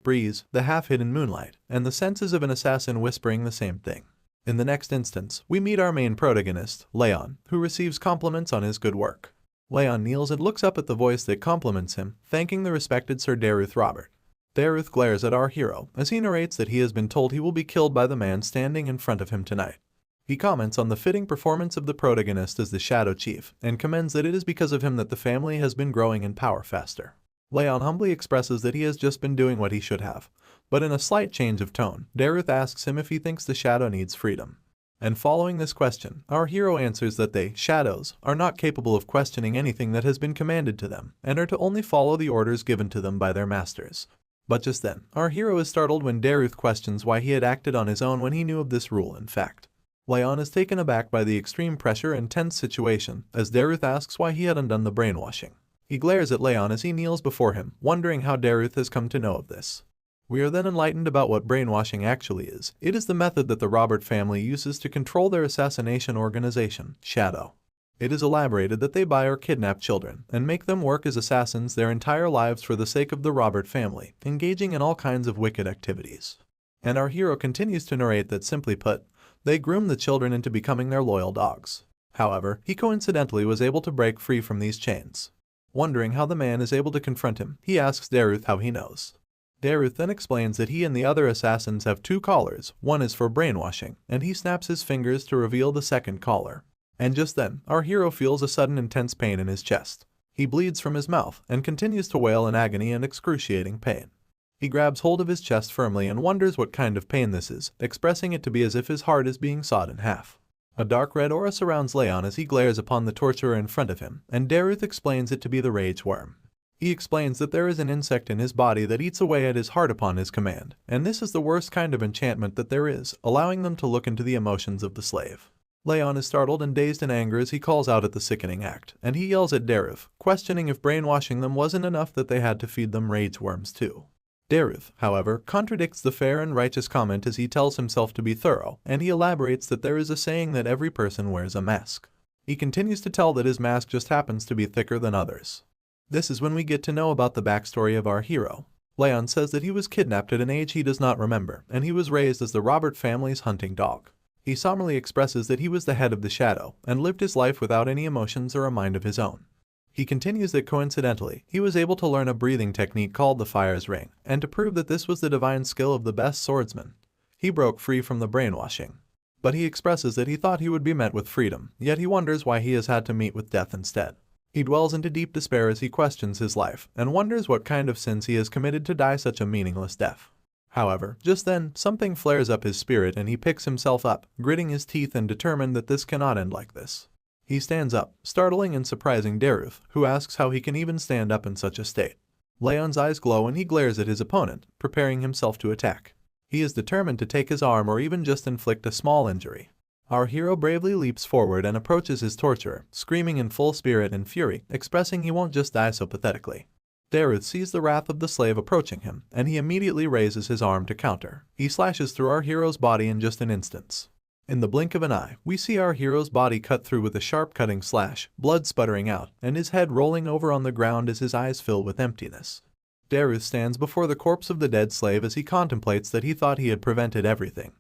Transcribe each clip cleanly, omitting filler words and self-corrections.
breeze, the half-hidden moonlight, and the senses of an assassin whispering the same thing. In the next instance, we meet our main protagonist, Leon, who receives compliments on his good work. Leon kneels and looks up at the voice that compliments him, thanking the respected Sir Daruth Robert. Daruth glares at our hero as he narrates that he has been told he will be killed by the man standing in front of him tonight. He comments on the fitting performance of the protagonist as the Shadow Chief, and commends that it is because of him that the family has been growing in power faster. Leon humbly expresses that he has just been doing what he should have, but in a slight change of tone, Daruth asks him if he thinks the Shadow needs freedom. And following this question, our hero answers that they, Shadows, are not capable of questioning anything that has been commanded to them, and are to only follow the orders given to them by their masters. But just then, our hero is startled when Daruth questions why he had acted on his own when he knew of this rule in fact. Leon is taken aback by the extreme pressure and tense situation, as Daruth asks why he had undone the brainwashing. He glares at Leon as he kneels before him, wondering how Daruth has come to know of this. We are then enlightened about what brainwashing actually is. It is the method that the Robert family uses to control their assassination organization, Shadow. It is elaborated that they buy or kidnap children and make them work as assassins their entire lives for the sake of the Robert family, engaging in all kinds of wicked activities. And our hero continues to narrate that, simply put, they groom the children into becoming their loyal dogs. However, he coincidentally was able to break free from these chains. Wondering how the man is able to confront him, he asks Daruth how he knows. Daruth then explains that he and the other assassins have two collars, one is for brainwashing, and he snaps his fingers to reveal the second collar. And just then, our hero feels a sudden intense pain in his chest. He bleeds from his mouth and continues to wail in agony and excruciating pain. He grabs hold of his chest firmly and wonders what kind of pain this is, expressing it to be as if his heart is being sawed in half. A dark red aura surrounds Leon as he glares upon the torturer in front of him, and Daruth explains it to be the rage worm. He explains that there is an insect in his body that eats away at his heart upon his command, and this is the worst kind of enchantment that there is, allowing them to look into the emotions of the slave. Leon is startled and dazed in anger as he calls out at the sickening act, and he yells at Daruth, questioning if brainwashing them wasn't enough that they had to feed them rage worms too. Daruth, however, contradicts the fair and righteous comment as he tells himself to be thorough, and he elaborates that there is a saying that every person wears a mask. He continues to tell that his mask just happens to be thicker than others. This is when we get to know about the backstory of our hero. Leon says that he was kidnapped at an age he does not remember, and he was raised as the Robert family's hunting dog. He solemnly expresses that he was the head of the Shadow, and lived his life without any emotions or a mind of his own. He continues that coincidentally, he was able to learn a breathing technique called the Fire's Ring, and to prove that this was the divine skill of the best swordsman, he broke free from the brainwashing. But he expresses that he thought he would be met with freedom, yet he wonders why he has had to meet with death instead. He dwells into deep despair as he questions his life, and wonders what kind of sins he has committed to die such a meaningless death. However, just then, something flares up his spirit and he picks himself up, gritting his teeth and determined that this cannot end like this. He stands up, startling and surprising Daruth, who asks how he can even stand up in such a state. Leon's eyes glow and he glares at his opponent, preparing himself to attack. He is determined to take his arm or even just inflict a small injury. Our hero bravely leaps forward and approaches his torturer, screaming in full spirit and fury, expressing he won't just die so pathetically. Daruth sees the wrath of the slave approaching him, and he immediately raises his arm to counter. He slashes through our hero's body in just an instant. In the blink of an eye, we see our hero's body cut through with a sharp cutting slash, blood sputtering out, and his head rolling over on the ground as his eyes fill with emptiness. Daruth stands before the corpse of the dead slave as he contemplates that he thought he had prevented everything.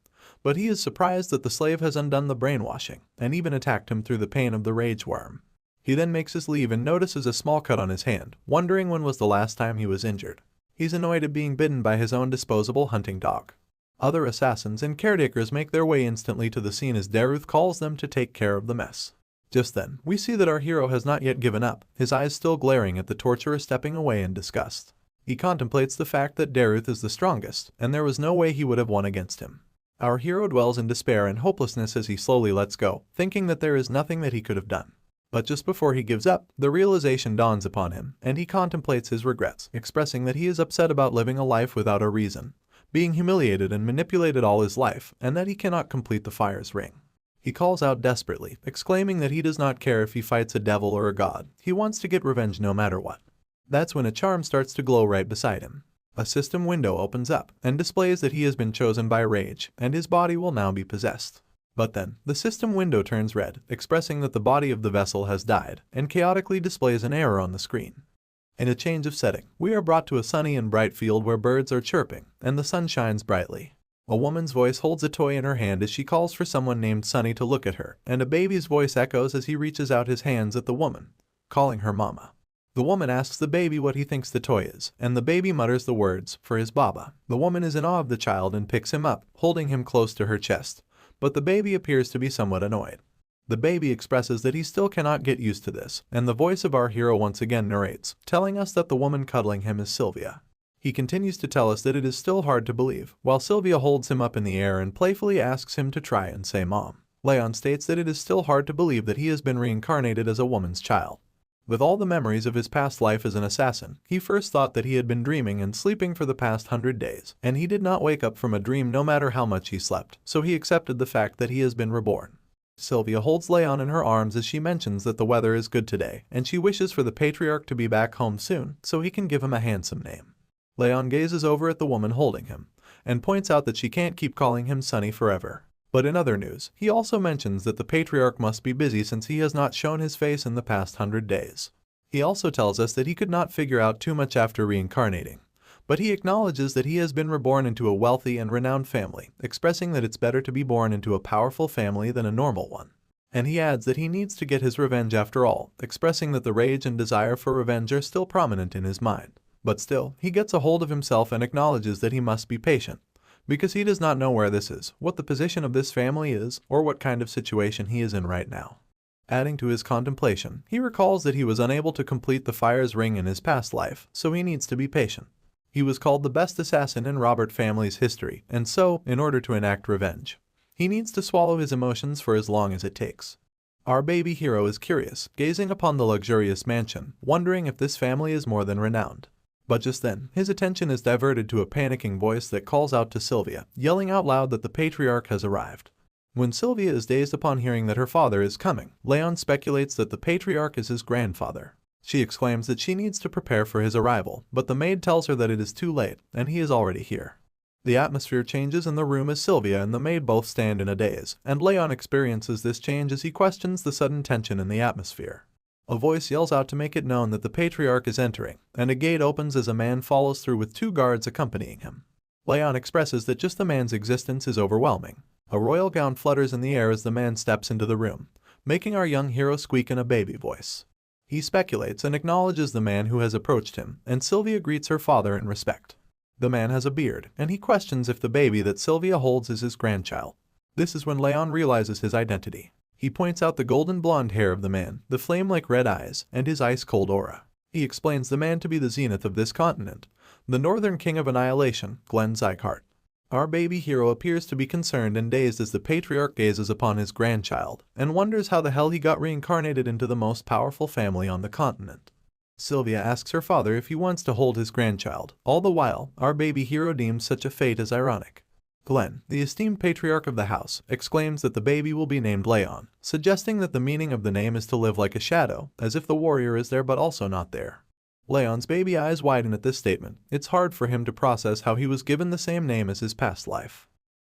But he is surprised that the slave has undone the brainwashing, and even attacked him through the pain of the rage worm. He then makes his leave and notices a small cut on his hand, wondering when was the last time he was injured. He's annoyed at being bitten by his own disposable hunting dog. Other assassins and caretakers make their way instantly to the scene as Daruth calls them to take care of the mess. Just then, we see that our hero has not yet given up, his eyes still glaring at the torturer stepping away in disgust. He contemplates the fact that Daruth is the strongest, and there was no way he would have won against him. Our hero dwells in despair and hopelessness as he slowly lets go, thinking that there is nothing that he could have done. But just before he gives up, the realization dawns upon him, and he contemplates his regrets, expressing that he is upset about living a life without a reason, being humiliated and manipulated all his life, and that he cannot complete the Fire's Ring. He calls out desperately, exclaiming that he does not care if he fights a devil or a god, he wants to get revenge no matter what. That's when a charm starts to glow right beside him. A system window opens up, and displays that he has been chosen by rage, and his body will now be possessed. But then, the system window turns red, expressing that the body of the vessel has died, and chaotically displays an error on the screen. In a change of setting, we are brought to a sunny and bright field where birds are chirping, and the sun shines brightly. A woman's voice holds a toy in her hand as she calls for someone named Sunny to look at her, and a baby's voice echoes as he reaches out his hands at the woman, calling her mama. The woman asks the baby what he thinks the toy is, and the baby mutters the words, for his baba. The woman is in awe of the child and picks him up, holding him close to her chest, but the baby appears to be somewhat annoyed. The baby expresses that he still cannot get used to this, and the voice of our hero once again narrates, telling us that the woman cuddling him is Sylvia. He continues to tell us that it is still hard to believe, while Sylvia holds him up in the air and playfully asks him to try and say mom. Leon states that it is still hard to believe that he has been reincarnated as a woman's child. With all the memories of his past life as an assassin, he first thought that he had been dreaming and sleeping for the past 100 days, and he did not wake up from a dream no matter how much he slept, so he accepted the fact that he has been reborn. Sylvia holds Leon in her arms as she mentions that the weather is good today, and she wishes for the patriarch to be back home soon so he can give him a handsome name. Leon gazes over at the woman holding him, and points out that she can't keep calling him Sonny forever. But in other news, he also mentions that the patriarch must be busy since he has not shown his face in the past 100 days. He also tells us that he could not figure out too much after reincarnating, but he acknowledges that he has been reborn into a wealthy and renowned family, expressing that it's better to be born into a powerful family than a normal one. And he adds that he needs to get his revenge after all, expressing that the rage and desire for revenge are still prominent in his mind. But still, he gets a hold of himself and acknowledges that he must be patient, because he does not know where this is, what the position of this family is, or what kind of situation he is in right now. Adding to his contemplation, he recalls that he was unable to complete the fire's ring in his past life, so he needs to be patient. He was called the best assassin in Robert family's history, and so, in order to enact revenge, he needs to swallow his emotions for as long as it takes. Our baby hero is curious, gazing upon the luxurious mansion, wondering if this family is more than renowned. But just then, his attention is diverted to a panicking voice that calls out to Sylvia, yelling out loud that the patriarch has arrived. When Sylvia is dazed upon hearing that her father is coming, Leon speculates that the patriarch is his grandfather. She exclaims that she needs to prepare for his arrival, but the maid tells her that it is too late, and he is already here. The atmosphere changes in the room as Sylvia and the maid both stand in a daze, and Leon experiences this change as he questions the sudden tension in the atmosphere. A voice yells out to make it known that the patriarch is entering, and a gate opens as a man follows through with 2 guards accompanying him. Leon expresses that just the man's existence is overwhelming. A royal gown flutters in the air as the man steps into the room, making our young hero squeak in a baby voice. He speculates and acknowledges the man who has approached him, and Sylvia greets her father in respect. The man has a beard, and he questions if the baby that Sylvia holds is his grandchild. This is when Leon realizes his identity. He points out the golden blonde hair of the man, the flame-like red eyes, and his ice-cold aura. He explains the man to be the zenith of this continent, the northern king of annihilation, Glenn Zychart. Our baby hero appears to be concerned and dazed as the patriarch gazes upon his grandchild, and wonders how the hell he got reincarnated into the most powerful family on the continent. Sylvia asks her father if he wants to hold his grandchild. All the while, our baby hero deems such a fate as ironic. Glenn, the esteemed patriarch of the house, exclaims that the baby will be named Leon, suggesting that the meaning of the name is to live like a shadow, as if the warrior is there but also not there. Leon's baby eyes widen at this statement. It's hard for him to process how he was given the same name as his past life.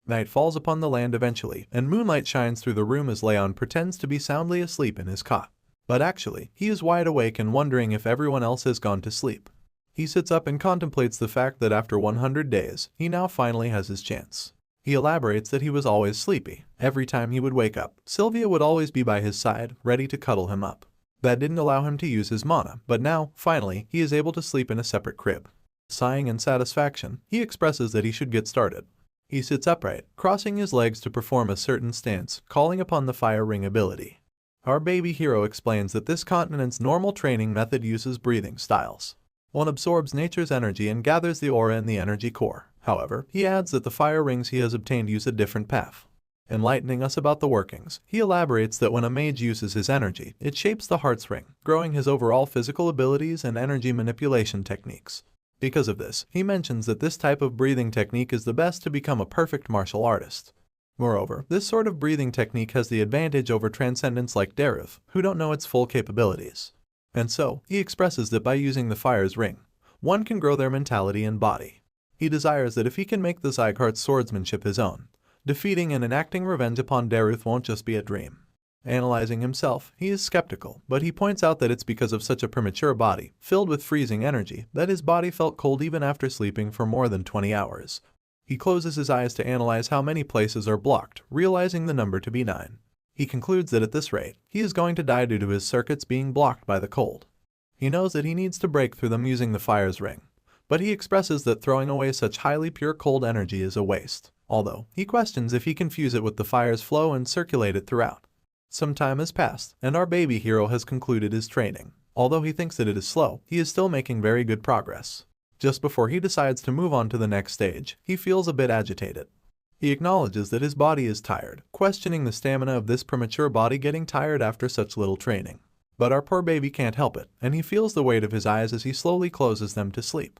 Night falls upon the land eventually, and moonlight shines through the room as Leon pretends to be soundly asleep in his cot. But actually, he is wide awake and wondering if everyone else has gone to sleep. He sits up and contemplates the fact that after 100 days, he now finally has his chance. He elaborates that he was always sleepy. Every time he would wake up, Sylvia would always be by his side, ready to cuddle him up. That didn't allow him to use his mana, but now, finally, he is able to sleep in a separate crib. Sighing in satisfaction, he expresses that he should get started. He sits upright, crossing his legs to perform a certain stance, calling upon the fire ring ability. Our baby hero explains that this continent's normal training method uses breathing styles. One absorbs nature's energy and gathers the aura in the energy core. However, he adds that the fire rings he has obtained use a different path. Enlightening us about the workings, he elaborates that when a mage uses his energy, it shapes the heart's ring, growing his overall physical abilities and energy manipulation techniques. Because of this, he mentions that this type of breathing technique is the best to become a perfect martial artist. Moreover, this sort of breathing technique has the advantage over transcendents like Daruth, who don't know its full capabilities. And so, he expresses that by using the fire's ring, one can grow their mentality and body. He desires that if he can make the Zychart's swordsmanship his own, defeating and enacting revenge upon Daruth won't just be a dream. Analyzing himself, he is skeptical, but he points out that it's because of such a premature body, filled with freezing energy, that his body felt cold even after sleeping for more than 20 hours. He closes his eyes to analyze how many places are blocked, realizing the number to be 9. He concludes that at this rate, he is going to die due to his circuits being blocked by the cold. He knows that he needs to break through them using the fire's ring, but he expresses that throwing away such highly pure cold energy is a waste, although he questions if he can fuse it with the fire's flow and circulate it throughout. Some time has passed, and our baby hero has concluded his training. Although he thinks that it is slow, he is still making very good progress. Just before he decides to move on to the next stage, he feels a bit agitated. He acknowledges that his body is tired, questioning the stamina of this premature body getting tired after such little training. But our poor baby can't help it, and he feels the weight of his eyes as he slowly closes them to sleep.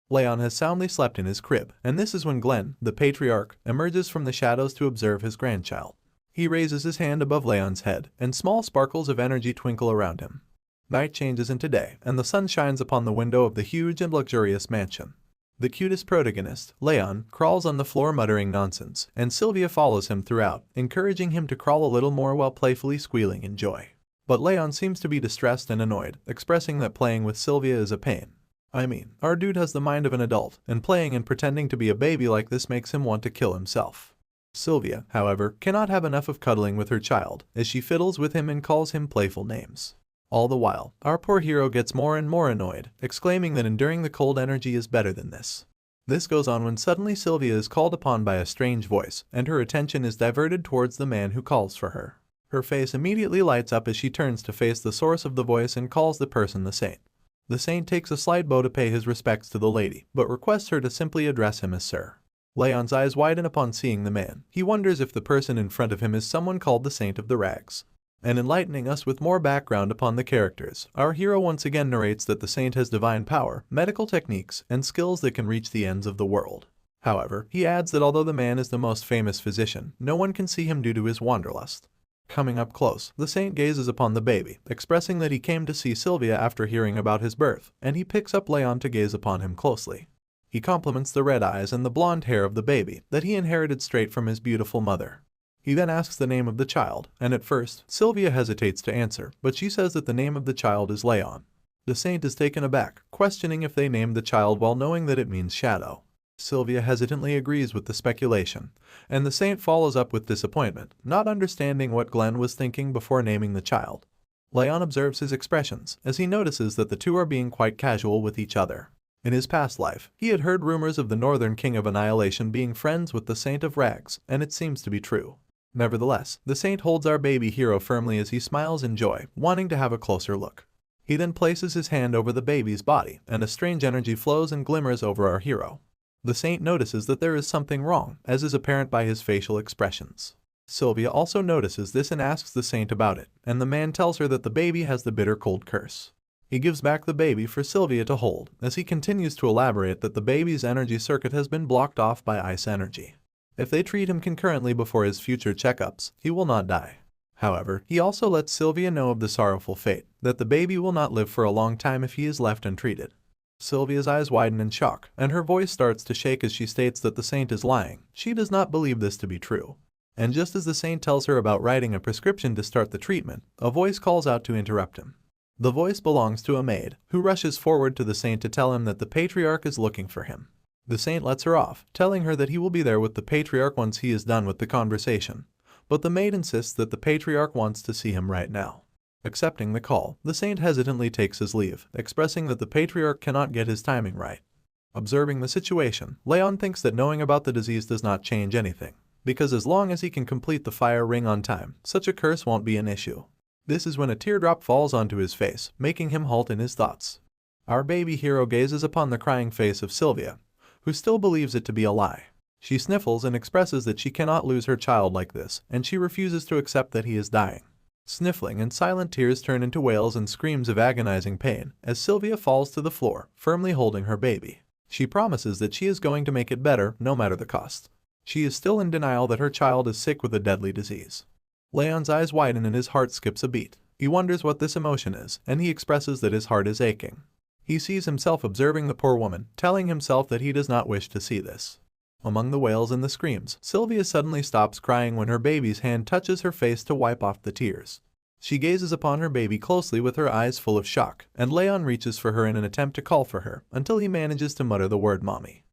Leon has soundly slept in his crib, and this is when Glenn, the patriarch, emerges from the shadows to observe his grandchild. He raises his hand above Leon's head, and small sparkles of energy twinkle around him. Night changes into day, and the sun shines upon the window of the huge and luxurious mansion. The cutest protagonist, Leon, crawls on the floor muttering nonsense, and Sylvia follows him throughout, encouraging him to crawl a little more while playfully squealing in joy. But Leon seems to be distressed and annoyed, expressing that playing with Sylvia is a pain. I mean, our dude has the mind of an adult, and playing and pretending to be a baby like this makes him want to kill himself. Sylvia, however, cannot have enough of cuddling with her child, as she fiddles with him and calls him playful names. All the while, our poor hero gets more and more annoyed, exclaiming that enduring the cold energy is better than this. This goes on when suddenly Sylvia is called upon by a strange voice, and her attention is diverted towards the man who calls for her. Her face immediately lights up as she turns to face the source of the voice and calls the person the saint. The saint takes a slight bow to pay his respects to the lady, but requests her to simply address him as sir. Leon's eyes widen upon seeing the man. He wonders if the person in front of him is someone called the Saint of the Rags. And enlightening us with more background upon the characters, our hero once again narrates that the saint has divine power, medical techniques, and skills that can reach the ends of the world. However, he adds that although the man is the most famous physician, no one can see him due to his wanderlust. Coming up close, the saint gazes upon the baby, expressing that he came to see Sylvia after hearing about his birth, and he picks up Leon to gaze upon him closely. He compliments the red eyes and the blonde hair of the baby that he inherited straight from his beautiful mother. He then asks the name of the child, and at first, Sylvia hesitates to answer, but she says that the name of the child is Leon. The saint is taken aback, questioning if they named the child while knowing that it means shadow. Sylvia hesitantly agrees with the speculation, and the saint follows up with disappointment, not understanding what Glenn was thinking before naming the child. Leon observes his expressions, as he notices that the two are being quite casual with each other. In his past life, he had heard rumors of the Northern King of Annihilation being friends with the Saint of Rags, and it seems to be true. Nevertheless, the saint holds our baby hero firmly as he smiles in joy, wanting to have a closer look. He then places his hand over the baby's body, and a strange energy flows and glimmers over our hero. The saint notices that there is something wrong, as is apparent by his facial expressions. Sylvia also notices this and asks the saint about it, and the man tells her that the baby has the bitter cold curse. He gives back the baby for Sylvia to hold, as he continues to elaborate that the baby's energy circuit has been blocked off by ice energy. If they treat him concurrently before his future checkups, he will not die. However, he also lets Sylvia know of the sorrowful fate, that the baby will not live for a long time if he is left untreated. Sylvia's eyes widen in shock, and her voice starts to shake as she states that the saint is lying. She does not believe this to be true. And just as the saint tells her about writing a prescription to start the treatment, a voice calls out to interrupt him. The voice belongs to a maid, who rushes forward to the saint to tell him that the patriarch is looking for him. The saint lets her off, telling her that he will be there with the patriarch once he is done with the conversation. But the maid insists that the patriarch wants to see him right now. Accepting the call, the saint hesitantly takes his leave, expressing that the patriarch cannot get his timing right. Observing the situation, Leon thinks that knowing about the disease does not change anything, because as long as he can complete the fire ring on time, such a curse won't be an issue. This is when a teardrop falls onto his face, making him halt in his thoughts. Our baby hero gazes upon the crying face of Sylvia, who still believes it to be a lie. She sniffles and expresses that she cannot lose her child like this, and she refuses to accept that he is dying. Sniffling and silent tears turn into wails and screams of agonizing pain as Sylvia falls to the floor, firmly holding her baby. She promises that she is going to make it better, no matter the cost. She is still in denial that her child is sick with a deadly disease. Leon's eyes widen and his heart skips a beat. He wonders what this emotion is, and he expresses that his heart is aching. He sees himself observing the poor woman, telling himself that he does not wish to see this. Among the wails and the screams, Sylvia suddenly stops crying when her baby's hand touches her face to wipe off the tears. She gazes upon her baby closely with her eyes full of shock, and Leon reaches for her in an attempt to call for her, until he manages to mutter the word mommy.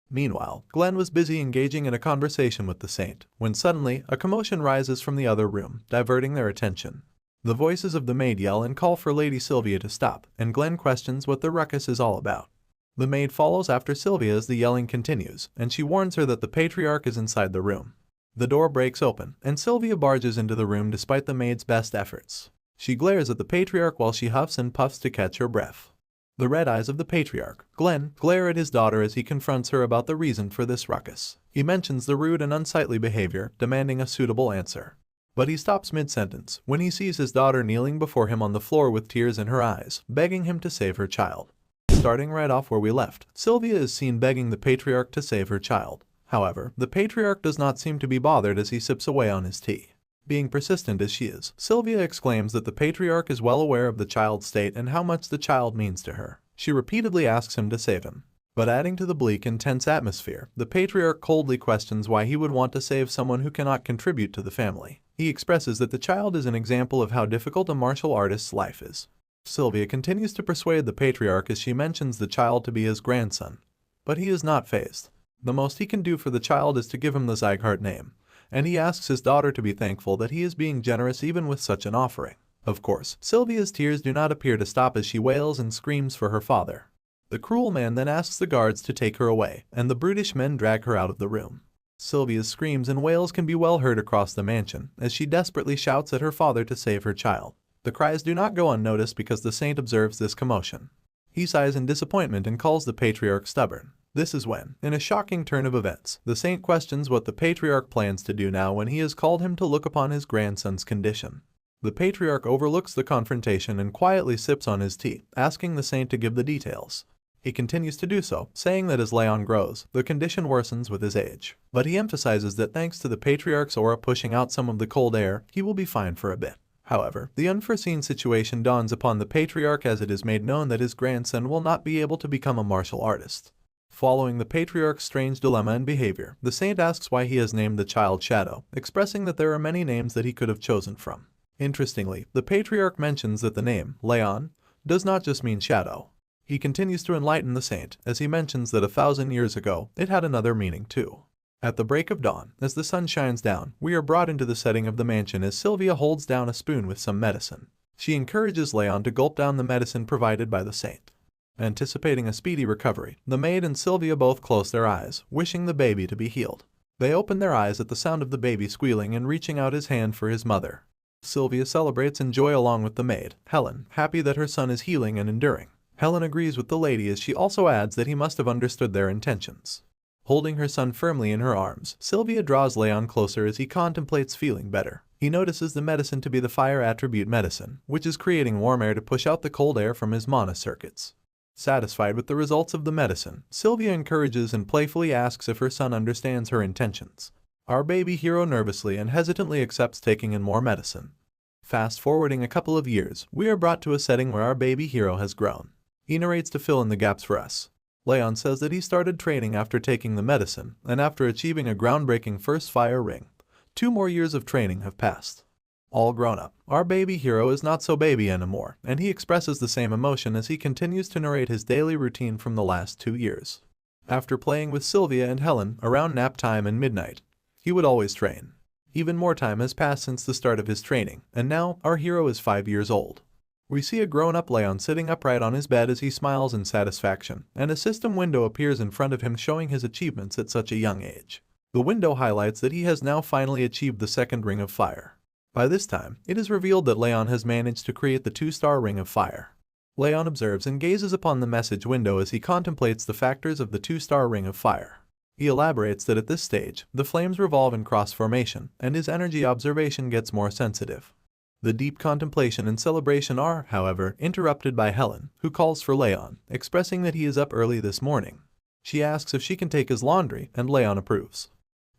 Meanwhile, Glenn was busy engaging in a conversation with the saint, when suddenly, a commotion rises from the other room, diverting their attention. The voices of the maid yell and call for Lady Sylvia to stop, and Glenn questions what the ruckus is all about. The maid follows after Sylvia as the yelling continues, and she warns her that the patriarch is inside the room. The door breaks open, and Sylvia barges into the room despite the maid's best efforts. She glares at the patriarch while she huffs and puffs to catch her breath. The red eyes of the patriarch, Glenn, glare at his daughter as he confronts her about the reason for this ruckus. He mentions the rude and unsightly behavior, demanding a suitable answer. But he stops mid-sentence when he sees his daughter kneeling before him on the floor with tears in her eyes, begging him to save her child. Starting right off where we left, Sylvia is seen begging the patriarch to save her child. However, the patriarch does not seem to be bothered as he sips away on his tea. Being persistent as she is, Sylvia exclaims that the patriarch is well aware of the child's state and how much the child means to her. She repeatedly asks him to save him. But adding to the bleak and tense atmosphere, the patriarch coldly questions why he would want to save someone who cannot contribute to the family. He expresses that the child is an example of how difficult a martial artist's life is. Sylvia continues to persuade the patriarch as she mentions the child to be his grandson. But he is not fazed. The most he can do for the child is to give him the Zygarde name, and he asks his daughter to be thankful that he is being generous even with such an offering. Of course, Sylvia's tears do not appear to stop as she wails and screams for her father. The cruel man then asks the guards to take her away, and the brutish men drag her out of the room. Sylvia's screams and wails can be well heard across the mansion, as she desperately shouts at her father to save her child. The cries do not go unnoticed because the saint observes this commotion. He sighs in disappointment and calls the patriarch stubborn. This is when, in a shocking turn of events, the saint questions what the patriarch plans to do now when he has called him to look upon his grandson's condition. The patriarch overlooks the confrontation and quietly sips on his tea, asking the saint to give the details. He continues to do so, saying that as Leon grows, the condition worsens with his age. But he emphasizes that thanks to the patriarch's aura pushing out some of the cold air, he will be fine for a bit. However, the unforeseen situation dawns upon the patriarch as it is made known that his grandson will not be able to become a martial artist. Following the patriarch's strange dilemma and behavior, the saint asks why he has named the child Shadow, expressing that there are many names that he could have chosen from. Interestingly, the patriarch mentions that the name, Leon, does not just mean shadow. He continues to enlighten the saint, as he mentions that 1,000 years ago, it had another meaning too. At the break of dawn, as the sun shines down, we are brought into the setting of the mansion as Sylvia holds down a spoon with some medicine. She encourages Leon to gulp down the medicine provided by the saint. Anticipating a speedy recovery, the maid and Sylvia both close their eyes, wishing the baby to be healed. They open their eyes at the sound of the baby squealing and reaching out his hand for his mother. Sylvia celebrates in joy along with the maid, Helen, happy that her son is healing and enduring. Helen agrees with the lady as she also adds that he must have understood their intentions. Holding her son firmly in her arms, Sylvia draws Leon closer as he contemplates feeling better. He notices the medicine to be the fire attribute medicine, which is creating warm air to push out the cold air from his mana circuits. Satisfied with the results of the medicine, Sylvia encourages and playfully asks if her son understands her intentions. Our baby hero nervously and hesitantly accepts taking in more medicine. Fast forwarding a couple of years, we are brought to a setting where our baby hero has grown. He narrates to fill in the gaps for us. Leon says that he started training after taking the medicine, and after achieving a groundbreaking first fire ring. 2 more years of training have passed. All grown up, our baby hero is not so baby anymore, and he expresses the same emotion as he continues to narrate his daily routine from the last 2 years. After playing with Sylvia and Helen around nap time and midnight, he would always train. Even more time has passed since the start of his training, and now our hero is 5 years old. We see a grown-up Leon sitting upright on his bed as he smiles in satisfaction, and a system window appears in front of him showing his achievements at such a young age. The window highlights that he has now finally achieved the 2nd Ring of Fire. By this time, it is revealed that Leon has managed to create the 2-star Ring of Fire. Leon observes and gazes upon the message window as he contemplates the factors of the 2-star Ring of Fire. He elaborates that at this stage, the flames revolve in cross-formation, and his energy observation gets more sensitive. The deep contemplation and celebration are, however, interrupted by Helen, who calls for Leon, expressing that he is up early this morning. She asks if she can take his laundry, and Leon approves.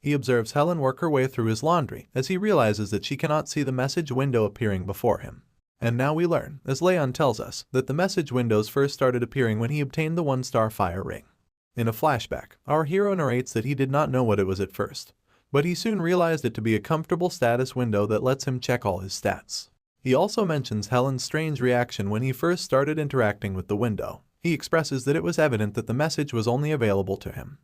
He observes Helen work her way through his laundry, as he realizes that she cannot see the message window appearing before him. And now we learn, as Leon tells us, that the message windows first started appearing when he obtained the 1-star fire ring. In a flashback, our hero narrates that he did not know what it was at first, but he soon realized it to be a comfortable status window that lets him check all his stats. He also mentions Helen's strange reaction when he first started interacting with the window. He expresses that it was evident that the message was only available to him.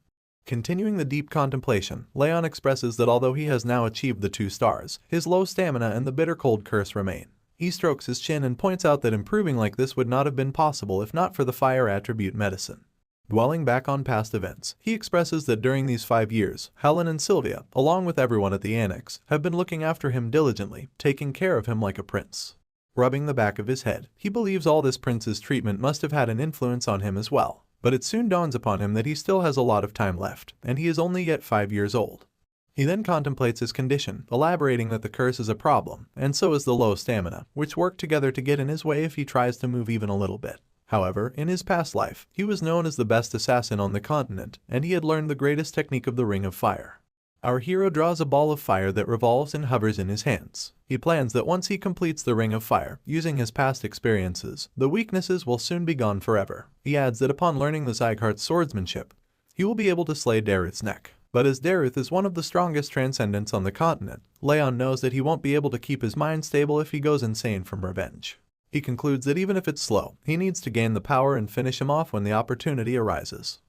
Continuing the deep contemplation, Leon expresses that although he has now achieved the 2 stars, his low stamina and the bitter cold curse remain. He strokes his chin and points out that improving like this would not have been possible if not for the fire attribute medicine. Dwelling back on past events, he expresses that during these 5 years, Helen and Sylvia, along with everyone at the annex, have been looking after him diligently, taking care of him like a prince. Rubbing the back of his head, he believes all this prince's treatment must have had an influence on him as well. But it soon dawns upon him that he still has a lot of time left, and he is only yet 5 years old. He then contemplates his condition, elaborating that the curse is a problem, and so is the low stamina, which work together to get in his way if he tries to move even a little bit. However, in his past life, he was known as the best assassin on the continent, and he had learned the greatest technique of the Ring of Fire. Our hero draws a ball of fire that revolves and hovers in his hands. He plans that once he completes the Ring of Fire, using his past experiences, the weaknesses will soon be gone forever. He adds that upon learning the Zygarde's swordsmanship, he will be able to slay Dareth's neck. But as Dareth is one of the strongest transcendents on the continent, Leon knows that he won't be able to keep his mind stable if he goes insane from revenge. He concludes that even if it's slow, he needs to gain the power and finish him off when the opportunity arises.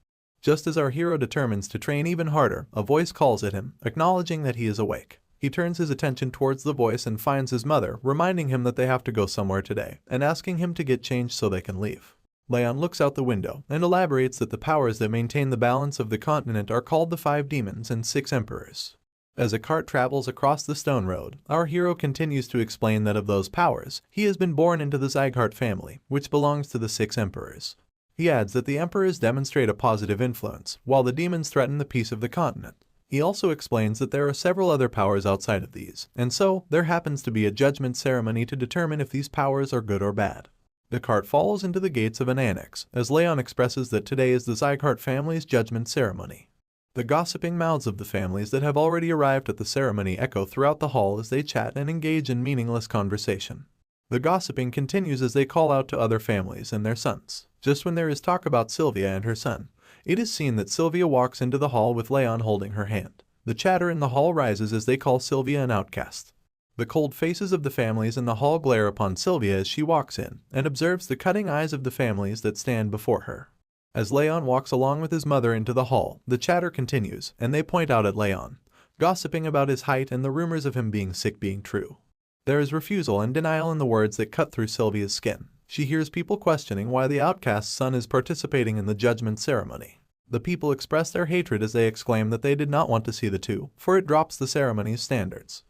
Just as our hero determines to train even harder, a voice calls at him, acknowledging that he is awake. He turns his attention towards the voice and finds his mother, reminding him that they have to go somewhere today, and asking him to get changed so they can leave. Leon looks out the window and elaborates that the powers that maintain the balance of the continent are called the 5 demons and 6 emperors. As a cart travels across the stone road, our hero continues to explain that of those powers, he has been born into the Zygarde family, which belongs to the 6 emperors. He adds that the emperors demonstrate a positive influence, while the demons threaten the peace of the continent. He also explains that there are several other powers outside of these, and so there happens to be a judgment ceremony to determine if these powers are good or bad. The cart falls into the gates of an annex, as Leon expresses that today is the Zygarde family's judgment ceremony. The gossiping mouths of the families that have already arrived at the ceremony echo throughout the hall as they chat and engage in meaningless conversation. The gossiping continues as they call out to other families and their sons. Just when there is talk about Sylvia and her son, it is seen that Sylvia walks into the hall with Leon holding her hand. The chatter in the hall rises as they call Sylvia an outcast. The cold faces of the families in the hall glare upon Sylvia as she walks in and observes the cutting eyes of the families that stand before her. As Leon walks along with his mother into the hall, the chatter continues, and they point out at Leon, gossiping about his height and the rumors of him being sick being true. There is refusal and denial in the words that cut through Sylvia's skin. She hears people questioning why the outcast's son is participating in the judgment ceremony. The people express their hatred as they exclaim that they did not want to see the two, for it drops the ceremony's standards.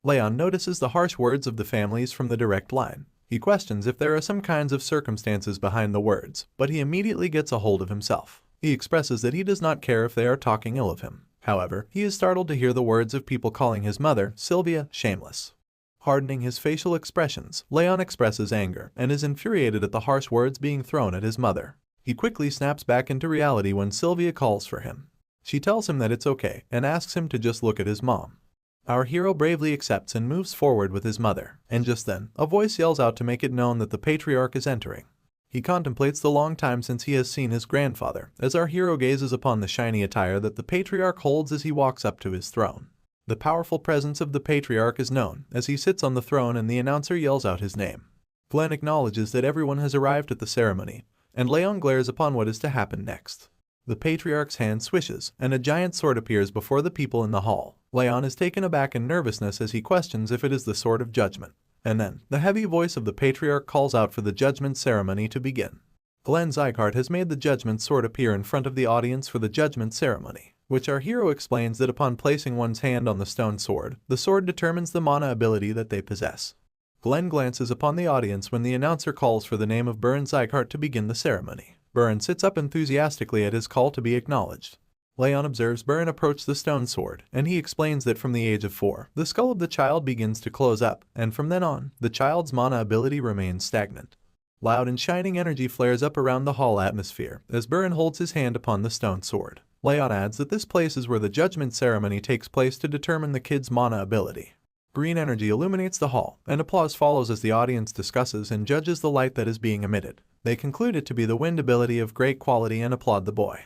Leon notices the harsh words of the families from the direct line. He questions if there are some kinds of circumstances behind the words, but he immediately gets a hold of himself. He expresses that he does not care if they are talking ill of him. However, he is startled to hear the words of people calling his mother, Sylvia, shameless. Hardening his facial expressions, Leon expresses anger and is infuriated at the harsh words being thrown at his mother. He quickly snaps back into reality when Sylvia calls for him. She tells him that it's okay and asks him to just look at his mom. Our hero bravely accepts and moves forward with his mother, and just then, a voice yells out to make it known that the patriarch is entering. He contemplates the long time since he has seen his grandfather, as our hero gazes upon the shiny attire that the patriarch holds as he walks up to his throne. The powerful presence of the patriarch is known, as he sits on the throne and the announcer yells out his name. Glenn acknowledges that everyone has arrived at the ceremony, and Leon glares upon what is to happen next. The patriarch's hand swishes, and a giant sword appears before the people in the hall. Leon is taken aback in nervousness as he questions if it is the sword of judgment. And then, the heavy voice of the patriarch calls out for the judgment ceremony to begin. Glenn Zygarde has made the judgment sword appear in front of the audience for the judgment ceremony, which our hero explains that upon placing one's hand on the stone sword, the sword determines the mana ability that they possess. Glenn glances upon the audience when the announcer calls for the name of Burn Zygarde to begin the ceremony. Burn sits up enthusiastically at his call to be acknowledged. Leon observes Burn approach the stone sword, and he explains that from the age of 4, the skull of the child begins to close up, and from then on, the child's mana ability remains stagnant. Loud and shining energy flares up around the hall atmosphere as Burn holds his hand upon the stone sword. Leon adds that this place is where the judgment ceremony takes place to determine the kid's mana ability. Green energy illuminates the hall, and applause follows as the audience discusses and judges the light that is being emitted. They conclude it to be the wind ability of great quality and applaud the boy.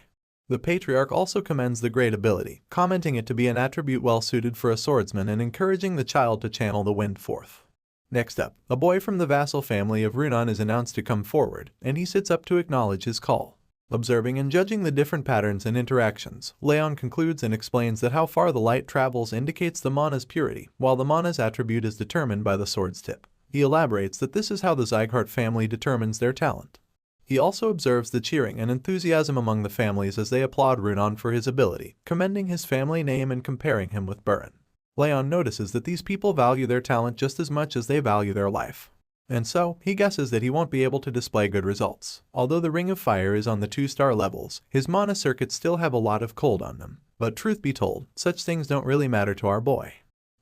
The patriarch also commends the great ability, commenting it to be an attribute well suited for a swordsman and encouraging the child to channel the wind forth. Next up, a boy from the vassal family of Runan is announced to come forward, and he sits up to acknowledge his call. Observing and judging the different patterns and interactions, Leon concludes and explains that how far the light travels indicates the mana's purity, while the mana's attribute is determined by the sword's tip. He elaborates that this is how the Zygarde family determines their talent. He also observes the cheering and enthusiasm among the families as they applaud Runan for his ability, commending his family name and comparing him with Burin. Leon notices that these people value their talent just as much as they value their life. And so, he guesses that he won't be able to display good results. Although the Ring of Fire is on the 2-star levels, his mana circuits still have a lot of cold on them. But truth be told, such things don't really matter to our boy.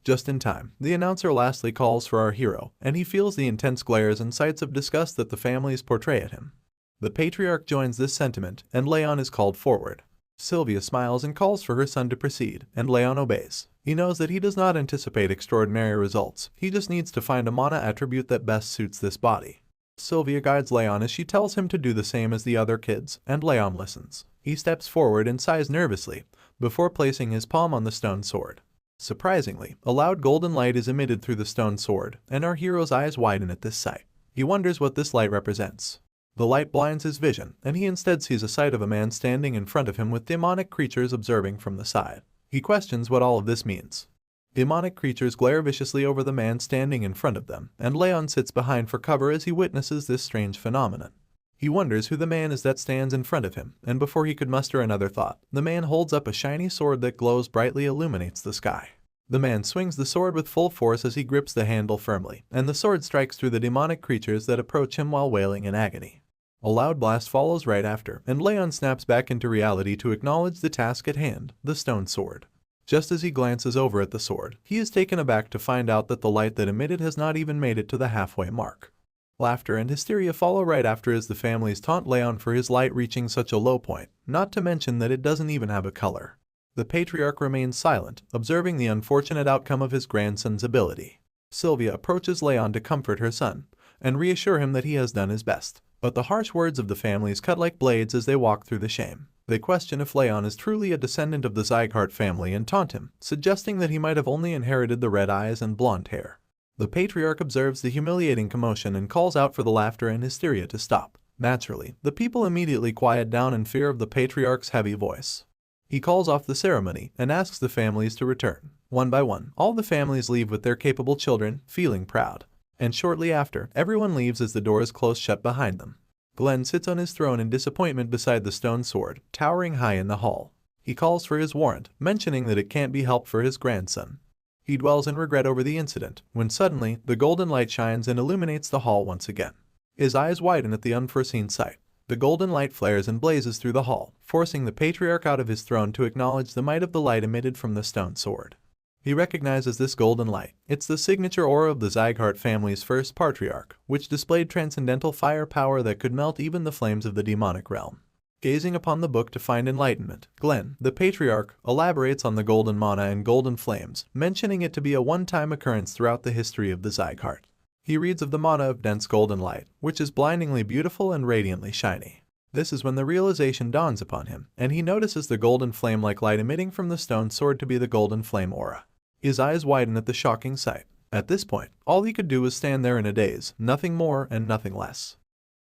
Just in time, the announcer lastly calls for our hero, and he feels the intense glares and sights of disgust that the families portray at him. The patriarch joins this sentiment, and Leon is called forward. Sylvia smiles and calls for her son to proceed, and Leon obeys. He knows that he does not anticipate extraordinary results, he just needs to find a mana attribute that best suits this body. Sylvia guides Leon as she tells him to do the same as the other kids, and Leon listens. He steps forward and sighs nervously, before placing his palm on the stone sword. Surprisingly, a loud golden light is emitted through the stone sword, and our hero's eyes widen at this sight. He wonders what this light represents. The light blinds his vision, and he instead sees a sight of a man standing in front of him with demonic creatures observing from the side. He questions what all of this means. Demonic creatures glare viciously over the man standing in front of them, and Leon sits behind for cover as he witnesses this strange phenomenon. He wonders who the man is that stands in front of him, and before he could muster another thought, the man holds up a shiny sword that glows brightly illuminates the sky. The man swings the sword with full force as he grips the handle firmly, and the sword strikes through the demonic creatures that approach him while wailing in agony. A loud blast follows right after, and Leon snaps back into reality to acknowledge the task at hand, the stone sword. Just as he glances over at the sword, he is taken aback to find out that the light that emitted has not even made it to the halfway mark. Laughter and hysteria follow right after as the families taunt Leon for his light reaching such a low point, not to mention that it doesn't even have a color. The patriarch remains silent, observing the unfortunate outcome of his grandson's ability. Sylvia approaches Leon to comfort her son, and reassure him that he has done his best. But the harsh words of the families cut like blades as they walk through the shame. They question if Leon is truly a descendant of the Zygarde family and taunt him, suggesting that he might have only inherited the red eyes and blonde hair. The patriarch observes the humiliating commotion and calls out for the laughter and hysteria to stop. Naturally, the people immediately quiet down in fear of the patriarch's heavy voice. He calls off the ceremony and asks the families to return. One by one, all the families leave with their capable children, feeling proud. And shortly after, everyone leaves as the doors close shut behind them. Glenn sits on his throne in disappointment beside the stone sword, towering high in the hall. He calls for his warrant, mentioning that it can't be helped for his grandson. He dwells in regret over the incident, when suddenly, the golden light shines and illuminates the hall once again. His eyes widen at the unforeseen sight. The golden light flares and blazes through the hall, forcing the patriarch out of his throne to acknowledge the might of the light emitted from the stone sword. He recognizes this golden light. It's the signature aura of the Zygarde family's first patriarch, which displayed transcendental fire power that could melt even the flames of the demonic realm. Gazing upon the book to find enlightenment, Glenn, the patriarch, elaborates on the golden mana and golden flames, mentioning it to be a one-time occurrence throughout the history of the Zygarde. He reads of the mana of dense golden light, which is blindingly beautiful and radiantly shiny. This is when the realization dawns upon him, and he notices the golden flame-like light emitting from the stone sword to be the golden flame aura. His eyes widen at the shocking sight. At this point, all he could do was stand there in a daze, nothing more and nothing less.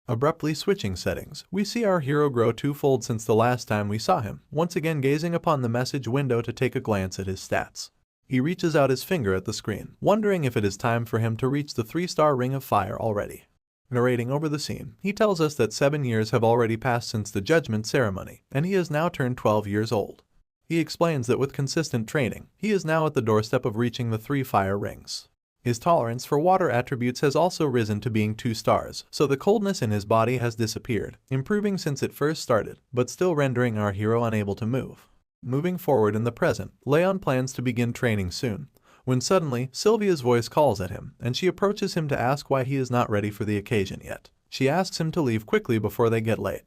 Abruptly switching settings, we see our hero grow twofold since the last time we saw him, once again gazing upon the message window to take a glance at his stats. He reaches out his finger at the screen, wondering if it is time for him to reach the 3-star Ring of Fire already. Narrating over the scene, he tells us that 7 years have already passed since the judgment ceremony, and he has now turned 12 years old. He explains that with consistent training, he is now at the doorstep of reaching the 3 fire rings. His tolerance for water attributes has also risen to being 2 stars, so the coldness in his body has disappeared, improving since it first started, but still rendering our hero unable to move. Moving forward in the present, Leon plans to begin training soon, when suddenly Sylvia's voice calls at him, and she approaches him to ask why he is not ready for the occasion yet. She asks him to leave quickly before they get late.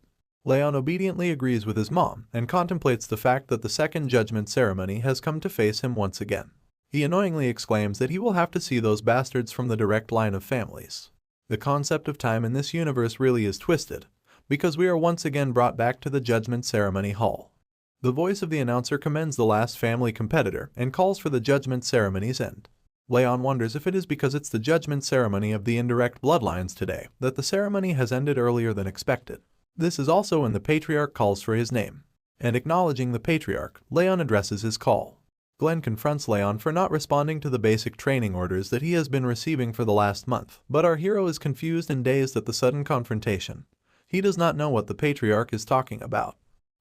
Leon obediently agrees with his mom and contemplates the fact that the second judgment ceremony has come to face him once again. He annoyingly exclaims that he will have to see those bastards from the direct line of families. The concept of time in this universe really is twisted, because we are once again brought back to the judgment ceremony hall. The voice of the announcer commends the last family competitor and calls for the judgment ceremony's end. Leon wonders if it is because it's the judgment ceremony of the indirect bloodlines today that the ceremony has ended earlier than expected. This is also when the patriarch calls for his name. And acknowledging the patriarch, Leon addresses his call. Glenn confronts Leon for not responding to the basic training orders that he has been receiving for the last month, but our hero is confused and dazed at the sudden confrontation. He does not know what the patriarch is talking about.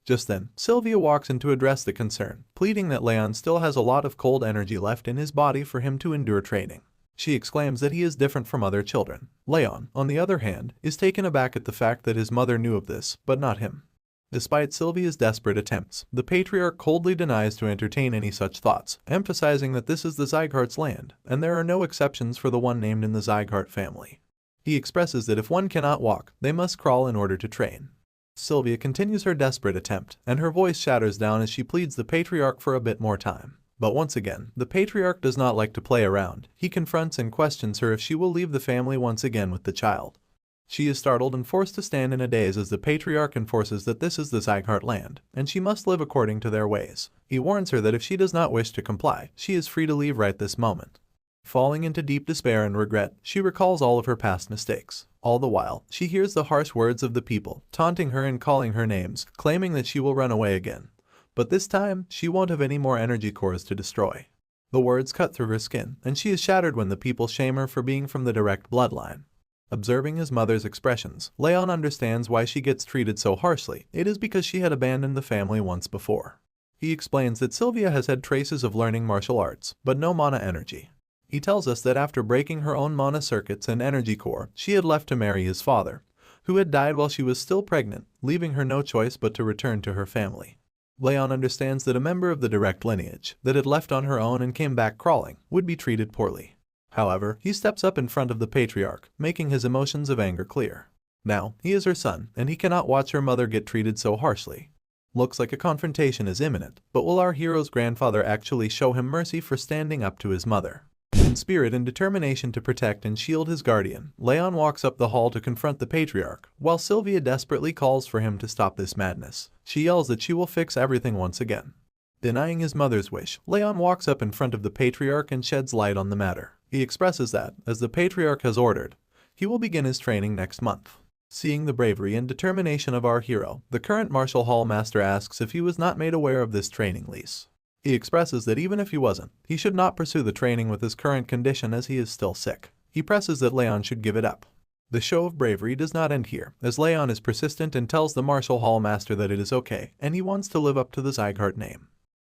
Just then, Sylvia walks in to address the concern, pleading that Leon still has a lot of cold energy left in his body for him to endure training. She exclaims that he is different from other children. Leon, on the other hand, is taken aback at the fact that his mother knew of this, but not him. Despite Sylvia's desperate attempts, the patriarch coldly denies to entertain any such thoughts, emphasizing that this is the Zygarde's land, and there are no exceptions for the one named in the Zygarde family. He expresses that if one cannot walk, they must crawl in order to train. Sylvia continues her desperate attempt, and her voice shatters down as she pleads the patriarch for a bit more time. But once again, the patriarch does not like to play around. He confronts and questions her if she will leave the family once again with the child. She is startled and forced to stand in a daze as the patriarch enforces that this is the Zygarde land, and she must live according to their ways. He warns her that if she does not wish to comply, she is free to leave right this moment. Falling into deep despair and regret, she recalls all of her past mistakes. All the while, she hears the harsh words of the people, taunting her and calling her names, claiming that she will run away again. But this time, she won't have any more energy cores to destroy. The words cut through her skin, and she is shattered when the people shame her for being from the direct bloodline. Observing his mother's expressions, Leon understands why she gets treated so harshly. It is because she had abandoned the family once before. He explains that Sylvia has had traces of learning martial arts, but no mana energy. He tells us that after breaking her own mana circuits and energy core, she had left to marry his father, who had died while she was still pregnant, leaving her no choice but to return to her family. Leon understands that a member of the direct lineage that had left on her own and came back crawling would be treated poorly. However, he steps up in front of the patriarch, making his emotions of anger clear. Now, he is her son, and he cannot watch her mother get treated so harshly. Looks like a confrontation is imminent, but will our hero's grandfather actually show him mercy for standing up to his mother? In spirit and determination to protect and shield his guardian, Leon walks up the hall to confront the patriarch, while Sylvia desperately calls for him to stop this madness. She yells that she will fix everything once again. Denying his mother's wish, Leon walks up in front of the patriarch and sheds light on the matter. He expresses that, as the patriarch has ordered, he will begin his training next month. Seeing the bravery and determination of our hero, the current martial hall master asks if he was not made aware of this training lease. He expresses that even if he wasn't, he should not pursue the training with his current condition as he is still sick. He presses that Leon should give it up. The show of bravery does not end here, as Leon is persistent and tells the martial hall master that it is okay, and he wants to live up to the Zygarde name.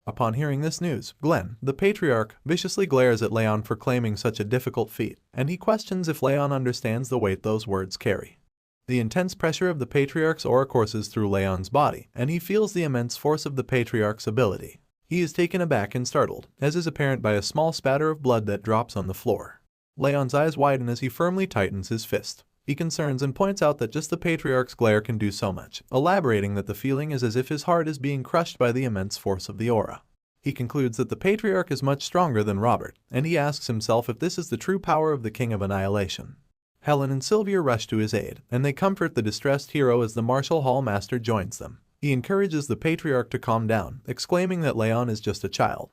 Upon hearing this news, Glenn, the patriarch, viciously glares at Leon for claiming such a difficult feat, and he questions if Leon understands the weight those words carry. The intense pressure of the patriarch's aura courses through Leon's body, and he feels the immense force of the patriarch's ability. He is taken aback and startled, as is apparent by a small spatter of blood that drops on the floor. Leon's eyes widen as he firmly tightens his fist. He concerns and points out that just the patriarch's glare can do so much, elaborating that the feeling is as if his heart is being crushed by the immense force of the aura. He concludes that the patriarch is much stronger than Robert, and he asks himself if this is the true power of the King of Annihilation. Helen and Sylvia rush to his aid, and they comfort the distressed hero as the martial hall master joins them. He encourages the patriarch to calm down, exclaiming that Leon is just a child.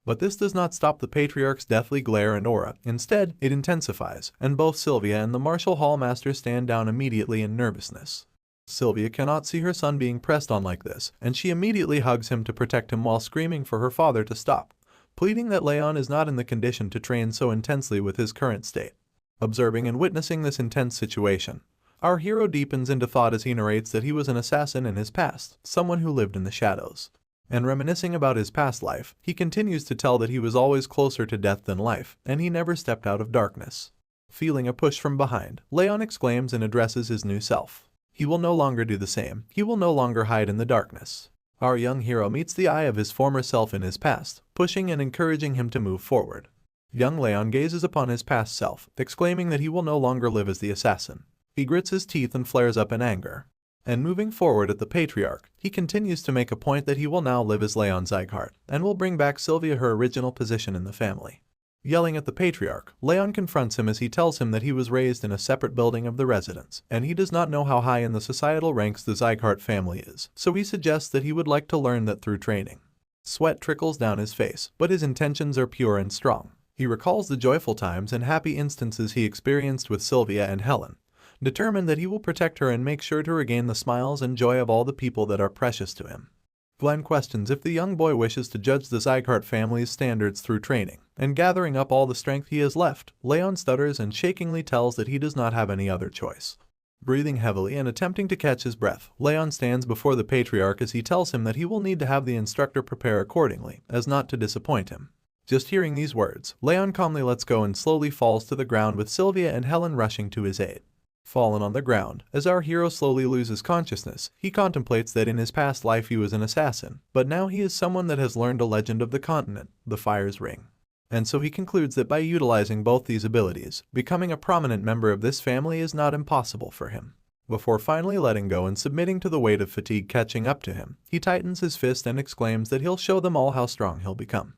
But this does not stop the patriarch's deathly glare and aura. Instead, it intensifies, and both Sylvia and the martial hall master stand down immediately in nervousness. Sylvia cannot see her son being pressed on like this, and she immediately hugs him to protect him while screaming for her father to stop, pleading that Leon is not in the condition to train so intensely with his current state. Observing and witnessing this intense situation, our hero deepens into thought as he narrates that he was an assassin in his past, someone who lived in the shadows. And reminiscing about his past life, he continues to tell that he was always closer to death than life, and he never stepped out of darkness. Feeling a push from behind, Leon exclaims and addresses his new self. He will no longer do the same. He will no longer hide in the darkness. Our young hero meets the eye of his former self in his past, pushing and encouraging him to move forward. Young Leon gazes upon his past self, exclaiming that he will no longer live as the assassin. He grits his teeth and flares up in anger. And moving forward at the patriarch, he continues to make a point that he will now live as Leon Zygarde, and will bring back Sylvia her original position in the family. Yelling at the patriarch, Leon confronts him as he tells him that he was raised in a separate building of the residence, and he does not know how high in the societal ranks the Zygarde family is, so he suggests that he would like to learn that through training. Sweat trickles down his face, but his intentions are pure and strong. He recalls the joyful times and happy instances he experienced with Sylvia and Helen, determined that he will protect her and make sure to regain the smiles and joy of all the people that are precious to him. Glenn questions if the young boy wishes to judge the Zygarde family's standards through training, and gathering up all the strength he has left, Leon stutters and shakingly tells that he does not have any other choice. Breathing heavily and attempting to catch his breath, Leon stands before the patriarch as he tells him that he will need to have the instructor prepare accordingly, as not to disappoint him. Just hearing these words, Leon calmly lets go and slowly falls to the ground with Sylvia and Helen rushing to his aid. Fallen on the ground, as our hero slowly loses consciousness, he contemplates that in his past life he was an assassin, but now he is someone that has learned a legend of the continent, the Fire's Ring. And so he concludes that by utilizing both these abilities, becoming a prominent member of this family is not impossible for him. Before finally letting go and submitting to the weight of fatigue catching up to him, he tightens his fist and exclaims that he'll show them all how strong he'll become.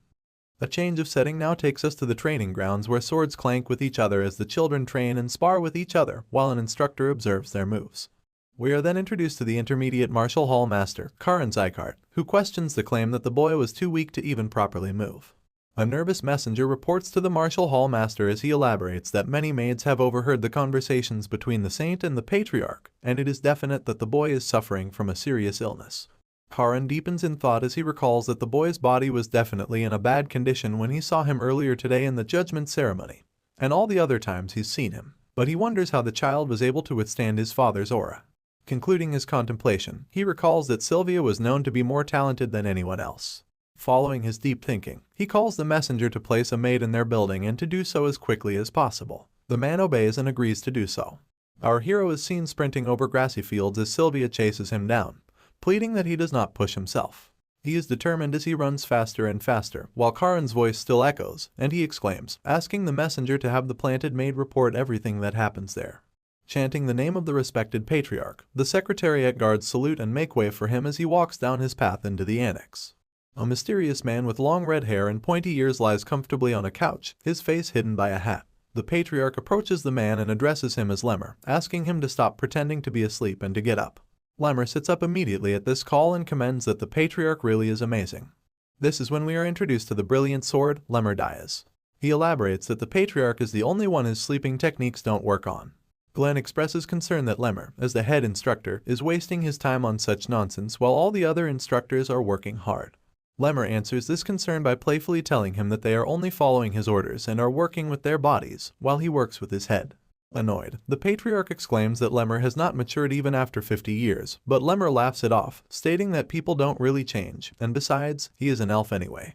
A change of setting now takes us to the training grounds where swords clank with each other as the children train and spar with each other while an instructor observes their moves. We are then introduced to the intermediate martial hall master, Karin Zygarde, who questions the claim that the boy was too weak to even properly move. A nervous messenger reports to the martial hall master as he elaborates that many maids have overheard the conversations between the saint and the patriarch, and it is definite that the boy is suffering from a serious illness. Karin deepens in thought as he recalls that the boy's body was definitely in a bad condition when he saw him earlier today in the judgment ceremony, and all the other times he's seen him, but he wonders how the child was able to withstand his father's aura. Concluding his contemplation, he recalls that Sylvia was known to be more talented than anyone else. Following his deep thinking, he calls the messenger to place a maid in their building and to do so as quickly as possible. The man obeys and agrees to do so. Our hero is seen sprinting over grassy fields as Sylvia chases him down, pleading that he does not push himself. He is determined as he runs faster and faster, while Karin's voice still echoes, and he exclaims, asking the messenger to have the planted maid report everything that happens there. Chanting the name of the respected patriarch, the secretariat guards salute and make way for him as he walks down his path into the annex. A mysterious man with long red hair and pointy ears lies comfortably on a couch, his face hidden by a hat. The patriarch approaches the man and addresses him as Lemmer, asking him to stop pretending to be asleep and to get up. Lemmer sits up immediately at this call and commends that the patriarch really is amazing. This is when we are introduced to the brilliant sword, Lemmer Dias. He elaborates that the patriarch is the only one his sleeping techniques don't work on. Glenn expresses concern that Lemmer, as the head instructor, is wasting his time on such nonsense while all the other instructors are working hard. Lemmer answers this concern by playfully telling him that they are only following his orders and are working with their bodies, while he works with his head. Annoyed, the patriarch exclaims that Lemmer has not matured even after 50 years, but Lemmer laughs it off, stating that people don't really change, and besides, he is an elf anyway.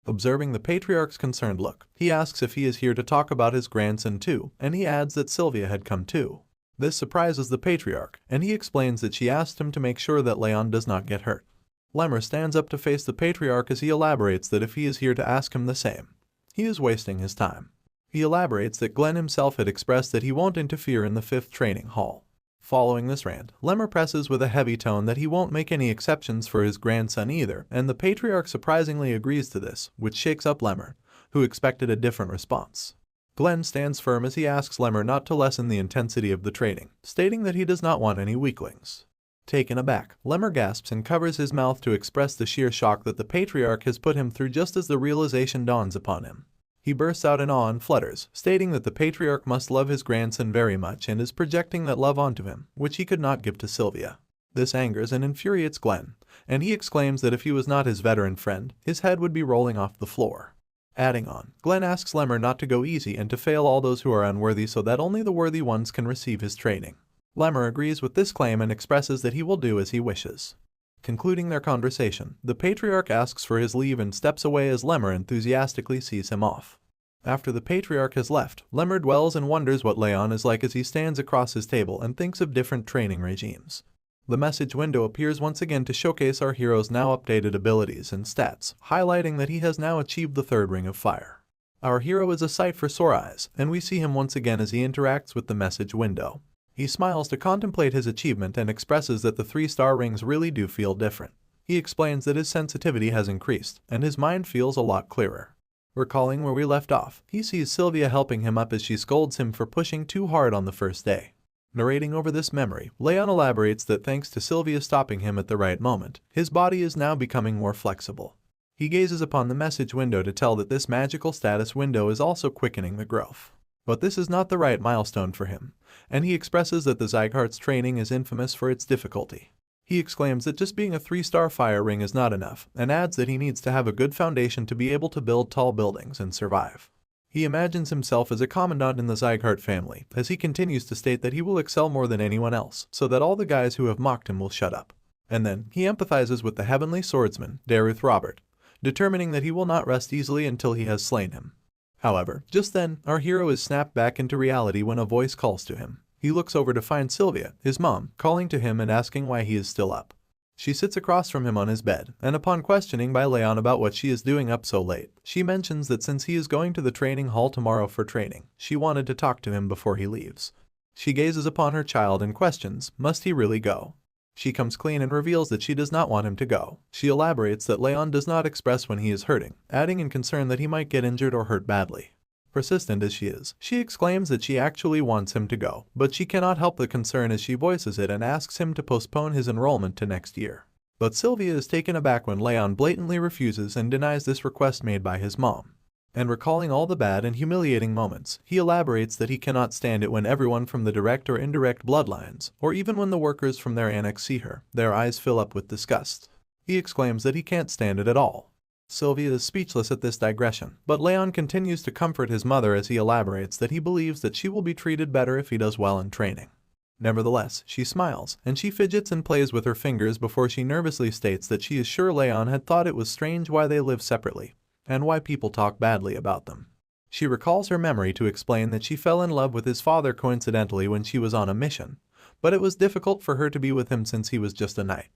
Observing the patriarch's concerned look, he asks if he is here to talk about his grandson too, and he adds that Sylvia had come too. This surprises the patriarch, and he explains that she asked him to make sure that Leon does not get hurt. Lemmer stands up to face the patriarch as he elaborates that if he is here to ask him the same, he is wasting his time. He elaborates that Glenn himself had expressed that he won't interfere in the 5th training hall. Following this rant, Lemmer presses with a heavy tone that he won't make any exceptions for his grandson either, and the patriarch surprisingly agrees to this, which shakes up Lemmer, who expected a different response. Glenn stands firm as he asks Lemmer not to lessen the intensity of the training, stating that he does not want any weaklings. Taken aback, Lemmer gasps and covers his mouth to express the sheer shock that the patriarch has put him through just as the realization dawns upon him. He bursts out in awe and flutters, stating that the patriarch must love his grandson very much and is projecting that love onto him, which he could not give to Sylvia. This angers and infuriates Glenn, and he exclaims that if he was not his veteran friend, his head would be rolling off the floor. Adding on, Glenn asks Lemmer not to go easy and to fail all those who are unworthy so that only the worthy ones can receive his training. Lemmer agrees with this claim and expresses that he will do as he wishes. Concluding their conversation, the patriarch asks for his leave and steps away as Lemmer enthusiastically sees him off. After the patriarch has left, Lemmer dwells and wonders what Leon is like as he stands across his table and thinks of different training regimes. The message window appears once again to showcase our hero's now updated abilities and stats, highlighting that he has now achieved the 3rd ring of fire. Our hero is a sight for sore eyes, and we see him once again as he interacts with the message window. He smiles to contemplate his achievement and expresses that the 3-star rings really do feel different. He explains that his sensitivity has increased, and his mind feels a lot clearer. Recalling where we left off, he sees Sylvia helping him up as she scolds him for pushing too hard on the first day. Narrating over this memory, Leon elaborates that thanks to Sylvia stopping him at the right moment, his body is now becoming more flexible. He gazes upon the message window to tell that this magical status window is also quickening the growth. But this is not the right milestone for him, and he expresses that the Zygarde's training is infamous for its difficulty. He exclaims that just being a 3-star fire ring is not enough, and adds that he needs to have a good foundation to be able to build tall buildings and survive. He imagines himself as a commandant in the Zygarde family, as he continues to state that he will excel more than anyone else, so that all the guys who have mocked him will shut up. And then, he empathizes with the heavenly swordsman, Daruth Robert, determining that he will not rest easily until he has slain him. However, just then, our hero is snapped back into reality when a voice calls to him. He looks over to find Sylvia, his mom, calling to him and asking why he is still up. She sits across from him on his bed, and upon questioning by Leon about what she is doing up so late, she mentions that since he is going to the training hall tomorrow for training, she wanted to talk to him before he leaves. She gazes upon her child and questions, must he really go? She comes clean and reveals that she does not want him to go. She elaborates that Leon does not express when he is hurting, adding in concern that he might get injured or hurt badly. Persistent as she is, she exclaims that she actually wants him to go, but she cannot help the concern as she voices it and asks him to postpone his enrollment to next year. But Sylvia is taken aback when Leon blatantly refuses and denies this request made by his mom. And recalling all the bad and humiliating moments, he elaborates that he cannot stand it when everyone from the direct or indirect bloodlines, or even when the workers from their annex see her, their eyes fill up with disgust. He exclaims that he can't stand it at all. Sylvia is speechless at this digression, but Leon continues to comfort his mother as he elaborates that he believes that she will be treated better if he does well in training. Nevertheless, she smiles, and she fidgets and plays with her fingers before she nervously states that she is sure Leon had thought it was strange why they live separately, and why people talk badly about them. She recalls her memory to explain that she fell in love with his father coincidentally when she was on a mission, but it was difficult for her to be with him since he was just a knight.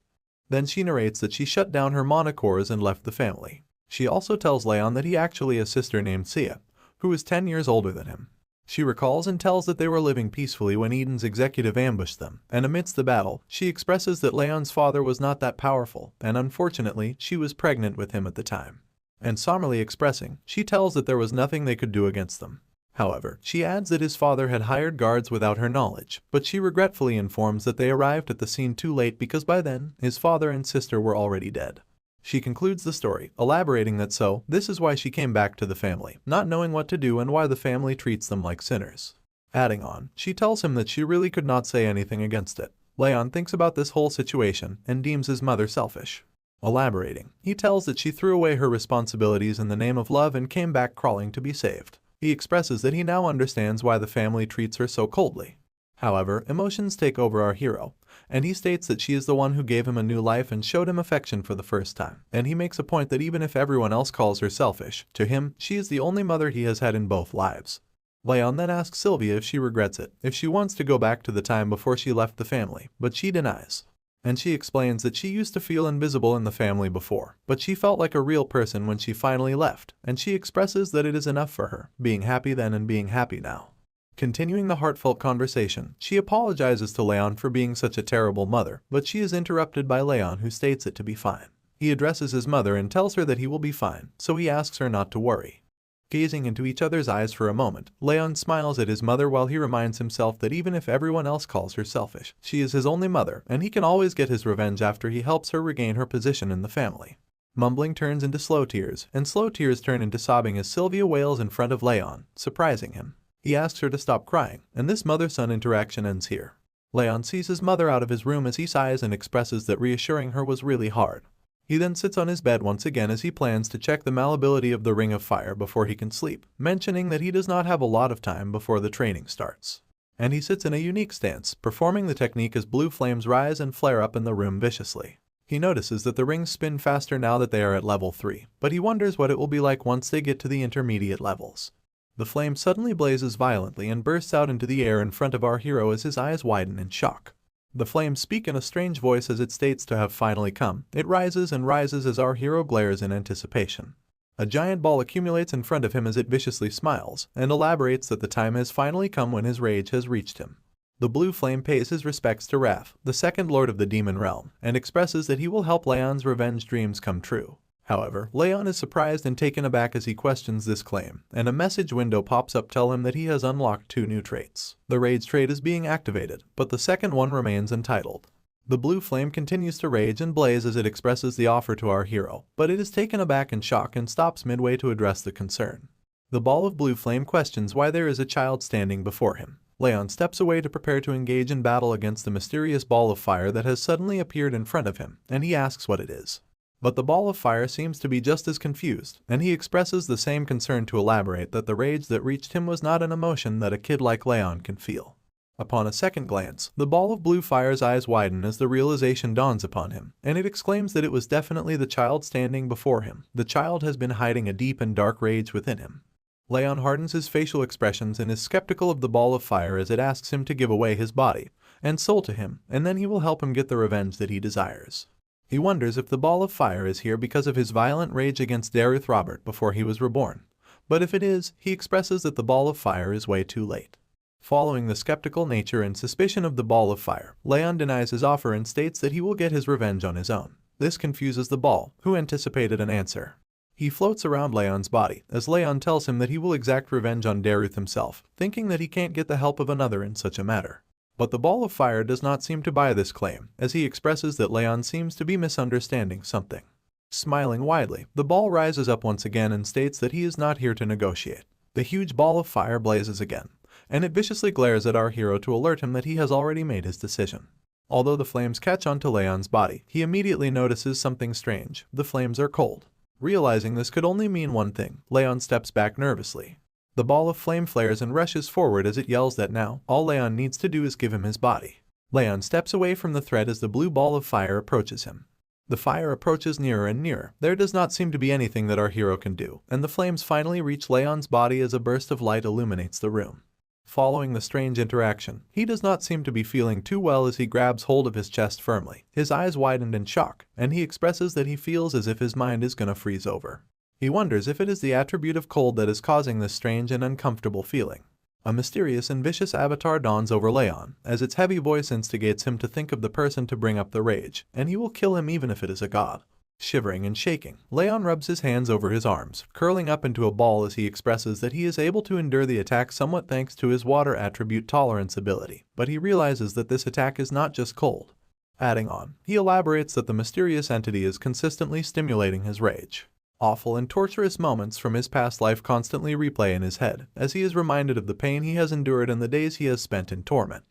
Then she narrates that she shut down her monocores and left the family. She also tells Leon that he actually has a sister named Sia, who is 10 years older than him. She recalls and tells that they were living peacefully when Eden's executive ambushed them, and amidst the battle, she expresses that Leon's father was not that powerful, and unfortunately, she was pregnant with him at the time. And somberly expressing, she tells that there was nothing they could do against them. However, she adds that his father had hired guards without her knowledge, but she regretfully informs that they arrived at the scene too late because by then, his father and sister were already dead. She concludes the story, elaborating that this is why she came back to the family, not knowing what to do and why the family treats them like sinners. Adding on, she tells him that she really could not say anything against it. Leon thinks about this whole situation and deems his mother selfish. Elaborating, he tells that she threw away her responsibilities in the name of love and came back crawling to be saved. He expresses that he now understands why the family treats her so coldly. However, emotions take over our hero, and he states that she is the one who gave him a new life and showed him affection for the first time. And he makes a point that even if everyone else calls her selfish, to him, she is the only mother he has had in both lives. Leon then asks Sylvia if she regrets it, if she wants to go back to the time before she left the family, but she denies. And she explains that she used to feel invisible in the family before, but she felt like a real person when she finally left, and she expresses that it is enough for her, being happy then and being happy now. Continuing the heartfelt conversation, she apologizes to Leon for being such a terrible mother, but she is interrupted by Leon, who states it to be fine. He addresses his mother and tells her that he will be fine, so he asks her not to worry. Gazing into each other's eyes for a moment, Leon smiles at his mother while he reminds himself that even if everyone else calls her selfish, she is his only mother, and he can always get his revenge after he helps her regain her position in the family. Mumbling turns into slow tears, and slow tears turn into sobbing as Sylvia wails in front of Leon, surprising him. He asks her to stop crying, and this mother-son interaction ends here. Leon sees his mother out of his room as he sighs and expresses that reassuring her was really hard. He then sits on his bed once again as he plans to check the malleability of the Ring of Fire before he can sleep, mentioning that he does not have a lot of time before the training starts. And he sits in a unique stance, performing the technique as blue flames rise and flare up in the room viciously. He notices that the rings spin faster now that they are at level 3, but he wonders what it will be like once they get to the intermediate levels. The flame suddenly blazes violently and bursts out into the air in front of our hero as his eyes widen in shock. The flames speak in a strange voice as it states to have finally come. It rises and rises as our hero glares in anticipation. A giant ball accumulates in front of him as it viciously smiles, and elaborates that the time has finally come when his rage has reached him. The blue flame pays his respects to Raph, the second lord of the demon realm, and expresses that he will help Leon's revenge dreams come true. However, Leon is surprised and taken aback as he questions this claim, and a message window pops up telling him that he has unlocked 2 new traits. The rage trait is being activated, but the second one remains entitled. The blue flame continues to rage and blaze as it expresses the offer to our hero, but it is taken aback in shock and stops midway to address the concern. The ball of blue flame questions why there is a child standing before him. Leon steps away to prepare to engage in battle against the mysterious ball of fire that has suddenly appeared in front of him, and he asks what it is. But the ball of fire seems to be just as confused, and he expresses the same concern to elaborate that the rage that reached him was not an emotion that a kid like Leon can feel. Upon a second glance, the ball of blue fire's eyes widen as the realization dawns upon him, and it exclaims that it was definitely the child standing before him. The child has been hiding a deep and dark rage within him. Leon hardens his facial expressions and is skeptical of the ball of fire as it asks him to give away his body and soul to him, and then he will help him get the revenge that he desires. He wonders if the ball of fire is here because of his violent rage against Daruth Robert before he was reborn, but if it is, he expresses that the ball of fire is way too late. Following the skeptical nature and suspicion of the ball of fire, Leon denies his offer and states that he will get his revenge on his own. This confuses the ball, who anticipated an answer. He floats around Leon's body, as Leon tells him that he will exact revenge on Daruth himself, thinking that he can't get the help of another in such a matter. But the ball of fire does not seem to buy this claim, as he expresses that Leon seems to be misunderstanding something. Smiling widely, the ball rises up once again and states that he is not here to negotiate. The huge ball of fire blazes again, and it viciously glares at our hero to alert him that he has already made his decision. Although the flames catch onto Leon's body, he immediately notices something strange. The flames are cold. Realizing this could only mean one thing, Leon steps back nervously. The ball of flame flares and rushes forward as it yells that now, all Leon needs to do is give him his body. Leon steps away from the threat as the blue ball of fire approaches him. The fire approaches nearer and nearer. There does not seem to be anything that our hero can do, and the flames finally reach Leon's body as a burst of light illuminates the room. Following the strange interaction, he does not seem to be feeling too well as he grabs hold of his chest firmly. His eyes widened in shock, and he expresses that he feels as if his mind is gonna freeze over. He wonders if it is the attribute of cold that is causing this strange and uncomfortable feeling. A mysterious and vicious avatar dawns over Leon, as its heavy voice instigates him to think of the person to bring up the rage, and he will kill him even if it is a god. Shivering and shaking, Leon rubs his hands over his arms, curling up into a ball as he expresses that he is able to endure the attack somewhat thanks to his water attribute tolerance ability, but he realizes that this attack is not just cold. Adding on, he elaborates that the mysterious entity is consistently stimulating his rage. Awful and torturous moments from his past life constantly replay in his head, as he is reminded of the pain he has endured and the days he has spent in torment.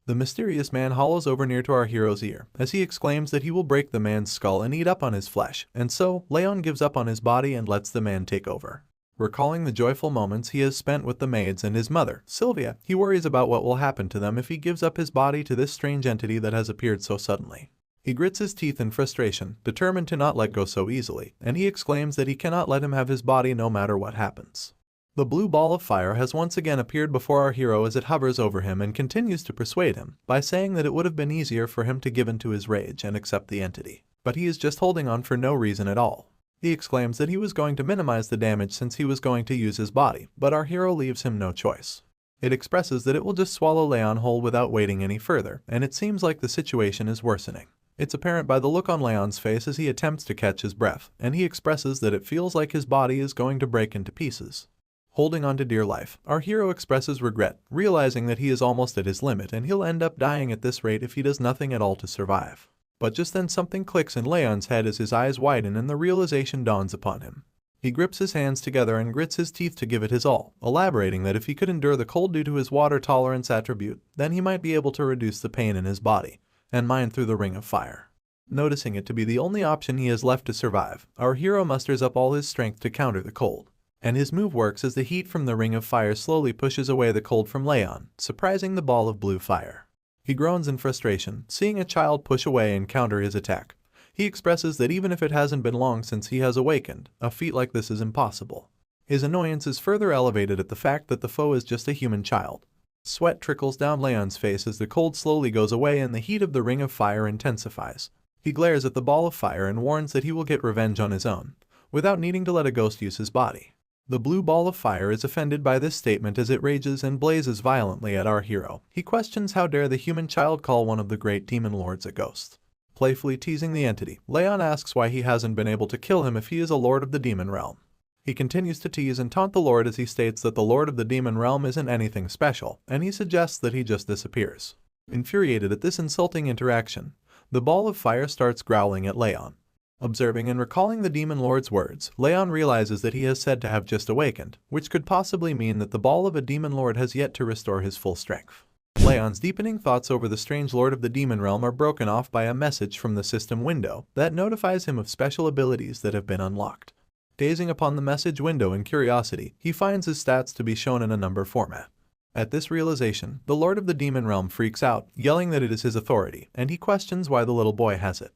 The mysterious man hollows over near to our hero's ear, as he exclaims that he will break the man's skull and eat up on his flesh, and so, Leon gives up on his body and lets the man take over. Recalling the joyful moments he has spent with the maids and his mother, Sylvia, he worries about what will happen to them if he gives up his body to this strange entity that has appeared so suddenly. He grits his teeth in frustration, determined to not let go so easily, and he exclaims that he cannot let him have his body no matter what happens. The blue ball of fire has once again appeared before our hero as it hovers over him and continues to persuade him by saying that it would have been easier for him to give in to his rage and accept the entity. But he is just holding on for no reason at all. He exclaims that he was going to minimize the damage since he was going to use his body, but our hero leaves him no choice. It expresses that it will just swallow Leon whole without waiting any further, and it seems like the situation is worsening. It's apparent by the look on Leon's face as he attempts to catch his breath, and he expresses that it feels like his body is going to break into pieces. Holding on to dear life, our hero expresses regret, realizing that he is almost at his limit and he'll end up dying at this rate if he does nothing at all to survive. But just then something clicks in Leon's head as his eyes widen and the realization dawns upon him. He grips his hands together and grits his teeth to give it his all, elaborating that if he could endure the cold due to his water tolerance attribute, then he might be able to reduce the pain in his body and mind through the ring of fire. Noticing it to be the only option he has left to survive, our hero musters up all his strength to counter the cold. And his move works as the heat from the ring of fire slowly pushes away the cold from Leon, surprising the ball of blue fire. He groans in frustration, seeing a child push away and counter his attack. He expresses that even if it hasn't been long since he has awakened, a feat like this is impossible. His annoyance is further elevated at the fact that the foe is just a human child. Sweat trickles down Leon's face as the cold slowly goes away and the heat of the ring of fire intensifies. He glares at the ball of fire and warns that he will get revenge on his own, without needing to let a ghost use his body. The blue ball of fire is offended by this statement as it rages and blazes violently at our hero. He questions how dare the human child call one of the great demon lords a ghost. Playfully teasing the entity, Leon asks why he hasn't been able to kill him if he is a lord of the demon realm. He continues to tease and taunt the lord as he states that the lord of the demon realm isn't anything special, and he suggests that he just disappears. Infuriated at this insulting interaction, the ball of fire starts growling at Leon. Observing and recalling the demon lord's words, Leon realizes that he is said to have just awakened, which could possibly mean that the ball of a demon lord has yet to restore his full strength. Leon's deepening thoughts over the strange lord of the demon realm are broken off by a message from the system window that notifies him of special abilities that have been unlocked. Gazing upon the message window in curiosity, he finds his stats to be shown in a number format. At this realization, the lord of the demon realm freaks out, yelling that it is his authority, and he questions why the little boy has it.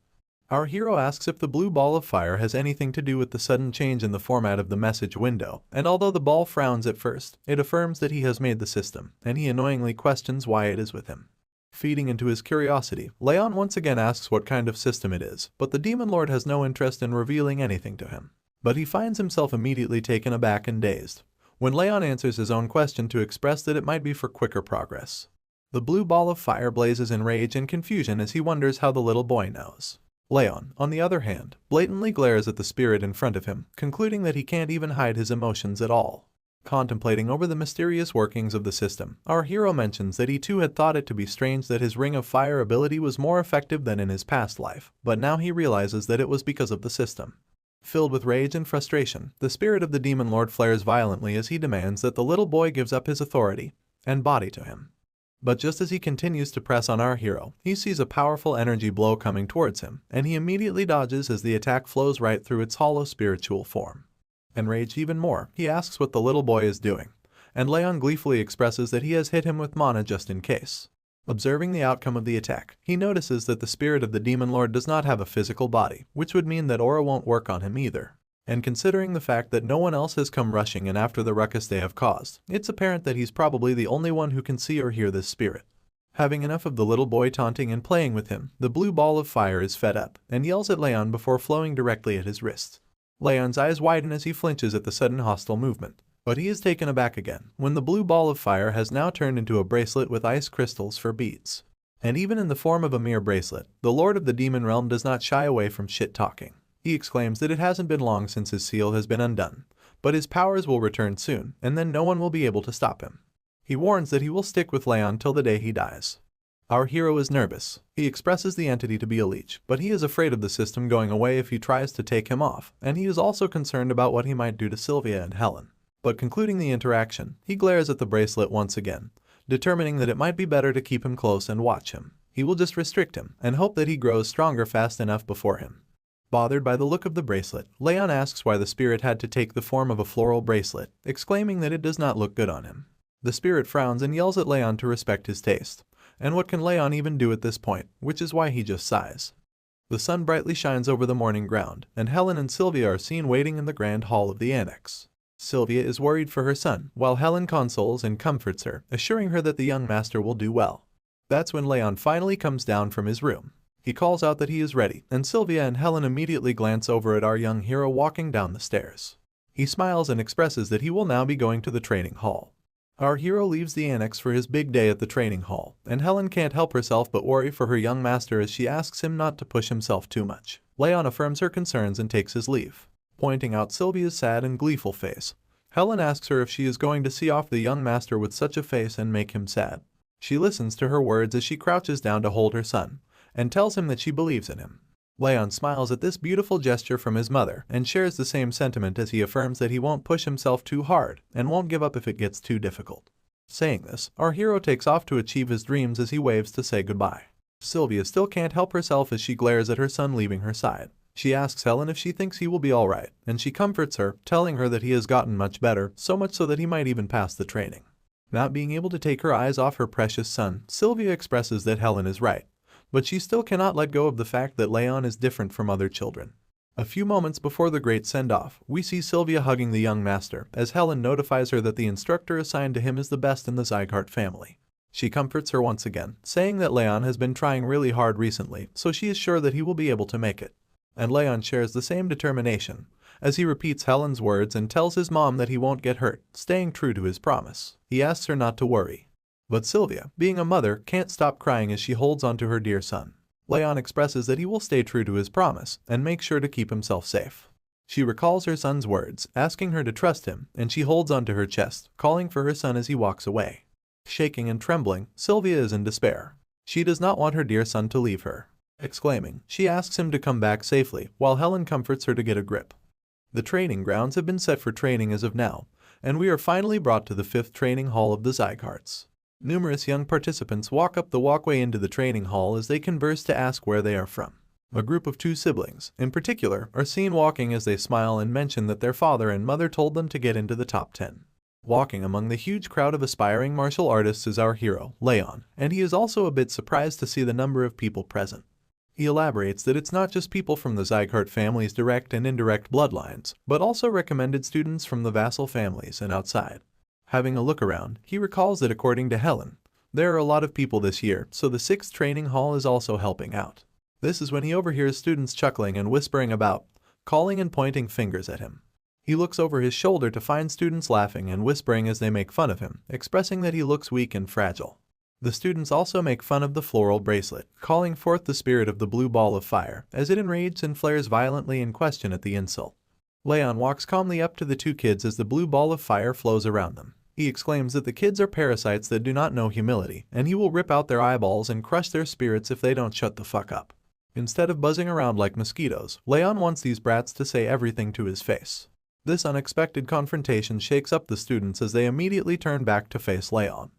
Our hero asks if the blue ball of fire has anything to do with the sudden change in the format of the message window, and although the ball frowns at first, it affirms that he has made the system, and he annoyingly questions why it is with him. Feeding into his curiosity, Leon once again asks what kind of system it is, but the demon lord has no interest in revealing anything to him. But he finds himself immediately taken aback and dazed when Leon answers his own question to express that it might be for quicker progress. The blue ball of fire blazes in rage and confusion as he wonders how the little boy knows. Leon, on the other hand, blatantly glares at the spirit in front of him, concluding that he can't even hide his emotions at all. Contemplating over the mysterious workings of the system, our hero mentions that he too had thought it to be strange that his Ring of Fire ability was more effective than in his past life, but now he realizes that it was because of the system. Filled with rage and frustration, the spirit of the demon lord flares violently as he demands that the little boy gives up his authority and body to him. But just as he continues to press on our hero, he sees a powerful energy blow coming towards him, and he immediately dodges as the attack flows right through its hollow spiritual form. Enraged even more, he asks what the little boy is doing, and Leon gleefully expresses that he has hit him with mana just in case. Observing the outcome of the attack, he notices that the spirit of the demon lord does not have a physical body, which would mean that aura won't work on him either. And considering the fact that no one else has come rushing in after the ruckus they have caused, it's apparent that he's probably the only one who can see or hear this spirit. Having enough of the little boy taunting and playing with him, the blue ball of fire is fed up and yells at Leon before flowing directly at his wrist. Leon's eyes widen as he flinches at the sudden hostile movement, but he is taken aback again when the blue ball of fire has now turned into a bracelet with ice crystals for beads. And even in the form of a mere bracelet, the lord of the demon realm does not shy away from shit-talking. He exclaims that it hasn't been long since his seal has been undone, but his powers will return soon, and then no one will be able to stop him. He warns that he will stick with Leon till the day he dies. Our hero is nervous. He expresses the entity to be a leech, but he is afraid of the system going away if he tries to take him off, and he is also concerned about what he might do to Sylvia and Helen. But concluding the interaction, he glares at the bracelet once again, determining that it might be better to keep him close and watch him. He will just restrict him and hope that he grows stronger fast enough before him. Bothered by the look of the bracelet, Leon asks why the spirit had to take the form of a floral bracelet, exclaiming that it does not look good on him. The spirit frowns and yells at Leon to respect his taste. And what can Leon even do at this point, which is why he just sighs. The sun brightly shines over the morning ground, and Helen and Sylvia are seen waiting in the grand hall of the annex. Sylvia is worried for her son, while Helen consoles and comforts her, assuring her that the young master will do well. That's when Leon finally comes down from his room. He calls out that he is ready, and Sylvia and Helen immediately glance over at our young hero walking down the stairs. He smiles and expresses that he will now be going to the training hall. Our hero leaves the annex for his big day at the training hall, and Helen can't help herself but worry for her young master as she asks him not to push himself too much. Leon affirms her concerns and takes his leave. Pointing out Sylvia's sad and gleeful face, Helen asks her if she is going to see off the young master with such a face and make him sad. She listens to her words as she crouches down to hold her son, and tells him that she believes in him. Leon smiles at this beautiful gesture from his mother and shares the same sentiment as he affirms that he won't push himself too hard and won't give up if it gets too difficult. Saying this, our hero takes off to achieve his dreams as he waves to say goodbye. Sylvia still can't help herself as she glares at her son leaving her side. She asks Helen if she thinks he will be alright, and she comforts her, telling her that he has gotten much better, so much so that he might even pass the training. Not being able to take her eyes off her precious son, Sylvia expresses that Helen is right. But she still cannot let go of the fact that Leon is different from other children. A few moments before the great send-off, we see Sylvia hugging the young master, as Helen notifies her that the instructor assigned to him is the best in the Zygarde family. She comforts her once again, saying that Leon has been trying really hard recently, so she is sure that he will be able to make it. And Leon shares the same determination, as he repeats Helen's words and tells his mom that he won't get hurt, staying true to his promise. He asks her not to worry. But Sylvia, being a mother, can't stop crying as she holds onto her dear son. Leon expresses that he will stay true to his promise and make sure to keep himself safe. She recalls her son's words, asking her to trust him, and she holds onto her chest, calling for her son as he walks away. Shaking and trembling, Sylvia is in despair. She does not want her dear son to leave her. Exclaiming, she asks him to come back safely, while Helen comforts her to get a grip. The training grounds have been set for training as of now, and we are finally brought to the 5th training hall of the Zygardes. Numerous young participants walk up the walkway into the training hall as they converse to ask where they are from. A group of 2 siblings, in particular, are seen walking as they smile and mention that their father and mother told them to get into the top 10. Walking among the huge crowd of aspiring martial artists is our hero, Leon, and he is also a bit surprised to see the number of people present. He elaborates that it's not just people from the Zygarde family's direct and indirect bloodlines, but also recommended students from the vassal families and outside. Having a look around, he recalls that according to Helen, there are a lot of people this year, so the 6th training hall is also helping out. This is when he overhears students chuckling and whispering about, calling and pointing fingers at him. He looks over his shoulder to find students laughing and whispering as they make fun of him, expressing that he looks weak and fragile. The students also make fun of the floral bracelet, calling forth the spirit of the blue ball of fire, as it enrages and flares violently in question at the insult. Leon walks calmly up to the 2 kids as the blue ball of fire flows around them. He exclaims that the kids are parasites that do not know humility, and he will rip out their eyeballs and crush their spirits if they don't shut the fuck up. Instead of buzzing around like mosquitoes, Leon wants these brats to say everything to his face. This unexpected confrontation shakes up the students as they immediately turn back to face Leon.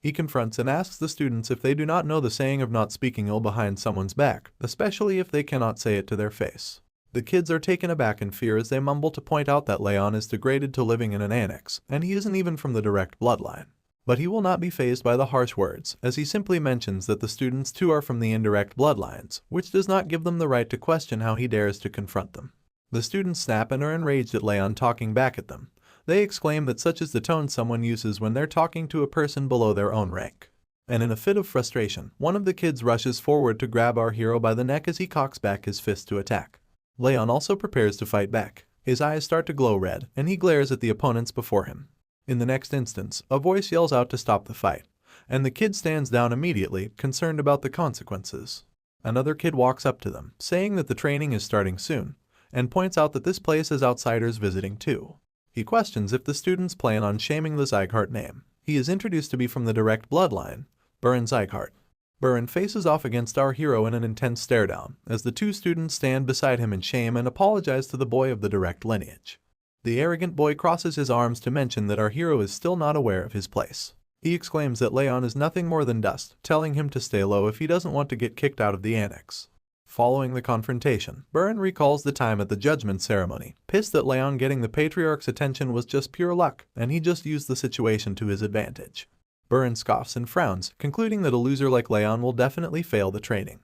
He confronts and asks the students if they do not know the saying of not speaking ill behind someone's back, especially if they cannot say it to their face. The kids are taken aback in fear as they mumble to point out that Leon is degraded to living in an annex, and he isn't even from the direct bloodline. But he will not be fazed by the harsh words, as he simply mentions that the students too are from the indirect bloodlines, which does not give them the right to question how he dares to confront them. The students snap and are enraged at Leon talking back at them. They exclaim that such is the tone someone uses when they're talking to a person below their own rank. And in a fit of frustration, one of the kids rushes forward to grab our hero by the neck as he cocks back his fist to attack. Leon also prepares to fight back. His eyes start to glow red, and he glares at the opponents before him. In the next instance, a voice yells out to stop the fight, and the kid stands down immediately, concerned about the consequences. Another kid walks up to them, saying that the training is starting soon, and points out that this place has outsiders visiting too. He questions if the students plan on shaming the Zygarde name. He is introduced to be from the direct bloodline, Buren Zygarde. Buren faces off against our hero in an intense stare-down, as the 2 students stand beside him in shame and apologize to the boy of the direct lineage. The arrogant boy crosses his arms to mention that our hero is still not aware of his place. He exclaims that Leon is nothing more than dust, telling him to stay low if he doesn't want to get kicked out of the annex. Following the confrontation, Buren recalls the time at the judgment ceremony, pissed that Leon getting the patriarch's attention was just pure luck, and he just used the situation to his advantage. Buren scoffs and frowns, concluding that a loser like Leon will definitely fail the training.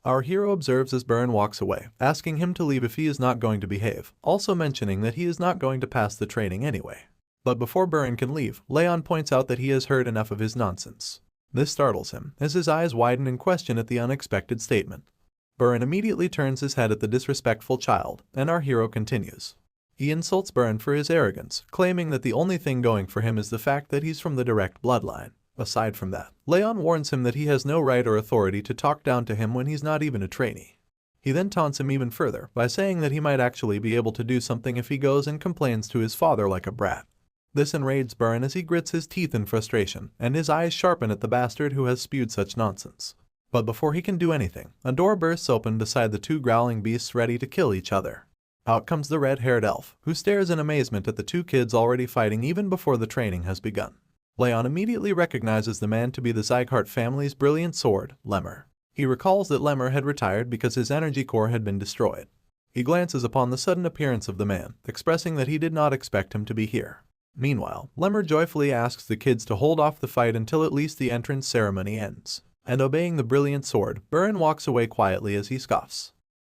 Our hero observes as Buren walks away, asking him to leave if he is not going to behave, also mentioning that he is not going to pass the training anyway. But before Buren can leave, Leon points out that he has heard enough of his nonsense. This startles him, as his eyes widen in question at the unexpected statement. Buren immediately turns his head at the disrespectful child, and our hero continues. He insults Buren for his arrogance, claiming that the only thing going for him is the fact that he's from the direct bloodline. Aside from that, Leon warns him that he has no right or authority to talk down to him when he's not even a trainee. He then taunts him even further by saying that he might actually be able to do something if he goes and complains to his father like a brat. This enrages Buren as he grits his teeth in frustration, and his eyes sharpen at the bastard who has spewed such nonsense. But before he can do anything, a door bursts open beside the 2 growling beasts ready to kill each other. Out comes the red-haired elf, who stares in amazement at the 2 kids already fighting even before the training has begun. Leon immediately recognizes the man to be the Zygarde family's brilliant sword, Lemmer. He recalls that Lemmer had retired because his energy core had been destroyed. He glances upon the sudden appearance of the man, expressing that he did not expect him to be here. Meanwhile, Lemmer joyfully asks the kids to hold off the fight until at least the entrance ceremony ends. And obeying the brilliant sword, Buren walks away quietly as he scoffs.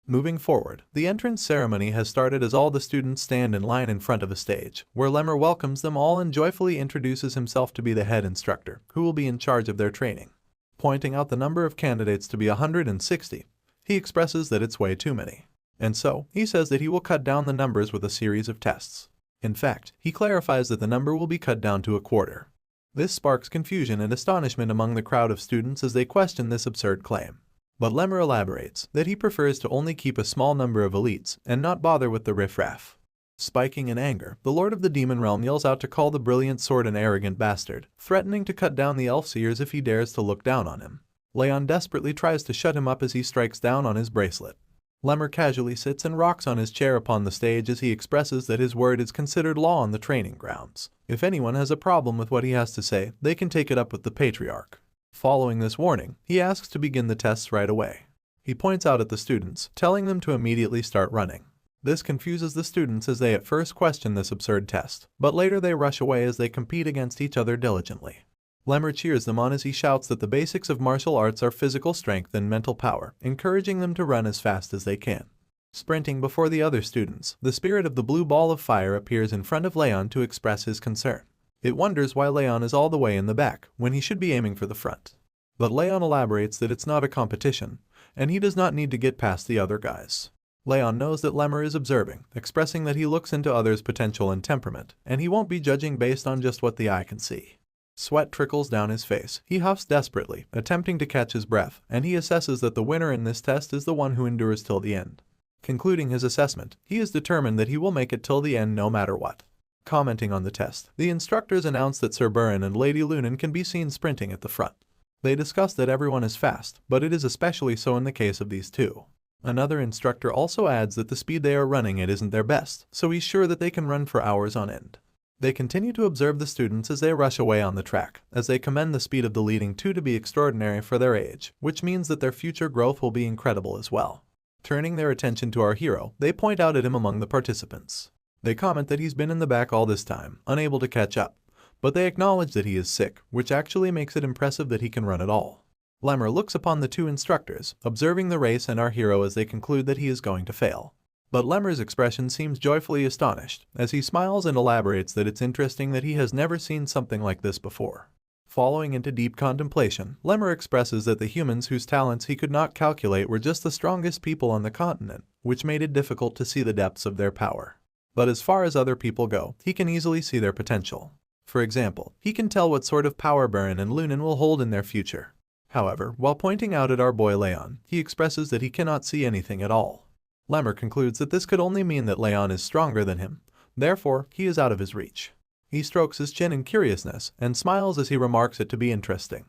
Moving forward, the entrance ceremony has started as all the students stand in line in front of a stage, where Lemmer welcomes them all and joyfully introduces himself to be the head instructor, who will be in charge of their training. Pointing out the number of candidates to be 160, he expresses that it's way too many. And so, he says that he will cut down the numbers with a series of tests. In fact, he clarifies that the number will be cut down to a quarter. This sparks confusion and astonishment among the crowd of students as they question this absurd claim. But Lemmer elaborates that he prefers to only keep a small number of elites and not bother with the riffraff. Spiking in anger, the Lord of the Demon Realm yells out to call the brilliant sword an arrogant bastard, threatening to cut down the elf-seers if he dares to look down on him. Leon desperately tries to shut him up as he strikes down on his bracelet. Lemmer casually sits and rocks on his chair upon the stage as he expresses that his word is considered law on the training grounds. If anyone has a problem with what he has to say, they can take it up with the Patriarch. Following this warning, he asks to begin the tests right away. He points out at the students, telling them to immediately start running. This confuses the students as they at first question this absurd test, but later they rush away as they compete against each other diligently. Lemmer cheers them on as he shouts that the basics of martial arts are physical strength and mental power, encouraging them to run as fast as they can. Sprinting before the other students, the spirit of the blue ball of fire appears in front of Leon to express his concern. It wonders why Leon is all the way in the back, when he should be aiming for the front. But Leon elaborates that it's not a competition, and he does not need to get past the other guys. Leon knows that Lemmer is observing, expressing that he looks into others' potential and temperament, and he won't be judging based on just what the eye can see. Sweat trickles down his face. He huffs desperately, attempting to catch his breath, and he assesses that the winner in this test is the one who endures till the end. Concluding his assessment, he is determined that he will make it till the end no matter what. Commenting on the test, the instructors announce that Sir Burin and Lady Lunan can be seen sprinting at the front. They discuss that everyone is fast, but it is especially so in the case of these two. Another instructor also adds that the speed they are running at isn't their best, so he's sure that they can run for hours on end. They continue to observe the students as they rush away on the track, as they commend the speed of the leading two to be extraordinary for their age, which means that their future growth will be incredible as well. Turning their attention to our hero, they point out at him among the participants. They comment that he's been in the back all this time, unable to catch up, but they acknowledge that he is sick, which actually makes it impressive that he can run at all. Lemmer looks upon the two instructors, observing the race and our hero as they conclude that he is going to fail. But Lemmer's expression seems joyfully astonished, as he smiles and elaborates that it's interesting that he has never seen something like this before. Following into deep contemplation, Lemmer expresses that the humans whose talents he could not calculate were just the strongest people on the continent, which made it difficult to see the depths of their power. But as far as other people go, he can easily see their potential. For example, he can tell what sort of power Burin and Lunan will hold in their future. However, while pointing out at our boy Leon, he expresses that he cannot see anything at all. Lemmer concludes that this could only mean that Leon is stronger than him, therefore he is out of his reach. He strokes his chin in curiousness and smiles as he remarks it to be interesting.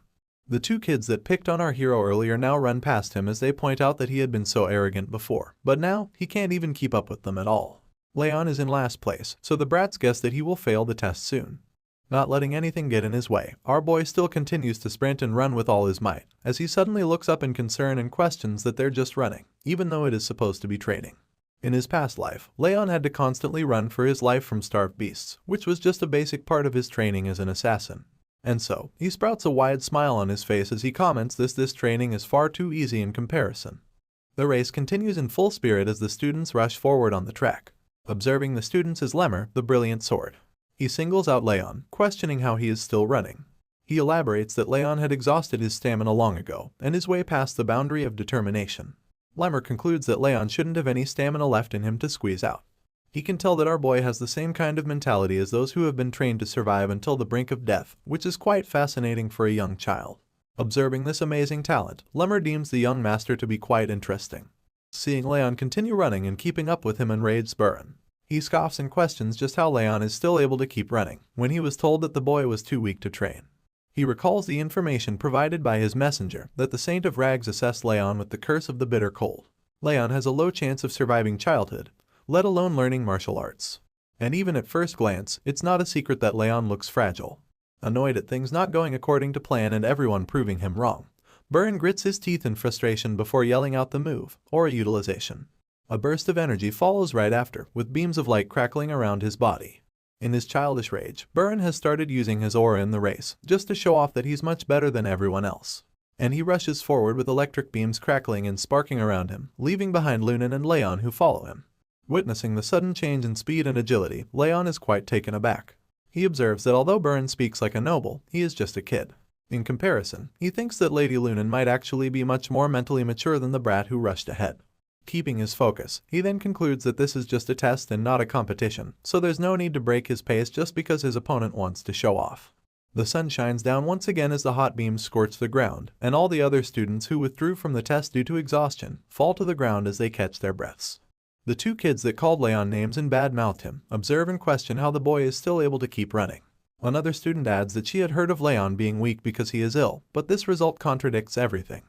The two kids that picked on our hero earlier now run past him as they point out that he had been so arrogant before, but now he can't even keep up with them at all. Leon is in last place, so the brats guess that he will fail the test soon. Not letting anything get in his way, our boy still continues to sprint and run with all his might, as he suddenly looks up in concern and questions that they're just running, even though it is supposed to be training. In his past life, Leon had to constantly run for his life from starved beasts, which was just a basic part of his training as an assassin. And so, he sprouts a wide smile on his face as he comments this training is far too easy in comparison. The race continues in full spirit as the students rush forward on the track. Observing the students is Lemmer, the brilliant sword. He singles out Leon, questioning how he is still running. He elaborates that Leon had exhausted his stamina long ago and is way past the boundary of determination. Lemmer concludes that Leon shouldn't have any stamina left in him to squeeze out. He can tell that our boy has the same kind of mentality as those who have been trained to survive until the brink of death, which is quite fascinating for a young child. Observing this amazing talent, Lemmer deems the young master to be quite interesting. Seeing Leon continue running and keeping up with him enrages Burin. He scoffs and questions just how Leon is still able to keep running, when he was told that the boy was too weak to train. He recalls the information provided by his messenger that the Saint of Rags assessed Leon with the curse of the bitter cold. Leon has a low chance of surviving childhood, let alone learning martial arts. And even at first glance, it's not a secret that Leon looks fragile. Annoyed at things not going according to plan and everyone proving him wrong, Burin grits his teeth in frustration before yelling out the move, or utilization. A burst of energy follows right after, with beams of light crackling around his body. In his childish rage, Burin has started using his aura in the race, just to show off that he's much better than everyone else. And he rushes forward with electric beams crackling and sparking around him, leaving behind Lunan and Leon who follow him. Witnessing the sudden change in speed and agility, Leon is quite taken aback. He observes that although Burin speaks like a noble, he is just a kid. In comparison, he thinks that Lady Lunan might actually be much more mentally mature than the brat who rushed ahead. Keeping his focus, he then concludes that this is just a test and not a competition, so there's no need to break his pace just because his opponent wants to show off. The sun shines down once again as the hot beams scorch the ground, and all the other students who withdrew from the test due to exhaustion fall to the ground as they catch their breaths. The two kids that called Leon names and bad-mouthed him observe and question how the boy is still able to keep running. Another student adds that she had heard of Leon being weak because he is ill, but this result contradicts everything.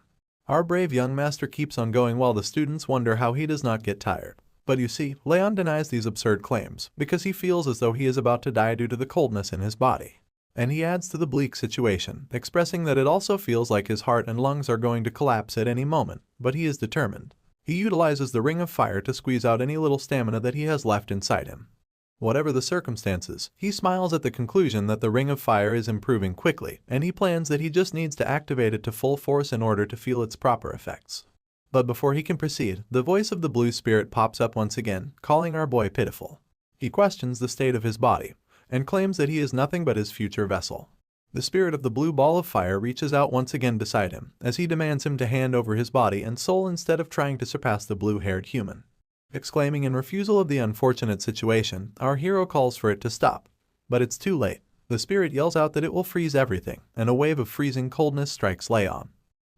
Our brave young master keeps on going while the students wonder how he does not get tired. But you see, Leon denies these absurd claims because he feels as though he is about to die due to the coldness in his body. And he adds to the bleak situation, expressing that it also feels like his heart and lungs are going to collapse at any moment, but he is determined. He utilizes the ring of fire to squeeze out any little stamina that he has left inside him. Whatever the circumstances, he smiles at the conclusion that the ring of fire is improving quickly, and he plans that he just needs to activate it to full force in order to feel its proper effects. But before he can proceed, the voice of the blue spirit pops up once again, calling our boy pitiful. He questions the state of his body, and claims that he is nothing but his future vessel. The spirit of the blue ball of fire reaches out once again beside him, as he demands him to hand over his body and soul instead of trying to surpass the blue-haired human. Exclaiming in refusal of the unfortunate situation, our hero calls for it to stop. But it's too late. The spirit yells out that it will freeze everything, and a wave of freezing coldness strikes Leon.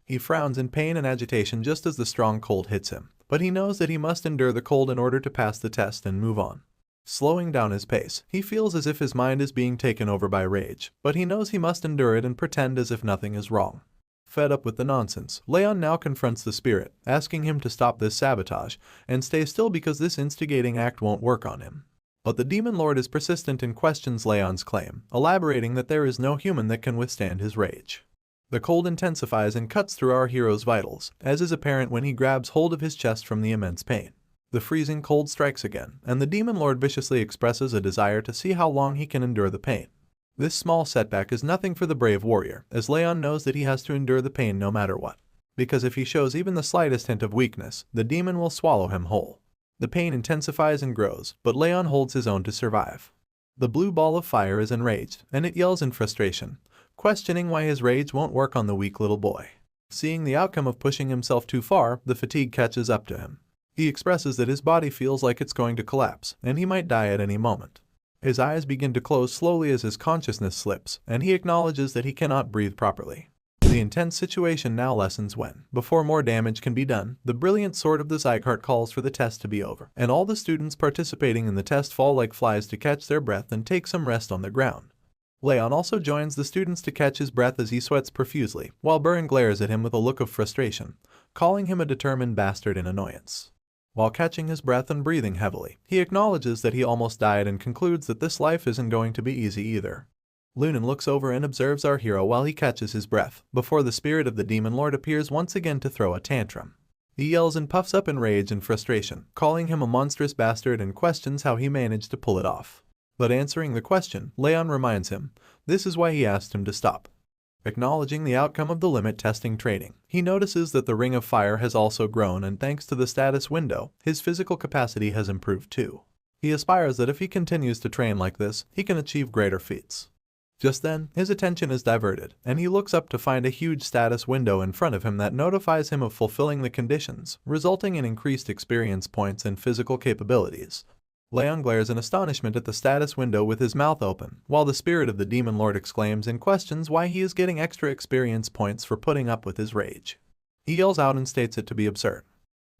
He frowns in pain and agitation just as the strong cold hits him, but he knows that he must endure the cold in order to pass the test and move on. Slowing down his pace, he feels as if his mind is being taken over by rage, but he knows he must endure it and pretend as if nothing is wrong. Fed up with the nonsense, Leon now confronts the spirit, asking him to stop this sabotage and stay still because this instigating act won't work on him. But the demon lord is persistent and questions Leon's claim, elaborating that there is no human that can withstand his rage. The cold intensifies and cuts through our hero's vitals, as is apparent when he grabs hold of his chest from the immense pain. The freezing cold strikes again, and the demon lord viciously expresses a desire to see how long he can endure the pain. This small setback is nothing for the brave warrior, as Leon knows that he has to endure the pain no matter what. Because if he shows even the slightest hint of weakness, the demon will swallow him whole. The pain intensifies and grows, but Leon holds his own to survive. The blue ball of fire is enraged, and it yells in frustration, questioning why his rage won't work on the weak little boy. Seeing the outcome of pushing himself too far, the fatigue catches up to him. He expresses that his body feels like it's going to collapse, and he might die at any moment. His eyes begin to close slowly as his consciousness slips, and he acknowledges that he cannot breathe properly. The intense situation now lessens when, before more damage can be done, the brilliant sword of the Zygarde calls for the test to be over, and all the students participating in the test fall like flies to catch their breath and take some rest on the ground. Leon also joins the students to catch his breath as he sweats profusely, while Burn glares at him with a look of frustration, calling him a determined bastard in annoyance. While catching his breath and breathing heavily, he acknowledges that he almost died and concludes that this life isn't going to be easy either. Lunan looks over and observes our hero while he catches his breath, before the spirit of the demon lord appears once again to throw a tantrum. He yells and puffs up in rage and frustration, calling him a monstrous bastard and questions how he managed to pull it off. But answering the question, Leon reminds him, this is why he asked him to stop. Acknowledging the outcome of the limit testing training, he notices that the ring of fire has also grown, and thanks to the status window, his physical capacity has improved too. He aspires that if he continues to train like this, he can achieve greater feats. Just then, his attention is diverted, and he looks up to find a huge status window in front of him that notifies him of fulfilling the conditions, resulting in increased experience points and physical capabilities. Leon glares in astonishment at the status window with his mouth open, while the spirit of the demon lord exclaims and questions why he is getting extra experience points for putting up with his rage. He yells out and states it to be absurd.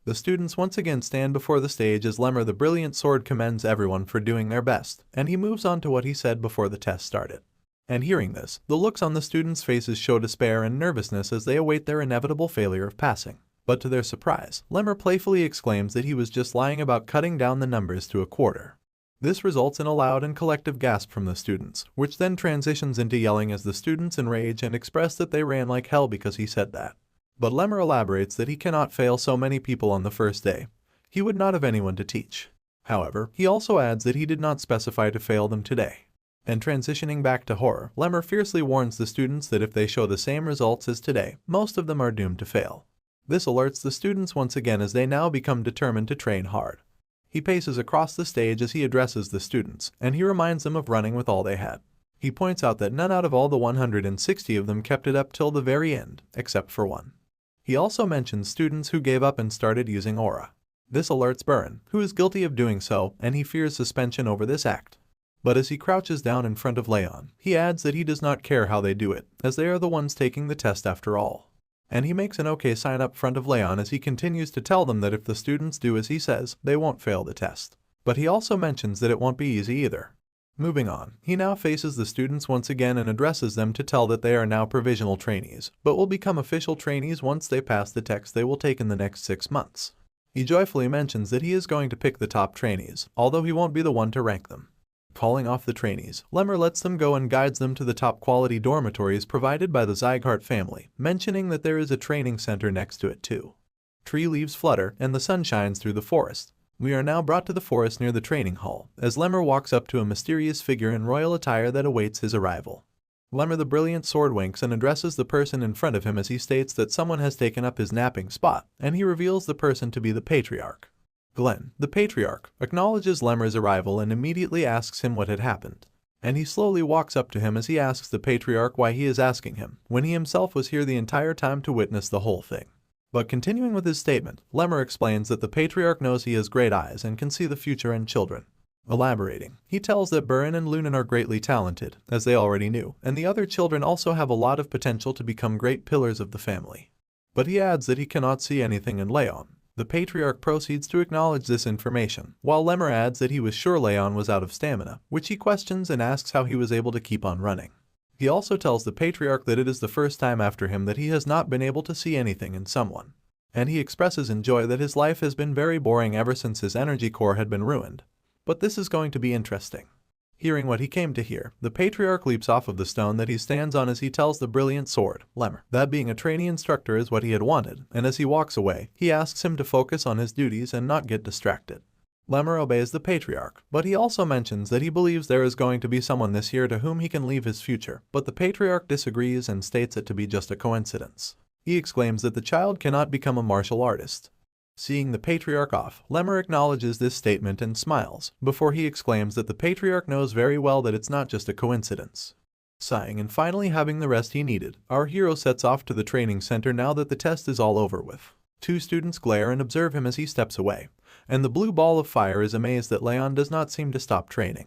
The students once again stand before the stage as Lemmer the brilliant sword commends everyone for doing their best, and he moves on to what he said before the test started. And hearing this, the looks on the students' faces show despair and nervousness as they await their inevitable failure of passing. But to their surprise, Lemmer playfully exclaims that he was just lying about cutting down the numbers to a quarter. This results in a loud and collective gasp from the students, which then transitions into yelling as the students enrage and express that they ran like hell because he said that. But Lemmer elaborates that he cannot fail so many people on the first day. He would not have anyone to teach. However, he also adds that he did not specify to fail them today. And transitioning back to horror, Lemmer fiercely warns the students that if they show the same results as today, most of them are doomed to fail. This alerts the students once again as they now become determined to train hard. He paces across the stage as he addresses the students, and he reminds them of running with all they had. He points out that none out of all the 160 of them kept it up till the very end, except for one. He also mentions students who gave up and started using aura. This alerts Burn, who is guilty of doing so, and he fears suspension over this act. But as he crouches down in front of Leon, he adds that he does not care how they do it, as they are the ones taking the test after all. And he makes an okay sign up front of Leon as he continues to tell them that if the students do as he says, they won't fail the test. But he also mentions that it won't be easy either. Moving on, he now faces the students once again and addresses them to tell that they are now provisional trainees, but will become official trainees once they pass the tests they will take in the next 6 months. He joyfully mentions that he is going to pick the top trainees, although he won't be the one to rank them. Calling off the trainees, Lemmer lets them go and guides them to the top quality dormitories provided by the Zygarde family, mentioning that there is a training center next to it too. Tree leaves flutter and the sun shines through the forest. We are now brought to the forest near the training hall, as Lemmer walks up to a mysterious figure in royal attire that awaits his arrival. Lemmer the Brilliant Sword winks and addresses the person in front of him as he states that someone has taken up his napping spot, and he reveals the person to be the Patriarch. Glenn, the Patriarch, acknowledges Lemmer's arrival and immediately asks him what had happened. And he slowly walks up to him as he asks the Patriarch why he is asking him, when he himself was here the entire time to witness the whole thing. But continuing with his statement, Lemmer explains that the Patriarch knows he has great eyes and can see the future and children. Elaborating, he tells that Burin and Lunan are greatly talented, as they already knew, and the other children also have a lot of potential to become great pillars of the family. But he adds that he cannot see anything in Leon. The Patriarch proceeds to acknowledge this information, while Lemmer adds that he was sure Leon was out of stamina, which he questions and asks how he was able to keep on running. He also tells the Patriarch that it is the first time after him that he has not been able to see anything in someone. And he expresses in joy that his life has been very boring ever since his energy core had been ruined. But this is going to be interesting. Hearing what he came to hear, the Patriarch leaps off of the stone that he stands on as he tells the Brilliant Sword, Lemmer, that being a trainee instructor is what he had wanted, and as he walks away, he asks him to focus on his duties and not get distracted. Lemmer obeys the Patriarch, but he also mentions that he believes there is going to be someone this year to whom he can leave his future, but the Patriarch disagrees and states it to be just a coincidence. He exclaims that the child cannot become a martial artist. Seeing the Patriarch off, Lemmer acknowledges this statement and smiles, before he exclaims that the Patriarch knows very well that it's not just a coincidence. Sighing and finally having the rest he needed, our hero sets off to the training center now that the test is all over with. 2 students glare and observe him as he steps away, and the blue ball of fire is amazed that Leon does not seem to stop training.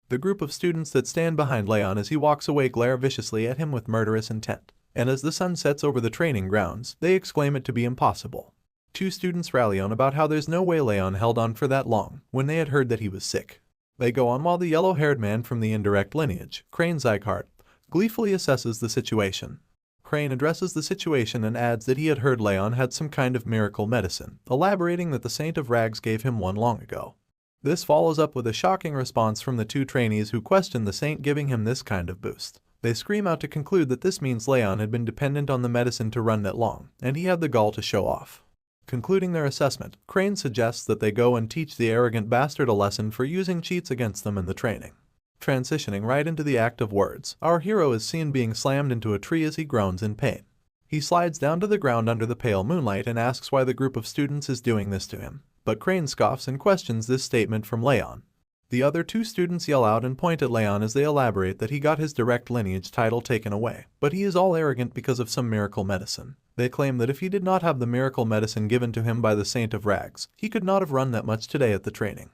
The group of students that stand behind Leon as he walks away glare viciously at him with murderous intent, and as the sun sets over the training grounds, they exclaim it to be impossible. 2 students rally on about how there's no way Leon held on for that long, when they had heard that he was sick. They go on while the yellow-haired man from the indirect lineage, Crane Zygarde, gleefully assesses the situation. Crane addresses the situation and adds that he had heard Leon had some kind of miracle medicine, elaborating that the Saint of Rags gave him one long ago. This follows up with a shocking response from the 2 trainees who question the Saint giving him this kind of boost. They scream out to conclude that this means Leon had been dependent on the medicine to run that long, and he had the gall to show off. Concluding their assessment, Crane suggests that they go and teach the arrogant bastard a lesson for using cheats against them in the training. Transitioning right into the act of words, our hero is seen being slammed into a tree as he groans in pain. He slides down to the ground under the pale moonlight and asks why the group of students is doing this to him, but Crane scoffs and questions this statement from Leon. The other 2 students yell out and point at Leon as they elaborate that he got his direct lineage title taken away, but he is all arrogant because of some miracle medicine. They claim that if he did not have the miracle medicine given to him by the Saint of Rags, he could not have run that much today at the training.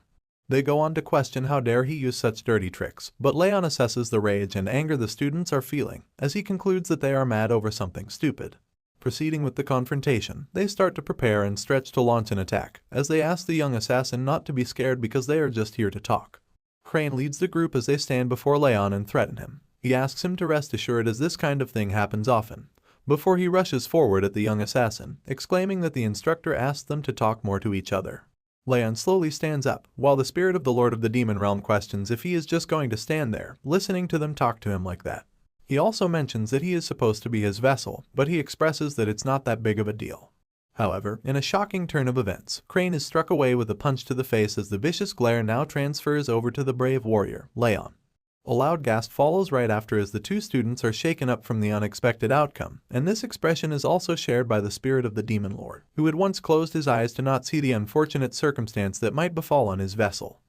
They go on to question how dare he use such dirty tricks, but Leon assesses the rage and anger the students are feeling, as he concludes that they are mad over something stupid. Proceeding with the confrontation, they start to prepare and stretch to launch an attack, as they ask the young assassin not to be scared because they are just here to talk. Crane leads the group as they stand before Leon and threaten him. He asks him to rest assured as this kind of thing happens often, before he rushes forward at the young assassin, exclaiming that the instructor asked them to talk more to each other. Leon slowly stands up, while the spirit of the Lord of the Demon Realm questions if he is just going to stand there, listening to them talk to him like that. He also mentions that he is supposed to be his vessel, but he expresses that it's not that big of a deal. However, in a shocking turn of events, Crane is struck away with a punch to the face as the vicious glare now transfers over to the brave warrior, Leon. A loud gasp follows right after as the 2 students are shaken up from the unexpected outcome, and this expression is also shared by the spirit of the Demon Lord, who had once closed his eyes to not see the unfortunate circumstance that might befall on his vessel.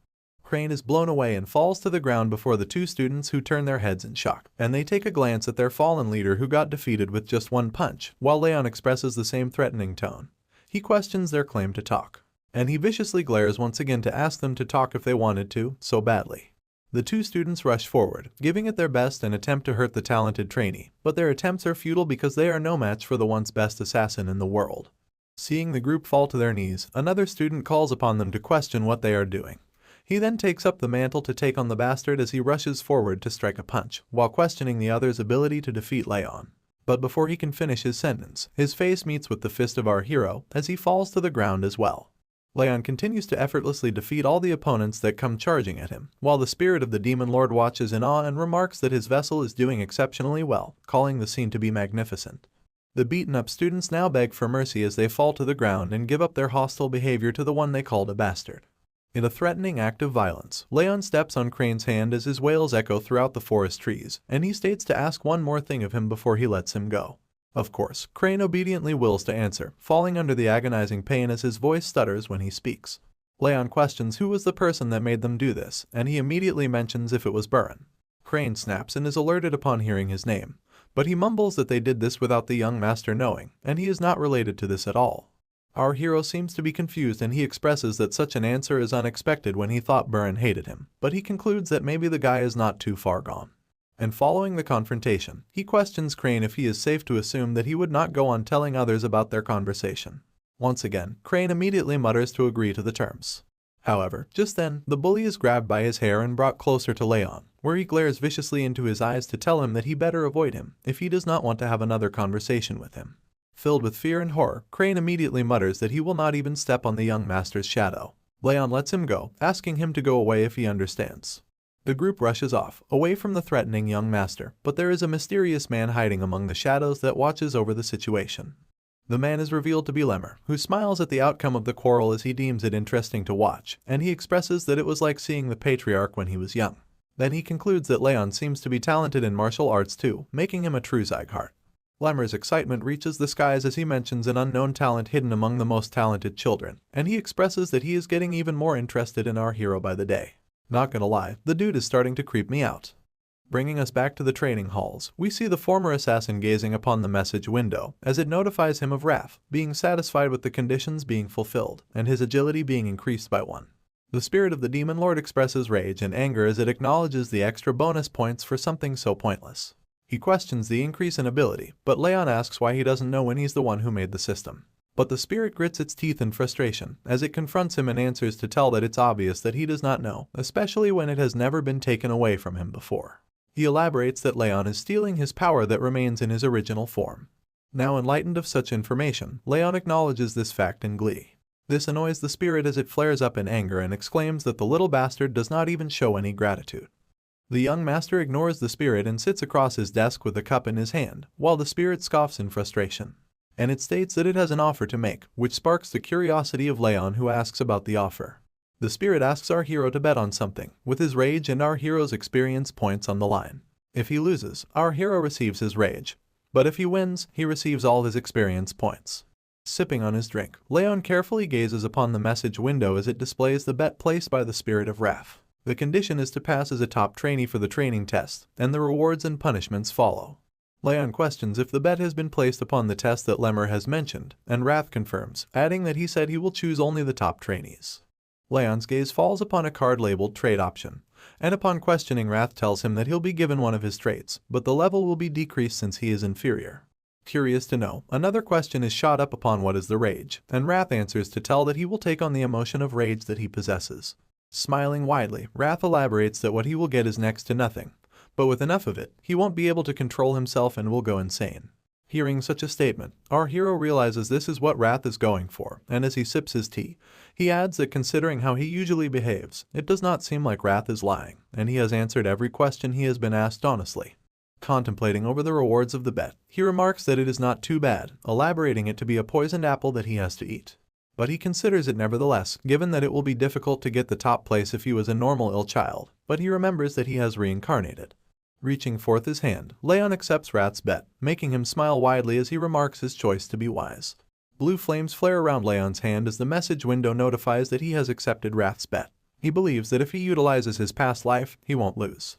Crane is blown away and falls to the ground before the 2 students who turn their heads in shock, and they take a glance at their fallen leader who got defeated with just one punch, while Leon expresses the same threatening tone. He questions their claim to talk, and he viciously glares once again to ask them to talk if they wanted to, so badly. The two students rush forward, giving it their best and attempt to hurt the talented trainee, but their attempts are futile because they are no match for the once best assassin in the world. Seeing the group fall to their knees, another student calls upon them to question what they are doing. He then takes up the mantle to take on the bastard as he rushes forward to strike a punch, while questioning the other's ability to defeat Leon. But before he can finish his sentence, his face meets with the fist of our hero as he falls to the ground as well. Leon continues to effortlessly defeat all the opponents that come charging at him, while the spirit of the demon lord watches in awe and remarks that his vessel is doing exceptionally well, calling the scene to be magnificent. The beaten-up students now beg for mercy as they fall to the ground and give up their hostile behavior to the one they called a bastard. In a threatening act of violence, Leon steps on Crane's hand as his wails echo throughout the forest trees, and he states to ask one more thing of him before he lets him go. Of course, Crane obediently wills to answer, falling under the agonizing pain as his voice stutters when he speaks. Leon questions who was the person that made them do this, and he immediately mentions if it was Buren. Crane snaps and is alerted upon hearing his name, but he mumbles that they did this without the young master knowing, and he is not related to this at all. Our hero seems to be confused and he expresses that such an answer is unexpected when he thought Buren hated him, but he concludes that maybe the guy is not too far gone. And following the confrontation, he questions Crane if he is safe to assume that he would not go on telling others about their conversation. Once again, Crane immediately mutters to agree to the terms. However, just then, the bully is grabbed by his hair and brought closer to Leon, where he glares viciously into his eyes to tell him that he better avoid him if he does not want to have another conversation with him. Filled with fear and horror, Crane immediately mutters that he will not even step on the young master's shadow. Leon lets him go, asking him to go away if he understands. The group rushes off, away from the threatening young master, but there is a mysterious man hiding among the shadows that watches over the situation. The man is revealed to be Lemmer, who smiles at the outcome of the quarrel as he deems it interesting to watch, and he expresses that it was like seeing the patriarch when he was young. Then he concludes that Leon seems to be talented in martial arts too, making him a true Zygarde. Lemmer's excitement reaches the skies as he mentions an unknown talent hidden among the most talented children, and he expresses that he is getting even more interested in our hero by the day. Not gonna lie, the dude is starting to creep me out. Bringing us back to the training halls, we see the former assassin gazing upon the message window as it notifies him of Wrath, being satisfied with the conditions being fulfilled, and his agility being increased by 1. The spirit of the demon lord expresses rage and anger as it acknowledges the extra bonus points for something so pointless. He questions the increase in ability, but Leon asks why he doesn't know when he's the one who made the system. But the spirit grits its teeth in frustration as it confronts him and answers to tell that it's obvious that he does not know, especially when it has never been taken away from him before. He elaborates that Leon is stealing his power that remains in his original form. Now enlightened of such information, Leon acknowledges this fact in glee. This annoys the spirit as it flares up in anger and exclaims that the little bastard does not even show any gratitude. The young master ignores the spirit and sits across his desk with a cup in his hand, while the spirit scoffs in frustration. And it states that it has an offer to make, which sparks the curiosity of Leon, who asks about the offer. The spirit asks our hero to bet on something, with his rage and our hero's experience points on the line. If he loses, our hero receives his rage, but if he wins, he receives all his experience points. Sipping on his drink, Leon carefully gazes upon the message window as it displays the bet placed by the spirit of Wrath. The condition is to pass as a top trainee for the training test, and the rewards and punishments follow. Leon questions if the bet has been placed upon the test that Lemmer has mentioned, and Wrath confirms, adding that he said he will choose only the top trainees. Leon's gaze falls upon a card labeled Trait Option, and upon questioning, Wrath tells him that he'll be given one of his traits, but the level will be decreased since he is inferior. Curious to know, another question is shot up upon what is the rage, and Wrath answers to tell that he will take on the emotion of rage that he possesses. Smiling widely, Wrath elaborates that what he will get is next to nothing, but with enough of it, he won't be able to control himself and will go insane. Hearing such a statement, our hero realizes this is what Wrath is going for, and as he sips his tea, he adds that considering how he usually behaves, it does not seem like Wrath is lying, and he has answered every question he has been asked honestly. Contemplating over the rewards of the bet, he remarks that it is not too bad, elaborating it to be a poisoned apple that he has to eat. But he considers it nevertheless, given that it will be difficult to get the top place if he was a normal ill child, but he remembers that he has reincarnated. Reaching forth his hand, Leon accepts Wrath's bet, making him smile widely as he remarks his choice to be wise. Blue flames flare around Leon's hand as the message window notifies that he has accepted Wrath's bet. He believes that if he utilizes his past life, he won't lose.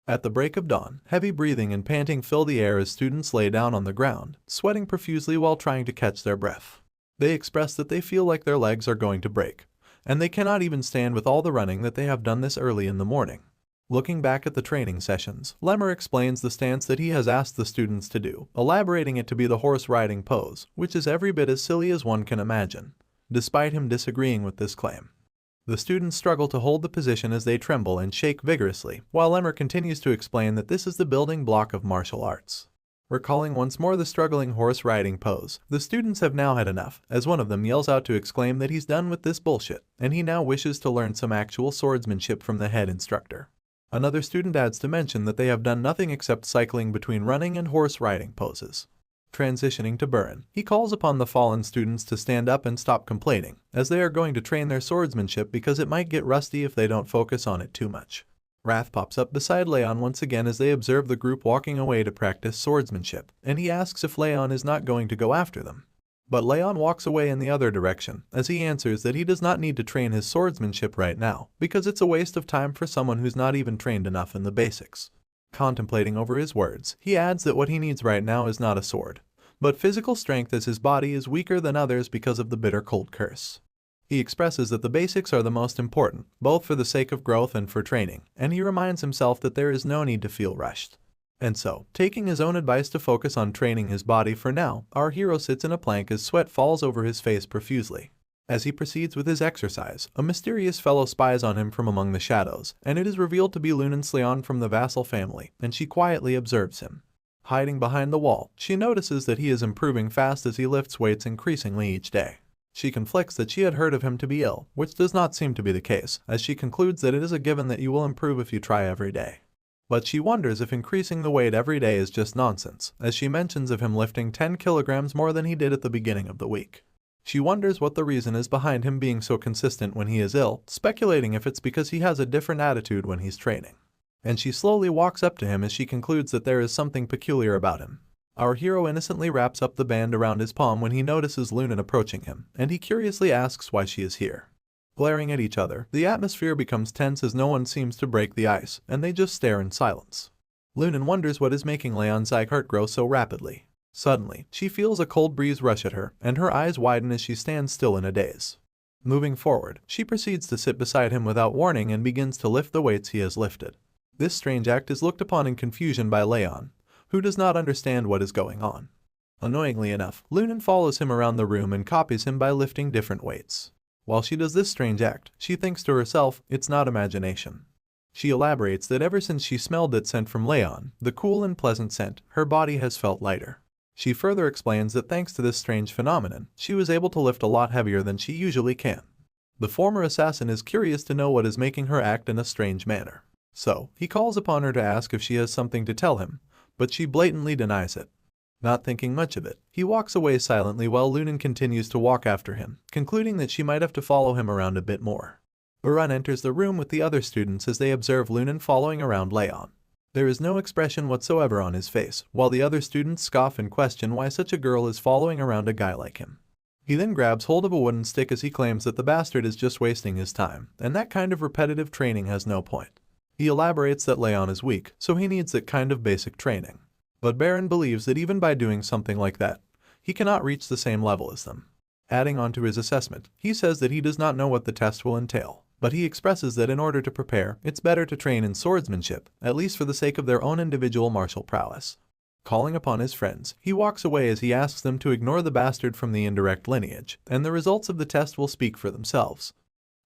At the break of dawn, heavy breathing and panting fill the air as students lay down on the ground, sweating profusely while trying to catch their breath. They express that they feel like their legs are going to break, and they cannot even stand with all the running that they have done this early in the morning. Looking back at the training sessions, Lemmer explains the stance that he has asked the students to do, elaborating it to be the horse riding pose, which is every bit as silly as one can imagine. Despite him disagreeing with this claim, the students struggle to hold the position as they tremble and shake vigorously, while Lemmer continues to explain that this is the building block of martial arts. Recalling once more the struggling horse riding pose, the students have now had enough, as one of them yells out to exclaim that he's done with this bullshit, and he now wishes to learn some actual swordsmanship from the head instructor. Another student adds to mention that they have done nothing except cycling between running and horse riding poses. Transitioning to Burin, he calls upon the fallen students to stand up and stop complaining, as they are going to train their swordsmanship because it might get rusty if they don't focus on it too much. Wrath pops up beside Leon once again as they observe the group walking away to practice swordsmanship, and he asks if Leon is not going to go after them. But Leon walks away in the other direction, as he answers that he does not need to train his swordsmanship right now, because it's a waste of time for someone who's not even trained enough in the basics. Contemplating over his words, he adds that what he needs right now is not a sword, but physical strength, as his body is weaker than others because of the bitter cold curse. He expresses that the basics are the most important, both for the sake of growth and for training, and he reminds himself that there is no need to feel rushed. And so, taking his own advice to focus on training his body for now, our hero sits in a plank as sweat falls over his face profusely. As he proceeds with his exercise, a mysterious fellow spies on him from among the shadows, and it is revealed to be Lunan Sleon from the vassal family, and she quietly observes him. Hiding behind the wall, she notices that he is improving fast as he lifts weights increasingly each day. She conflicts that she had heard of him to be ill, which does not seem to be the case, as she concludes that it is a given that you will improve if you try every day. But she wonders if increasing the weight every day is just nonsense, as she mentions of him lifting 10 kilograms more than he did at the beginning of the week. She wonders what the reason is behind him being so consistent when he is ill, speculating if it's because he has a different attitude when he's training. And she slowly walks up to him as she concludes that there is something peculiar about him. Our hero innocently wraps up the band around his palm when he notices Lunan approaching him, and he curiously asks why she is here. Glaring at each other, the atmosphere becomes tense as no one seems to break the ice, and they just stare in silence. Lunan wonders what is making Leon's heart grow so rapidly. Suddenly, she feels a cold breeze rush at her, and her eyes widen as she stands still in a daze. Moving forward, she proceeds to sit beside him without warning and begins to lift the weights he has lifted. This strange act is looked upon in confusion by Leon, who does not understand what is going on. Annoyingly enough, Lunan follows him around the room and copies him by lifting different weights. While she does this strange act, she thinks to herself, it's not imagination. She elaborates that ever since she smelled that scent from Leon, the cool and pleasant scent, her body has felt lighter. She further explains that thanks to this strange phenomenon, she was able to lift a lot heavier than she usually can. The former assassin is curious to know what is making her act in a strange manner. So, he calls upon her to ask if she has something to tell him, but she blatantly denies it. Not thinking much of it, he walks away silently while Lunan continues to walk after him, concluding that she might have to follow him around a bit more. Buran enters the room with the other students as they observe Lunan following around Leon. There is no expression whatsoever on his face, while the other students scoff and question why such a girl is following around a guy like him. He then grabs hold of a wooden stick as he claims that the bastard is just wasting his time, and that kind of repetitive training has no point. He elaborates that Leon is weak, so he needs that kind of basic training. But Baron believes that even by doing something like that, he cannot reach the same level as them. Adding on to his assessment, he says that he does not know what the test will entail, but he expresses that in order to prepare, it's better to train in swordsmanship, at least for the sake of their own individual martial prowess. Calling upon his friends, he walks away as he asks them to ignore the bastard from the indirect lineage, and the results of the test will speak for themselves.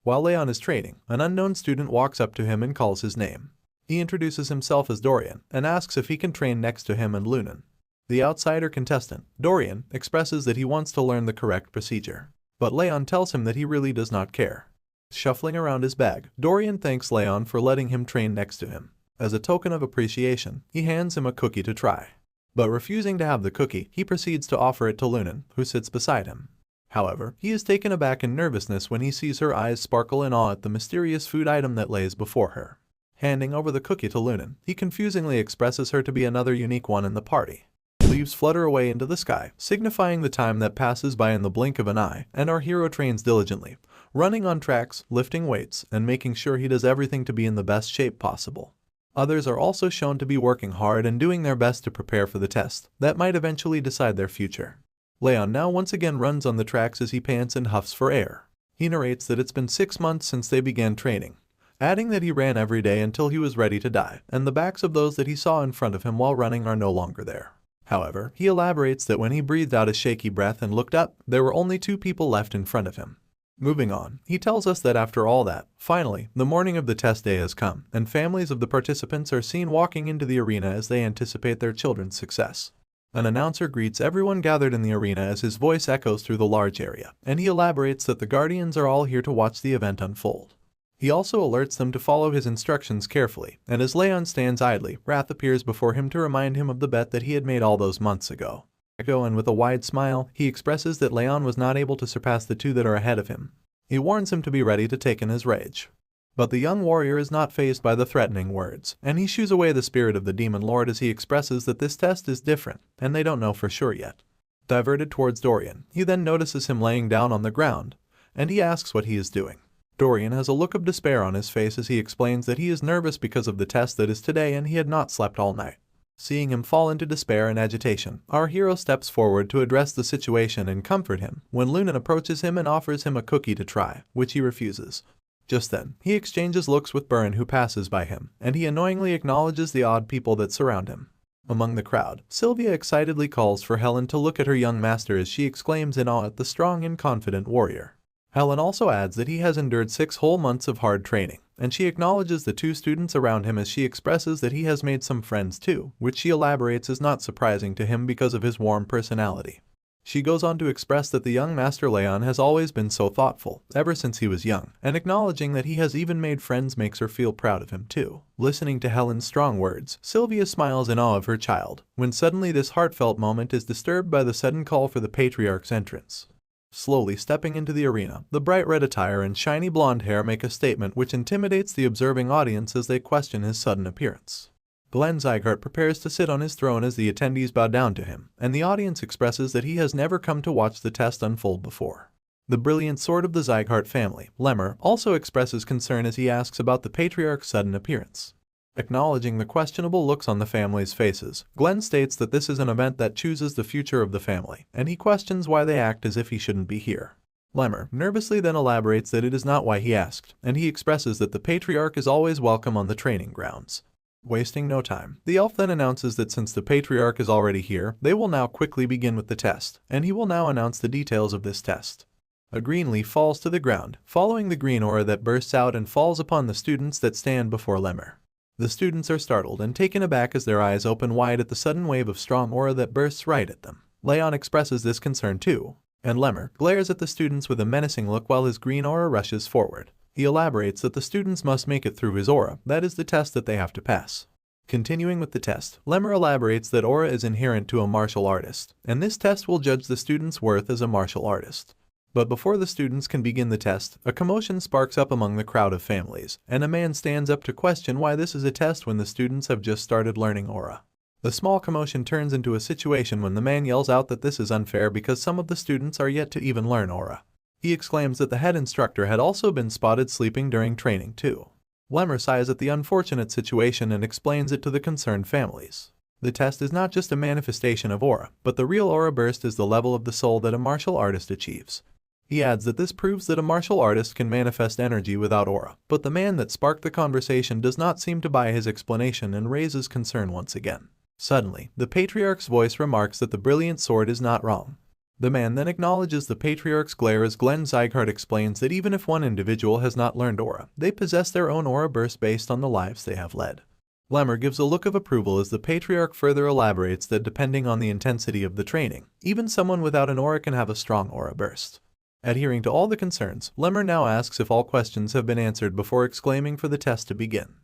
While Leon is training, an unknown student walks up to him and calls his name. He introduces himself as Dorian and asks if he can train next to him and Lunan. The outsider contestant, Dorian, expresses that he wants to learn the correct procedure, but Leon tells him that he really does not care. Shuffling around his bag, Dorian thanks Leon for letting him train next to him. As a token of appreciation, he hands him a cookie to try. But refusing to have the cookie, he proceeds to offer it to Lunan, who sits beside him. However, he is taken aback in nervousness when he sees her eyes sparkle in awe at the mysterious food item that lays before her. Handing over the cookie to Lunan, he confusingly expresses her to be another unique one in the party. Leaves flutter away into the sky, signifying the time that passes by in the blink of an eye, and our hero trains diligently, running on tracks, lifting weights, and making sure he does everything to be in the best shape possible. Others are also shown to be working hard and doing their best to prepare for the test that might eventually decide their future. Leon now once again runs on the tracks as he pants and huffs for air. He narrates that it's been 6 months since they began training, adding that he ran every day until he was ready to die, and the backs of those that he saw in front of him while running are no longer there. However, he elaborates that when he breathed out a shaky breath and looked up, there were only 2 people left in front of him. Moving on, he tells us that after all that, finally, the morning of the test day has come, and families of the participants are seen walking into the arena as they anticipate their children's success. An announcer greets everyone gathered in the arena as his voice echoes through the large area, and he elaborates that the guardians are all here to watch the event unfold. He also alerts them to follow his instructions carefully, and as Leon stands idly, Wrath appears before him to remind him of the bet that he had made all those months ago. And with a wide smile, he expresses that Leon was not able to surpass the 2 that are ahead of him. He warns him to be ready to take in his rage. But the young warrior is not fazed by the threatening words, and he shoos away the spirit of the demon lord as he expresses that this test is different, and they don't know for sure yet. Diverted towards Dorian, he then notices him laying down on the ground, and he asks what he is doing. Dorian has a look of despair on his face as he explains that he is nervous because of the test that is today and he had not slept all night. Seeing him fall into despair and agitation, our hero steps forward to address the situation and comfort him when Lunan approaches him and offers him a cookie to try, which he refuses. Just then, he exchanges looks with Burn who passes by him, and he annoyingly acknowledges the odd people that surround him. Among the crowd, Sylvia excitedly calls for Helen to look at her young master as she exclaims in awe at the strong and confident warrior. Helen also adds that he has endured 6 whole months of hard training, and she acknowledges the 2 students around him as she expresses that he has made some friends too, which she elaborates is not surprising to him because of his warm personality. She goes on to express that the young Master Leon has always been so thoughtful, ever since he was young, and acknowledging that he has even made friends makes her feel proud of him too. Listening to Helen's strong words, Sylvia smiles in awe of her child, when suddenly this heartfelt moment is disturbed by the sudden call for the Patriarch's entrance. Slowly stepping into the arena, the bright red attire and shiny blonde hair make a statement which intimidates the observing audience as they question his sudden appearance. Glenn Zygarde prepares to sit on his throne as the attendees bow down to him, and the audience expresses that he has never come to watch the test unfold before. The brilliant sword of the Zygarde family, Lemmer, also expresses concern as he asks about the Patriarch's sudden appearance. Acknowledging the questionable looks on the family's faces, Glenn states that this is an event that chooses the future of the family, and he questions why they act as if he shouldn't be here. Lemmer nervously then elaborates that it is not why he asked, and he expresses that the Patriarch is always welcome on the training grounds. Wasting no time, the elf then announces that since the Patriarch is already here, they will now quickly begin with the test, and he will now announce the details of this test. A green leaf falls to the ground, following the green aura that bursts out and falls upon the students that stand before Lemmer. The students are startled and taken aback as their eyes open wide at the sudden wave of strong aura that bursts right at them. Leon expresses this concern too, and Lemmer glares at the students with a menacing look while his green aura rushes forward. He elaborates that the students must make it through his aura, that is the test that they have to pass. Continuing with the test, Lemmer elaborates that aura is inherent to a martial artist, and this test will judge the student's worth as a martial artist. But before the students can begin the test, a commotion sparks up among the crowd of families, and a man stands up to question why this is a test when the students have just started learning aura. The small commotion turns into a situation when the man yells out that this is unfair because some of the students are yet to even learn aura. He exclaims that the head instructor had also been spotted sleeping during training too. Lemmer sighs at the unfortunate situation and explains it to the concerned families. The test is not just a manifestation of aura, but the real aura burst is the level of the soul that a martial artist achieves. He adds that this proves that a martial artist can manifest energy without aura, but the man that sparked the conversation does not seem to buy his explanation and raises concern once again. Suddenly, the Patriarch's voice remarks that the brilliant sword is not wrong. The man then acknowledges the Patriarch's glare as Glenn Zygarde explains that even if one individual has not learned aura, they possess their own aura burst based on the lives they have led. Lemmer gives a look of approval as the Patriarch further elaborates that depending on the intensity of the training, even someone without an aura can have a strong aura burst. Adhering to all the concerns, Lemmer now asks if all questions have been answered before exclaiming for the test to begin.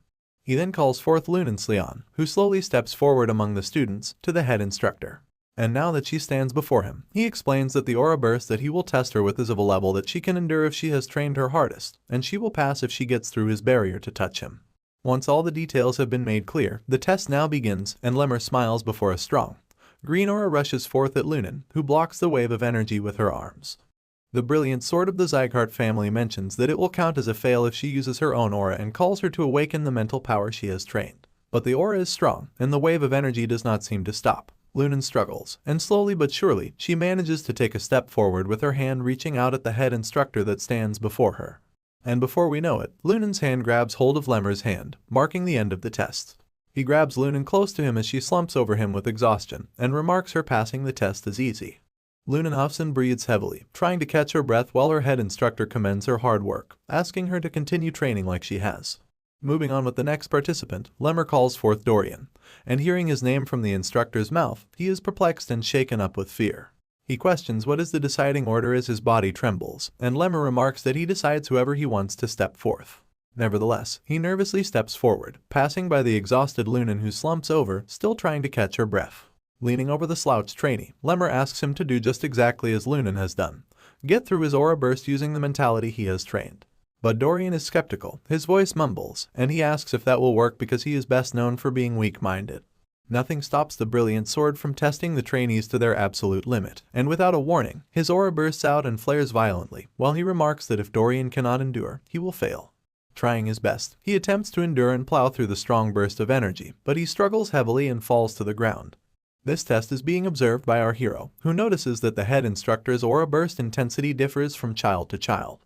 He then calls forth Lunance Leon, who slowly steps forward among the students, to the head instructor. And now that she stands before him, he explains that the aura burst that he will test her with is of a level that she can endure if she has trained her hardest, and she will pass if she gets through his barrier to touch him. Once all the details have been made clear, the test now begins, and Lemmer smiles before a strong green aura rushes forth at Lunan, who blocks the wave of energy with her arms. The brilliant sword of the Zygarde family mentions that it will count as a fail if she uses her own aura and calls her to awaken the mental power she has trained. But the aura is strong, and the wave of energy does not seem to stop. Lunan struggles, and slowly but surely, she manages to take a step forward with her hand reaching out at the head instructor that stands before her. And before we know it, Lunen's hand grabs hold of Lemmer's hand, marking the end of the test. He grabs Lunen close to him as she slumps over him with exhaustion, and remarks her passing the test is easy. Lunen huffs and breathes heavily, trying to catch her breath while her head instructor commends her hard work, asking her to continue training like she has. Moving on with the next participant, Lemmer calls forth Dorian, and hearing his name from the instructor's mouth, he is perplexed and shaken up with fear. He questions what is the deciding order as his body trembles, and Lemmer remarks that he decides whoever he wants to step forth. Nevertheless, he nervously steps forward, passing by the exhausted Lunen who slumps over, still trying to catch her breath. Leaning over the slouched trainee, Lemmer asks him to do just exactly as Lunen has done, get through his aura burst using the mentality he has trained. But Dorian is skeptical, his voice mumbles, and he asks if that will work because he is best known for being weak-minded. Nothing stops the brilliant sword from testing the trainees to their absolute limit, and without a warning, his aura bursts out and flares violently, while he remarks that if Dorian cannot endure, he will fail. Trying his best, he attempts to endure and plow through the strong burst of energy, but he struggles heavily and falls to the ground. This test is being observed by our hero, who notices that the head instructor's aura burst intensity differs from child to child.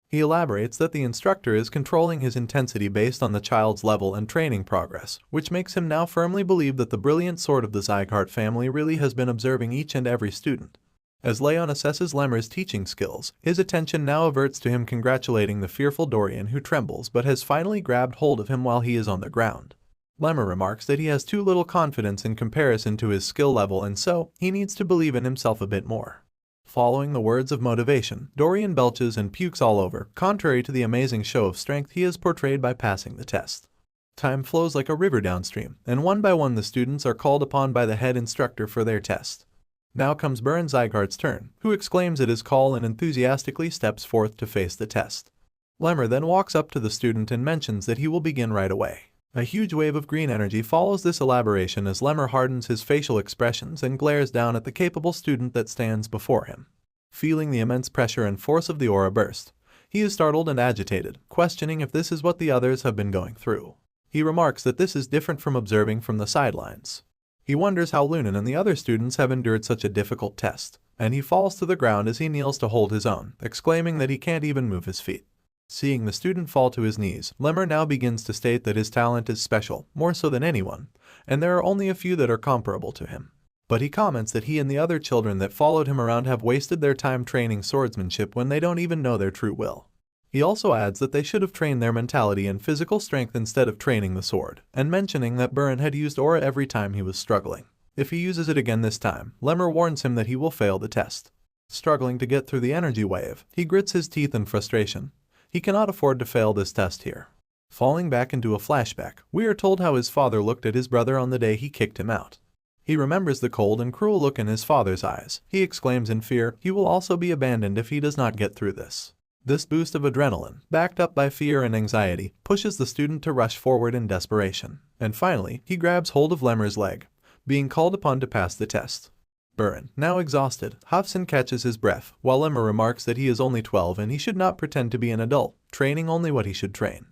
He elaborates that the instructor is controlling his intensity based on the child's level and training progress, which makes him now firmly believe that the brilliant sword of the Zygarde family really has been observing each and every student. As Leon assesses Lemmer's teaching skills, his attention now averts to him congratulating the fearful Dorian who trembles but has finally grabbed hold of him while he is on the ground. Lemmer remarks that he has too little confidence in comparison to his skill level and so, he needs to believe in himself a bit more. Following the words of motivation, Dorian belches and pukes all over, contrary to the amazing show of strength he has portrayed by passing the test. Time flows like a river downstream, and one by one the students are called upon by the head instructor for their test. Now comes Baron Zygarde's turn, who exclaims at his call and enthusiastically steps forth to face the test. Lemmer then walks up to the student and mentions that he will begin right away. A huge wave of green energy follows this elaboration as Lemmer hardens his facial expressions and glares down at the capable student that stands before him. Feeling the immense pressure and force of the aura burst, he is startled and agitated, questioning if this is what the others have been going through. He remarks that this is different from observing from the sidelines. He wonders how Lunen and the other students have endured such a difficult test, and he falls to the ground as he kneels to hold his own, exclaiming that he can't even move his feet. Seeing the student fall to his knees, Lemmer now begins to state that his talent is special, more so than anyone, and there are only a few that are comparable to him. But he comments that he and the other children that followed him around have wasted their time training swordsmanship when they don't even know their true will. He also adds that they should have trained their mentality and physical strength instead of training the sword, and mentioning that Buren had used aura every time he was struggling. If he uses it again this time, Lemmer warns him that he will fail the test. Struggling to get through the energy wave, he grits his teeth in frustration. He cannot afford to fail this test here. Falling back into a flashback, we are told how his father looked at his brother on the day he kicked him out. He remembers the cold and cruel look in his father's eyes. He exclaims in fear he will also be abandoned if he does not get through this. This boost of adrenaline, backed up by fear and anxiety, pushes the student to rush forward in desperation. And finally, he grabs hold of Lemmer's leg, being called upon to pass the test. Buren, now exhausted, huffs and catches his breath, while Lemmer remarks that he is only 12 and he should not pretend to be an adult, training only what he should train.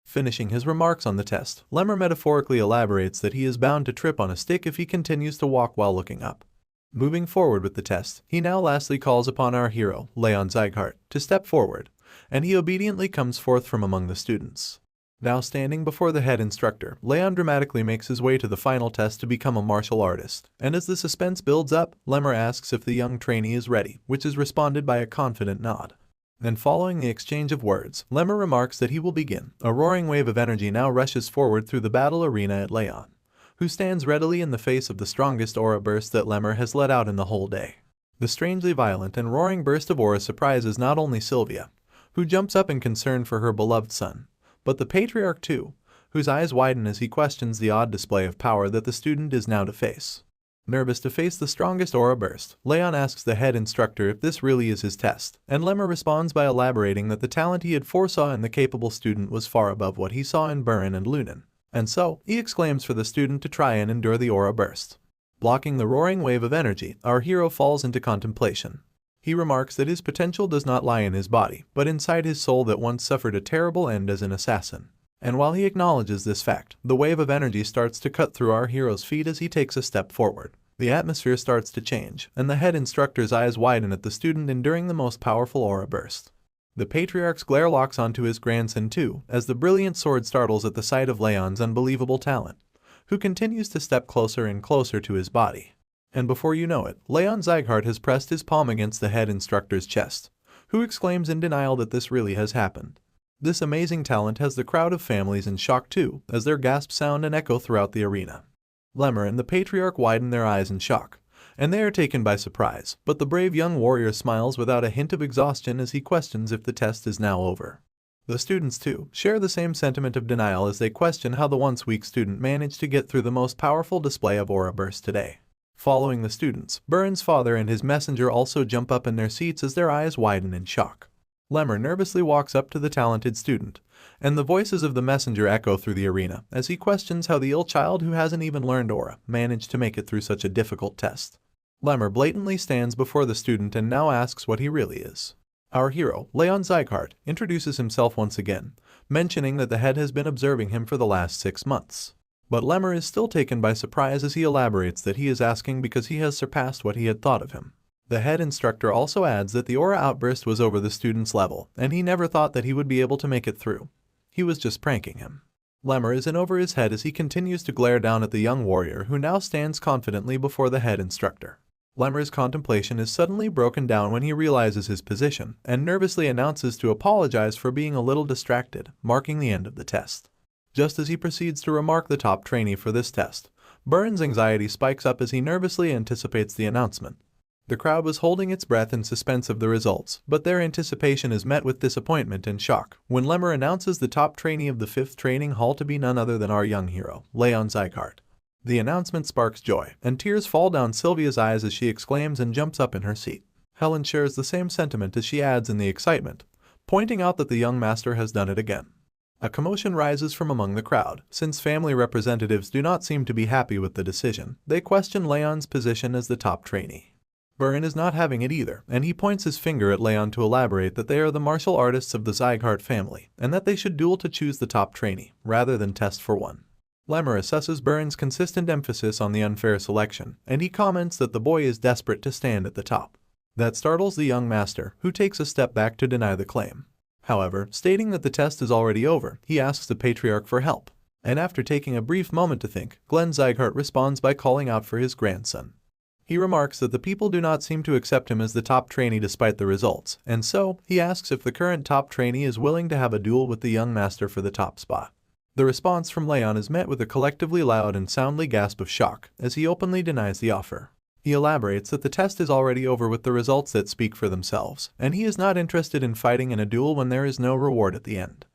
Finishing his remarks on the test, Lemmer metaphorically elaborates that he is bound to trip on a stick if he continues to walk while looking up. Moving forward with the test, he now lastly calls upon our hero, Leon Zygarde, to step forward, and he obediently comes forth from among the students. Now standing before the head instructor, Leon dramatically makes his way to the final test to become a martial artist, and as the suspense builds up, Lemmer asks if the young trainee is ready, which is responded by a confident nod. Then following the exchange of words, Lemmer remarks that he will begin. A roaring wave of energy now rushes forward through the battle arena at Leon, who stands readily in the face of the strongest aura burst that Lemmer has let out in the whole day. The strangely violent and roaring burst of aura surprises not only Sylvia, who jumps up in concern for her beloved son, but the patriarch too, whose eyes widen as he questions the odd display of power that the student is now to face. Nervous to face the strongest aura burst, Leon asks the head instructor if this really is his test, and Lemmer responds by elaborating that the talent he had foresaw in the capable student was far above what he saw in Buren and Lunen, and so, he exclaims for the student to try and endure the aura burst. Blocking the roaring wave of energy, our hero falls into contemplation. He remarks that his potential does not lie in his body, but inside his soul that once suffered a terrible end as an assassin. And while he acknowledges this fact, the wave of energy starts to cut through our hero's feet as he takes a step forward. The atmosphere starts to change, and the head instructor's eyes widen at the student enduring the most powerful aura burst. The patriarch's glare locks onto his grandson too, as the brilliant sword startles at the sight of Leon's unbelievable talent, who continues to step closer and closer to his body. And before you know it, Leon Zygarde has pressed his palm against the head instructor's chest, who exclaims in denial that this really has happened. This amazing talent has the crowd of families in shock too, as their gasps sound and echo throughout the arena. Lemmer and the patriarch widen their eyes in shock, and they are taken by surprise, but the brave young warrior smiles without a hint of exhaustion as he questions if the test is now over. The students too share the same sentiment of denial as they question how the once weak student managed to get through the most powerful display of aura burst today. Following the students, Burns' father and his messenger also jump up in their seats as their eyes widen in shock. Lemmer nervously walks up to the talented student, and the voices of the messenger echo through the arena as he questions how the ill child who hasn't even learned aura managed to make it through such a difficult test. Lemmer blatantly stands before the student and now asks what he really is. Our hero, Leon Zygarde, introduces himself once again, mentioning that the head has been observing him for the last 6 months. But Lemmer is still taken by surprise as he elaborates that he is asking because he has surpassed what he had thought of him. The head instructor also adds that the aura outburst was over the student's level, and he never thought that he would be able to make it through. He was just pranking him. Lemmer is in over his head as he continues to glare down at the young warrior who now stands confidently before the head instructor. Lemmer's contemplation is suddenly broken down when he realizes his position and nervously announces to apologize for being a little distracted, marking the end of the test. Just as he proceeds to remark the top trainee for this test, Burns' anxiety spikes up as he nervously anticipates the announcement. The crowd was holding its breath in suspense of the results, but their anticipation is met with disappointment and shock when Lemmer announces the top trainee of the 5th training hall to be none other than our young hero, Leon Zygarde. The announcement sparks joy, and tears fall down Sylvia's eyes as she exclaims and jumps up in her seat. Helen shares the same sentiment as she adds in the excitement, pointing out that the young master has done it again. A commotion rises from among the crowd, since family representatives do not seem to be happy with the decision. They question Leon's position as the top trainee. Burn is not having it either, and he points his finger at Leon to elaborate that they are the martial artists of the Zygarde family, and that they should duel to choose the top trainee, rather than test for one. Lemmer assesses Burns' consistent emphasis on the unfair selection, and he comments that the boy is desperate to stand at the top. That startles the young master, who takes a step back to deny the claim. However, stating that the test is already over, he asks the patriarch for help. And after taking a brief moment to think, Glenn Zygarde responds by calling out for his grandson. He remarks that the people do not seem to accept him as the top trainee despite the results, and so he asks if the current top trainee is willing to have a duel with the young master for the top spot. The response from Leon is met with a collectively loud and soundly gasp of shock as he openly denies the offer. He elaborates that the test is already over with the results that speak for themselves, and he is not interested in fighting in a duel when there is no reward at the end.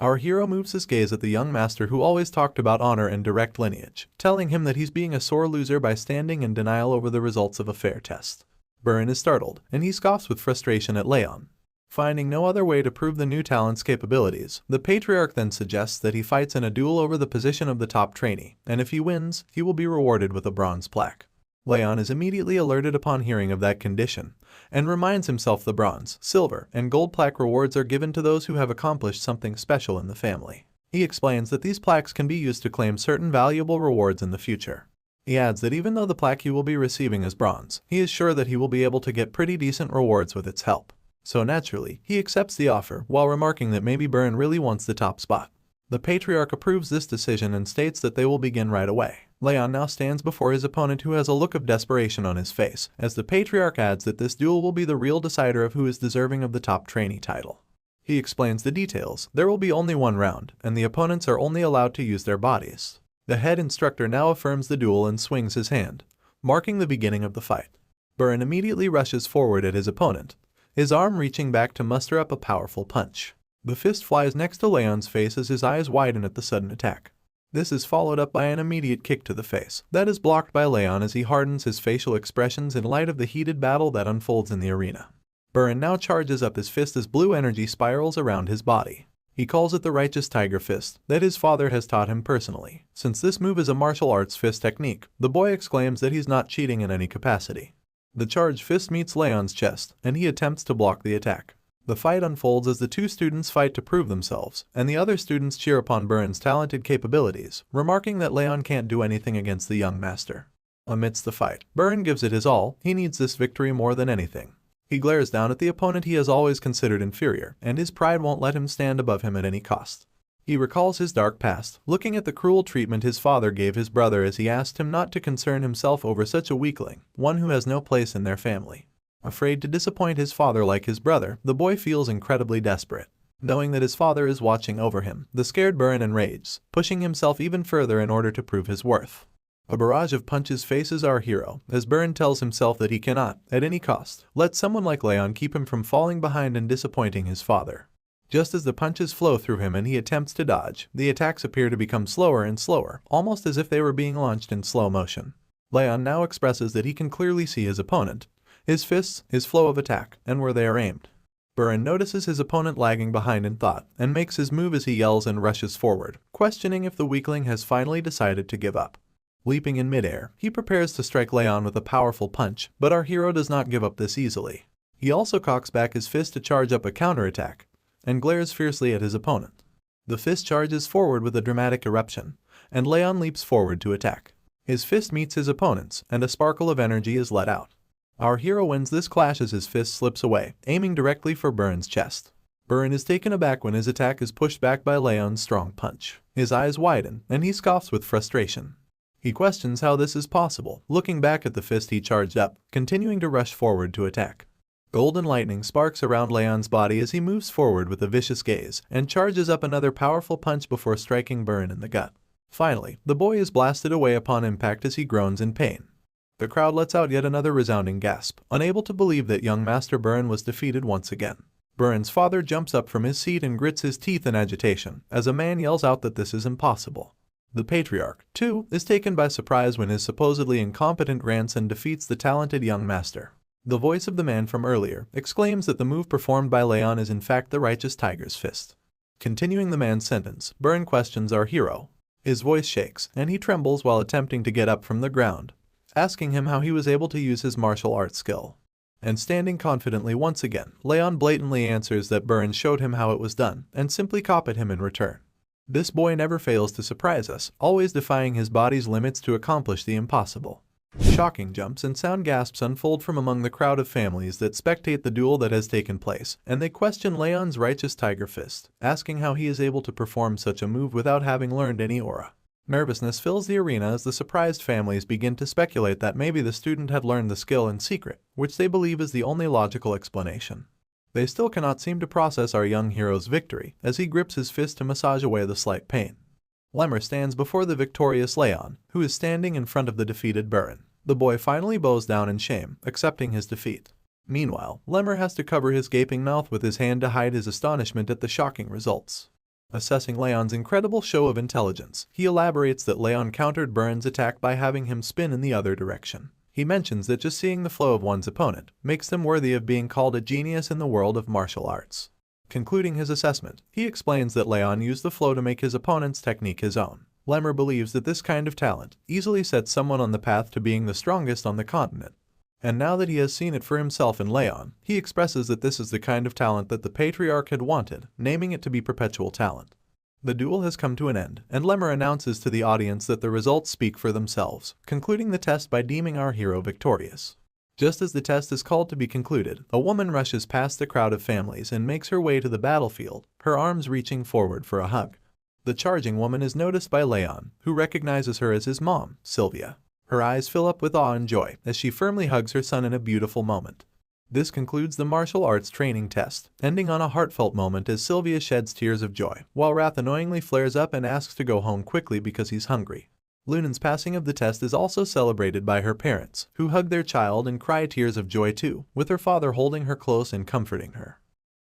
Our hero moves his gaze at the young master who always talked about honor and direct lineage, telling him that he's being a sore loser by standing in denial over the results of a fair test. Burn is startled, and he scoffs with frustration at Leon. Finding no other way to prove the new talent's capabilities, the patriarch then suggests that he fights in a duel over the position of the top trainee, and if he wins, he will be rewarded with a bronze plaque. Leon is immediately alerted upon hearing of that condition, and reminds himself the bronze, silver, and gold plaque rewards are given to those who have accomplished something special in the family. He explains that these plaques can be used to claim certain valuable rewards in the future. He adds that even though the plaque he will be receiving is bronze, he is sure that he will be able to get pretty decent rewards with its help. So naturally, he accepts the offer, while remarking that maybe Burn really wants the top spot. The patriarch approves this decision and states that they will begin right away. Leon now stands before his opponent who has a look of desperation on his face, as the patriarch adds that this duel will be the real decider of who is deserving of the top trainee title. He explains the details. There will be only one round, and the opponents are only allowed to use their bodies. The head instructor now affirms the duel and swings his hand, marking the beginning of the fight. Burn immediately rushes forward at his opponent, his arm reaching back to muster up a powerful punch. The fist flies next to Leon's face as his eyes widen at the sudden attack. This is followed up by an immediate kick to the face that is blocked by Leon as he hardens his facial expressions in light of the heated battle that unfolds in the arena. Burn now charges up his fist as blue energy spirals around his body. He calls it the righteous tiger fist that his father has taught him personally. Since this move is a martial arts fist technique, the boy exclaims that he's not cheating in any capacity. The charged fist meets Leon's chest, and he attempts to block the attack. The fight unfolds as the two students fight to prove themselves, and the other students cheer upon Burns' talented capabilities, remarking that Leon can't do anything against the young master. Amidst the fight, Burn gives it his all. He needs this victory more than anything. He glares down at the opponent he has always considered inferior, and his pride won't let him stand above him at any cost. He recalls his dark past, looking at the cruel treatment his father gave his brother as he asked him not to concern himself over such a weakling, one who has no place in their family. Afraid to disappoint his father like his brother, the boy feels incredibly desperate. Knowing that his father is watching over him, the scared Burin enrages, pushing himself even further in order to prove his worth. A barrage of punches faces our hero, as Burin tells himself that he cannot, at any cost, let someone like Leon keep him from falling behind and disappointing his father. Just as the punches flow through him and he attempts to dodge, the attacks appear to become slower and slower, almost as if they were being launched in slow motion. Leon now expresses that he can clearly see his opponent, his fists, his flow of attack, and where they are aimed. Burin notices his opponent lagging behind in thought, and makes his move as he yells and rushes forward, questioning if the weakling has finally decided to give up. Leaping in midair, he prepares to strike Leon with a powerful punch, but our hero does not give up this easily. He also cocks back his fist to charge up a counterattack, and glares fiercely at his opponent. The fist charges forward with a dramatic eruption, and Leon leaps forward to attack. His fist meets his opponent's, and a sparkle of energy is let out. Our hero wins this clash as his fist slips away, aiming directly for Burin's chest. Burin is taken aback when his attack is pushed back by Leon's strong punch. His eyes widen, and he scoffs with frustration. He questions how this is possible, looking back at the fist he charged up, continuing to rush forward to attack. Golden lightning sparks around Leon's body as he moves forward with a vicious gaze, and charges up another powerful punch before striking Burin in the gut. Finally, the boy is blasted away upon impact as he groans in pain. The crowd lets out yet another resounding gasp, unable to believe that young Master Burin was defeated once again. Burin's father jumps up from his seat and grits his teeth in agitation, as a man yells out that this is impossible. The patriarch, too, is taken by surprise when his supposedly incompetent grandson defeats the talented young master. The voice of the man from earlier exclaims that the move performed by Leon is in fact the righteous tiger's fist. Continuing the man's sentence, Burin questions our hero. His voice shakes, and he trembles while attempting to get up from the ground, asking him how he was able to use his martial arts skill. And standing confidently once again, Leon blatantly answers that Burin showed him how it was done, and simply copied him in return. This boy never fails to surprise us, always defying his body's limits to accomplish the impossible. Shocking jumps and sound gasps unfold from among the crowd of families that spectate the duel that has taken place, and they question Leon's righteous tiger fist, asking how he is able to perform such a move without having learned any aura. Nervousness fills the arena as the surprised families begin to speculate that maybe the student had learned the skill in secret, which they believe is the only logical explanation. They still cannot seem to process our young hero's victory, as he grips his fist to massage away the slight pain. Lemmer stands before the victorious Leon, who is standing in front of the defeated Burin. The boy finally bows down in shame, accepting his defeat. Meanwhile, Lemmer has to cover his gaping mouth with his hand to hide his astonishment at the shocking results. Assessing Leon's incredible show of intelligence, he elaborates that Leon countered Burin's attack by having him spin in the other direction. He mentions that just seeing the flow of one's opponent makes them worthy of being called a genius in the world of martial arts. Concluding his assessment, he explains that Leon used the flow to make his opponent's technique his own. Lemmer believes that this kind of talent easily sets someone on the path to being the strongest on the continent. And now that he has seen it for himself in Leon, he expresses that this is the kind of talent that the patriarch had wanted, naming it to be perpetual talent. The duel has come to an end, and Lemmer announces to the audience that the results speak for themselves, concluding the test by deeming our hero victorious. Just as the test is called to be concluded, a woman rushes past the crowd of families and makes her way to the battlefield, her arms reaching forward for a hug. The charging woman is noticed by Leon, who recognizes her as his mom, Sylvia. Her eyes fill up with awe and joy as she firmly hugs her son in a beautiful moment. This concludes the martial arts training test, ending on a heartfelt moment as Sylvia sheds tears of joy, while Wrath annoyingly flares up and asks to go home quickly because he's hungry. Lunen's passing of the test is also celebrated by her parents, who hug their child and cry tears of joy too, with her father holding her close and comforting her.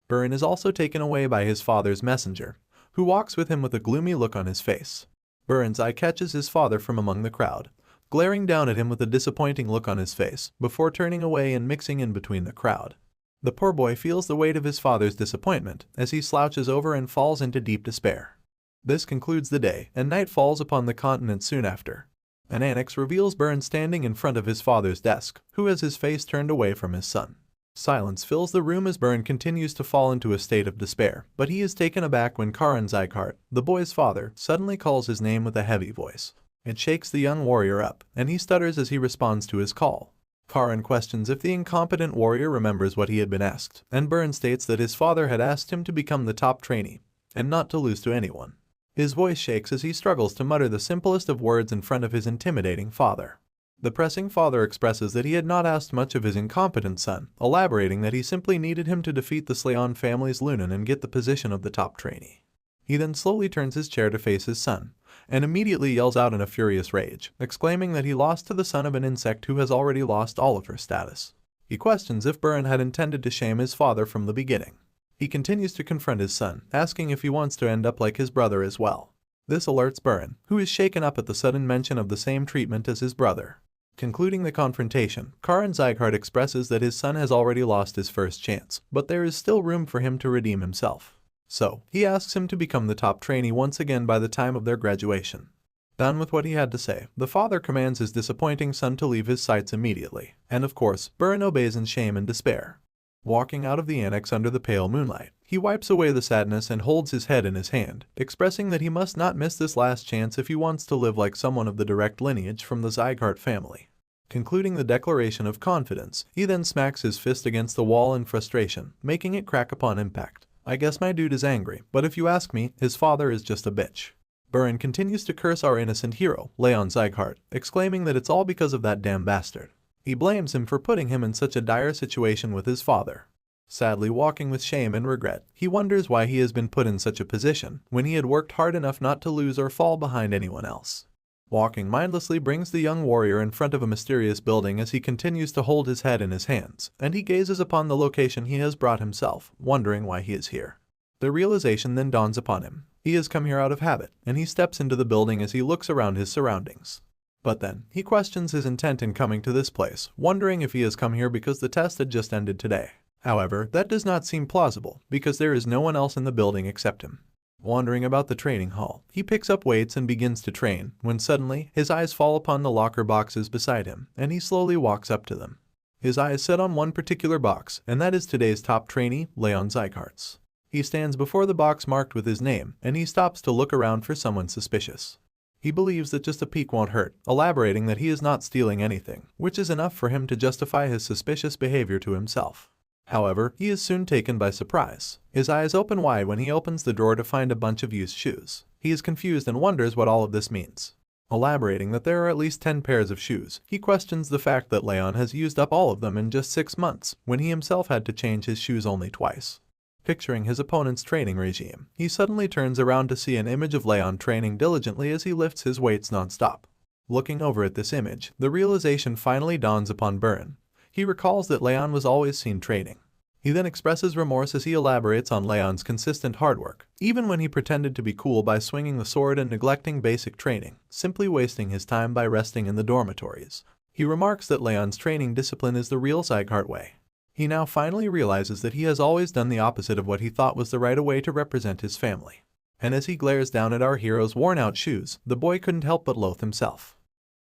Burin is also taken away by his father's messenger, who walks with him with a gloomy look on his face. Burin's eye catches his father from among the crowd, glaring down at him with a disappointing look on his face, before turning away and mixing in between the crowd. The poor boy feels the weight of his father's disappointment as he slouches over and falls into deep despair. This concludes the day, and night falls upon the continent soon after. An annex reveals Burin standing in front of his father's desk, who has his face turned away from his son. Silence fills the room as Burin continues to fall into a state of despair, but he is taken aback when Karan Zycart, the boy's father, suddenly calls his name with a heavy voice. It shakes the young warrior up, and he stutters as he responds to his call. Karan questions if the incompetent warrior remembers what he had been asked, and Burn states that his father had asked him to become the top trainee, and not to lose to anyone. His voice shakes as he struggles to mutter the simplest of words in front of his intimidating father. The pressing father expresses that he had not asked much of his incompetent son, elaborating that he simply needed him to defeat the Slayon family's Lunan and get the position of the top trainee. He then slowly turns his chair to face his son, and immediately yells out in a furious rage, exclaiming that he lost to the son of an insect who has already lost all of her status. He questions if Burn had intended to shame his father from the beginning. He continues to confront his son, asking if he wants to end up like his brother as well. This alerts Burn, who is shaken up at the sudden mention of the same treatment as his brother. Concluding the confrontation, Karan Zygarde expresses that his son has already lost his first chance, but there is still room for him to redeem himself. So, he asks him to become the top trainee once again by the time of their graduation. Done with what he had to say, the father commands his disappointing son to leave his sights immediately, and of course, Burn obeys in shame and despair. Walking out of the annex under the pale moonlight, he wipes away the sadness and holds his head in his hand, expressing that he must not miss this last chance if he wants to live like someone of the direct lineage from the Zygarde family. Concluding the declaration of confidence, he then smacks his fist against the wall in frustration, making it crack upon impact. I guess my dude is angry, but if you ask me, his father is just a bitch. Burn continues to curse our innocent hero, Leon Zygarde, exclaiming that it's all because of that damn bastard. He blames him for putting him in such a dire situation with his father. Sadly walking with shame and regret, he wonders why he has been put in such a position when he had worked hard enough not to lose or fall behind anyone else. Walking mindlessly brings the young warrior in front of a mysterious building as he continues to hold his head in his hands, and he gazes upon the location he has brought himself, wondering why he is here. The realization then dawns upon him. He has come here out of habit, and he steps into the building as he looks around his surroundings. But then, he questions his intent in coming to this place, wondering if he has come here because the test had just ended today. However, that does not seem plausible, because there is no one else in the building except him. Wandering about the training hall, he picks up weights and begins to train, when suddenly, his eyes fall upon the locker boxes beside him, and he slowly walks up to them. His eyes set on one particular box, and that is today's top trainee, Leon Zygarde's. He stands before the box marked with his name, and he stops to look around for someone suspicious. He believes that just a peek won't hurt, elaborating that he is not stealing anything, which is enough for him to justify his suspicious behavior to himself. However, he is soon taken by surprise. His eyes open wide when he opens the drawer to find a bunch of used shoes. He is confused and wonders what all of this means. Elaborating that there are at least 10 pairs of shoes, he questions the fact that Leon has used up all of them in just 6 months, when he himself had to change his shoes only twice. Picturing his opponent's training regime, he suddenly turns around to see an image of Leon training diligently as he lifts his weights non-stop. Looking over at this image, the realization finally dawns upon Burn. He recalls that Leon was always seen training. He then expresses remorse as he elaborates on Leon's consistent hard work, even when he pretended to be cool by swinging the sword and neglecting basic training, simply wasting his time by resting in the dormitories. He remarks that Leon's training discipline is the real Zygarde way. He now finally realizes that he has always done the opposite of what he thought was the right way to represent his family. And as he glares down at our hero's worn-out shoes, the boy couldn't help but loathe himself.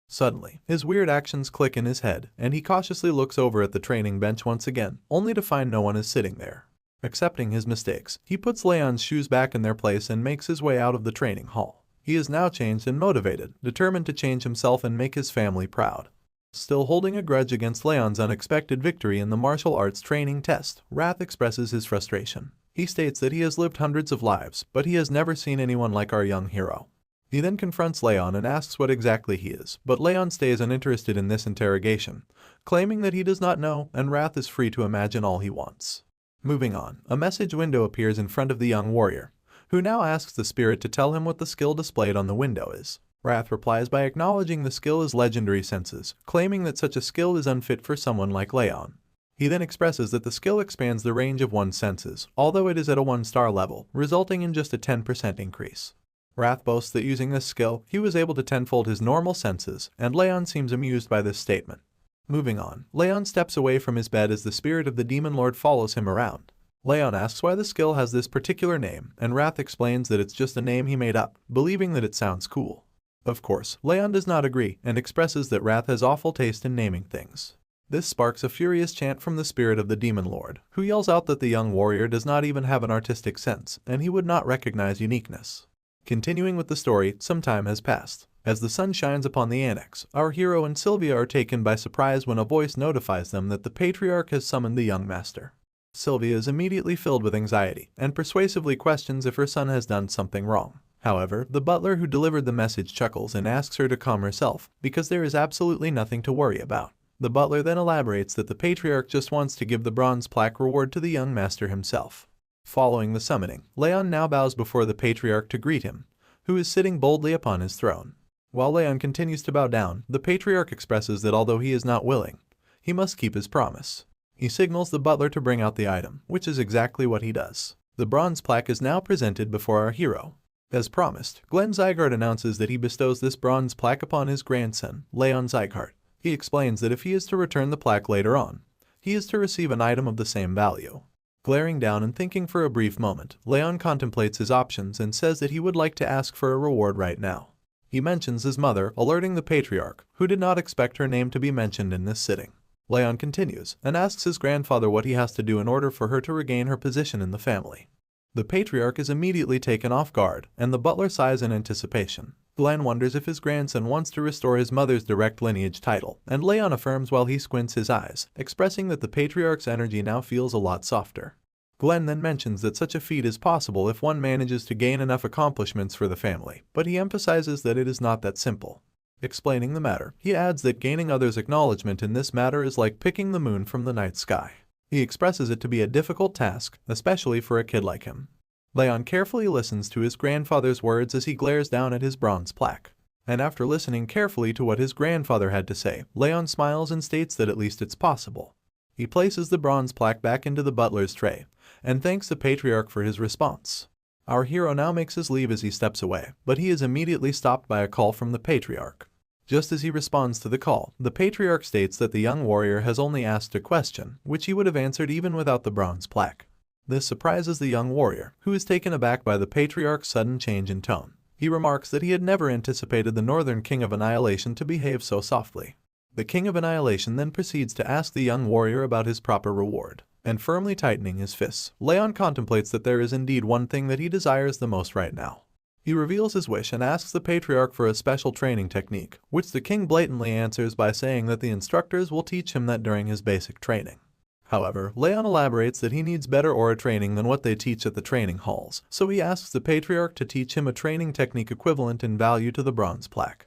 Suddenly, his weird actions click in his head, and he cautiously looks over at the training bench once again, only to find no one is sitting there. Accepting his mistakes, he puts Leon's shoes back in their place and makes his way out of the training hall. He is now changed and motivated, determined to change himself and make his family proud. Still holding a grudge against Leon's unexpected victory in the martial arts training test, Wrath expresses his frustration. He states that he has lived hundreds of lives, but he has never seen anyone like our young hero. He then confronts Leon and asks what exactly he is, but Leon stays uninterested in this interrogation, claiming that he does not know, and Wrath is free to imagine all he wants. Moving on, a message window appears in front of the young warrior, who now asks the spirit to tell him what the skill displayed on the window is. Wrath replies by acknowledging the skill is legendary senses, claiming that such a skill is unfit for someone like Leon. He then expresses that the skill expands the range of one's senses, although it is at a 1-star level, resulting in just a 10% increase. Wrath boasts that using this skill, he was able to tenfold his normal senses, and Leon seems amused by this statement. Moving on, Leon steps away from his bed as the spirit of the demon lord follows him around. Leon asks why the skill has this particular name, and Wrath explains that it's just a name he made up, believing that it sounds cool. Of course, Leon does not agree, and expresses that Wrath has awful taste in naming things. This sparks a furious chant from the spirit of the demon lord, who yells out that the young warrior does not even have an artistic sense, and he would not recognize uniqueness. Continuing with the story, some time has passed. As the sun shines upon the annex, our hero and Sylvia are taken by surprise when a voice notifies them that the patriarch has summoned the young master. Sylvia is immediately filled with anxiety and persuasively questions if her son has done something wrong. However, the butler who delivered the message chuckles and asks her to calm herself because there is absolutely nothing to worry about. The butler then elaborates that the patriarch just wants to give the bronze plaque reward to the young master himself. Following the summoning, Leon now bows before the patriarch to greet him, who is sitting boldly upon his throne. While Leon continues to bow down, the patriarch expresses that although he is not willing, he must keep his promise. He signals the butler to bring out the item, which is exactly what he does. The bronze plaque is now presented before our hero. As promised, Glenn Zygarde announces that he bestows this bronze plaque upon his grandson, Leon Zygarde. He explains that if he is to return the plaque later on, he is to receive an item of the same value. Glaring down and thinking for a brief moment, Leon contemplates his options and says that he would like to ask for a reward right now. He mentions his mother, alerting the patriarch, who did not expect her name to be mentioned in this sitting. Leon continues and asks his grandfather what he has to do in order for her to regain her position in the family. The patriarch is immediately taken off guard, and the butler sighs in anticipation. Glenn wonders if his grandson wants to restore his mother's direct lineage title, and Leon affirms while he squints his eyes, expressing that the patriarch's energy now feels a lot softer. Glenn then mentions that such a feat is possible if one manages to gain enough accomplishments for the family, but he emphasizes that it is not that simple. Explaining the matter, he adds that gaining others' acknowledgement in this matter is like picking the moon from the night sky. He expresses it to be a difficult task, especially for a kid like him. Leon carefully listens to his grandfather's words as he glares down at his bronze plaque. And after listening carefully to what his grandfather had to say, Leon smiles and states that at least it's possible. He places the bronze plaque back into the butler's tray, and thanks the patriarch for his response. Our hero now makes his leave as he steps away, but he is immediately stopped by a call from the patriarch. Just as he responds to the call, the patriarch states that the young warrior has only asked a question, which he would have answered even without the bronze plaque. This surprises the young warrior, who is taken aback by the patriarch's sudden change in tone. He remarks that he had never anticipated the Northern King of Annihilation to behave so softly. The King of Annihilation then proceeds to ask the young warrior about his proper reward. And firmly tightening his fists, Leon contemplates that there is indeed one thing that he desires the most right now. He reveals his wish and asks the patriarch for a special training technique, which the king blatantly answers by saying that the instructors will teach him that during his basic training. However, Leon elaborates that he needs better aura training than what they teach at the training halls, so he asks the patriarch to teach him a training technique equivalent in value to the bronze plaque.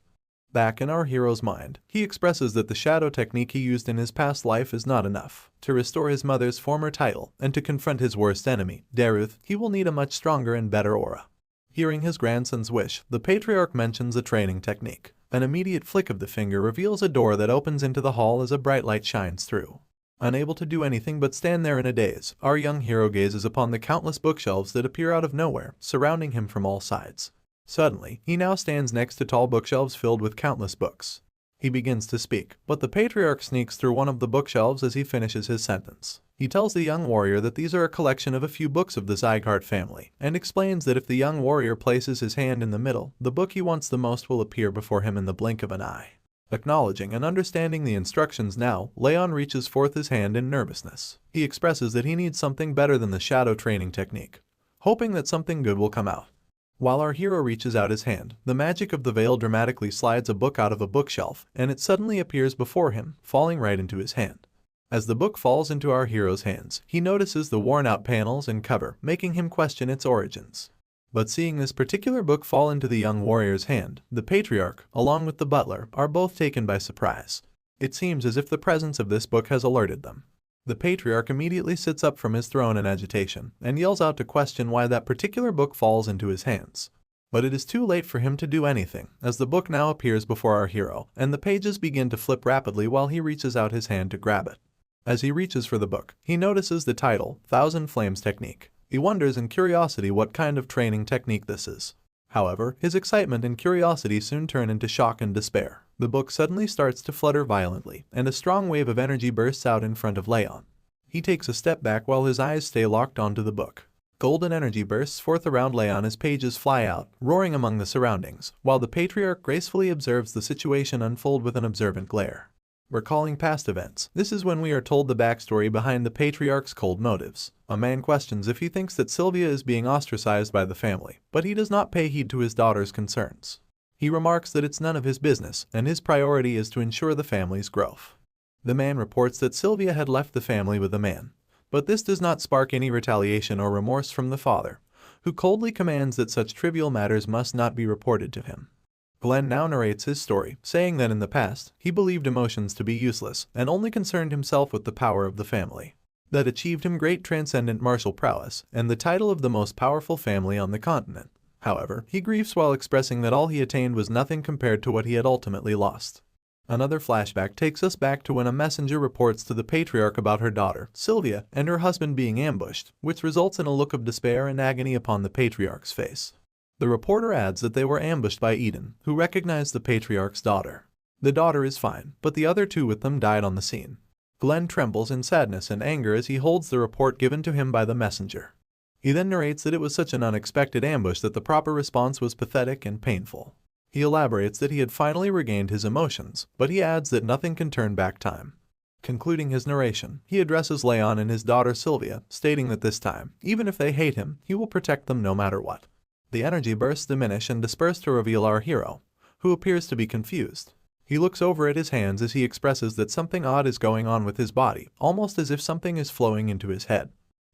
Back in our hero's mind, he expresses that the shadow technique he used in his past life is not enough. To restore his mother's former title and to confront his worst enemy, Daruth, he will need a much stronger and better aura. Hearing his grandson's wish, the patriarch mentions a training technique. An immediate flick of the finger reveals a door that opens into the hall as a bright light shines through. Unable to do anything but stand there in a daze, our young hero gazes upon the countless bookshelves that appear out of nowhere, surrounding him from all sides. Suddenly, he now stands next to tall bookshelves filled with countless books. He begins to speak, but the patriarch sneaks through one of the bookshelves as he finishes his sentence. He tells the young warrior that these are a collection of a few books of the Zygarde family, and explains that if the young warrior places his hand in the middle, the book he wants the most will appear before him in the blink of an eye. Acknowledging and understanding the instructions now, Leon reaches forth his hand in nervousness. He expresses that he needs something better than the shadow training technique, hoping that something good will come out. While our hero reaches out his hand, the magic of the veil dramatically slides a book out of a bookshelf, and it suddenly appears before him, falling right into his hand. As the book falls into our hero's hands, he notices the worn-out panels and cover, making him question its origins. But seeing this particular book fall into the young warrior's hand, the patriarch, along with the butler, are both taken by surprise. It seems as if the presence of this book has alerted them. The patriarch immediately sits up from his throne in agitation, and yells out to question why that particular book falls into his hands. But it is too late for him to do anything, as the book now appears before our hero, and the pages begin to flip rapidly while he reaches out his hand to grab it. As he reaches for the book, he notices the title, Thousand Flames Technique. He wonders in curiosity what kind of training technique this is. However, his excitement and curiosity soon turn into shock and despair. The book suddenly starts to flutter violently, and a strong wave of energy bursts out in front of Leon. He takes a step back while his eyes stay locked onto the book. Golden energy bursts forth around Leon as pages fly out, roaring among the surroundings, while the patriarch gracefully observes the situation unfold with an observant glare. Recalling past events, this is when we are told the backstory behind the patriarch's cold motives. A man questions if he thinks that Sylvia is being ostracized by the family, but he does not pay heed to his daughter's concerns. He remarks that it's none of his business, and his priority is to ensure the family's growth. The man reports that Sylvia had left the family with the man, but this does not spark any retaliation or remorse from the father, who coldly commands that such trivial matters must not be reported to him. Glenn now narrates his story, saying that in the past, he believed emotions to be useless and only concerned himself with the power of the family. That achieved him great transcendent martial prowess and the title of the most powerful family on the continent. However, he grieves while expressing that all he attained was nothing compared to what he had ultimately lost. Another flashback takes us back to when a messenger reports to the patriarch about her daughter, Sylvia, and her husband being ambushed, which results in a look of despair and agony upon the patriarch's face. The reporter adds that they were ambushed by Eden, who recognized the patriarch's daughter. The daughter is fine, but the other two with them died on the scene. Glenn trembles in sadness and anger as he holds the report given to him by the messenger. He then narrates that it was such an unexpected ambush that the proper response was pathetic and painful. He elaborates that he had finally regained his emotions, but he adds that nothing can turn back time. Concluding his narration, he addresses Leon and his daughter Sylvia, stating that this time, even if they hate him, he will protect them no matter what. The energy bursts diminish and disperse to reveal our hero, who appears to be confused. He looks over at his hands as he expresses that something odd is going on with his body, almost as if something is flowing into his head.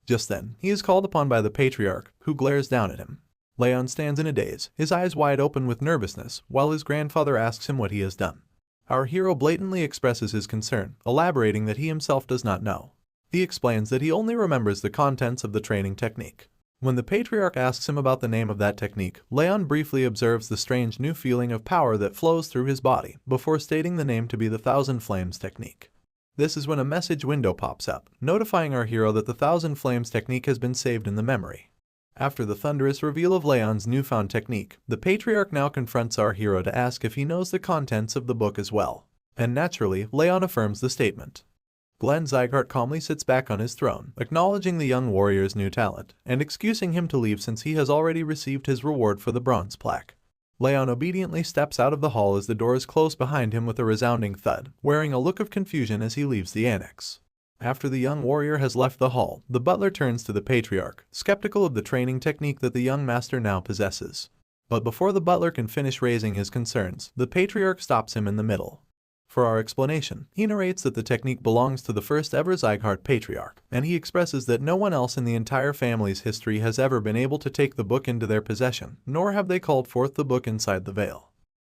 Just then, he is called upon by the patriarch, who glares down at him. Leon stands in a daze, his eyes wide open with nervousness, while his grandfather asks him what he has done. Our hero blatantly expresses his concern, elaborating that he himself does not know. He explains that he only remembers the contents of the training technique. When the patriarch asks him about the name of that technique, Leon briefly observes the strange new feeling of power that flows through his body, before stating the name to be the Thousand Flames technique. This is when a message window pops up, notifying our hero that the Thousand Flames technique has been saved in the memory. After the thunderous reveal of Leon's newfound technique, the patriarch now confronts our hero to ask if he knows the contents of the book as well. And naturally, Leon affirms the statement. Glenn Zygarde calmly sits back on his throne, acknowledging the young warrior's new talent, and excusing him to leave since he has already received his reward for the bronze plaque. Leon obediently steps out of the hall as the doors close behind him with a resounding thud, wearing a look of confusion as he leaves the annex. After the young warrior has left the hall, the butler turns to the patriarch, skeptical of the training technique that the young master now possesses. But before the butler can finish raising his concerns, the patriarch stops him in the middle. For our explanation, he narrates that the technique belongs to the first ever Zygarde patriarch, and he expresses that no one else in the entire family's history has ever been able to take the book into their possession, nor have they called forth the book inside the veil.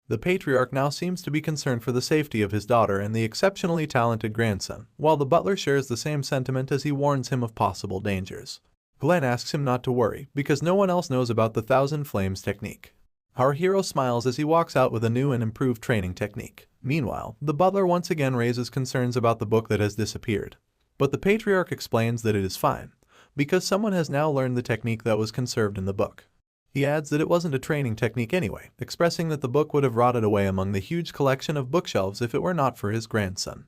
The patriarch now seems to be concerned for the safety of his daughter and the exceptionally talented grandson, while the butler shares the same sentiment as he warns him of possible dangers. Glenn asks him not to worry, because no one else knows about the Thousand Flames technique. Our hero smiles as he walks out with a new and improved training technique. Meanwhile, the butler once again raises concerns about the book that has disappeared. But the patriarch explains that it is fine, because someone has now learned the technique that was conserved in the book. He adds that it wasn't a training technique anyway, expressing that the book would have rotted away among the huge collection of bookshelves if it were not for his grandson.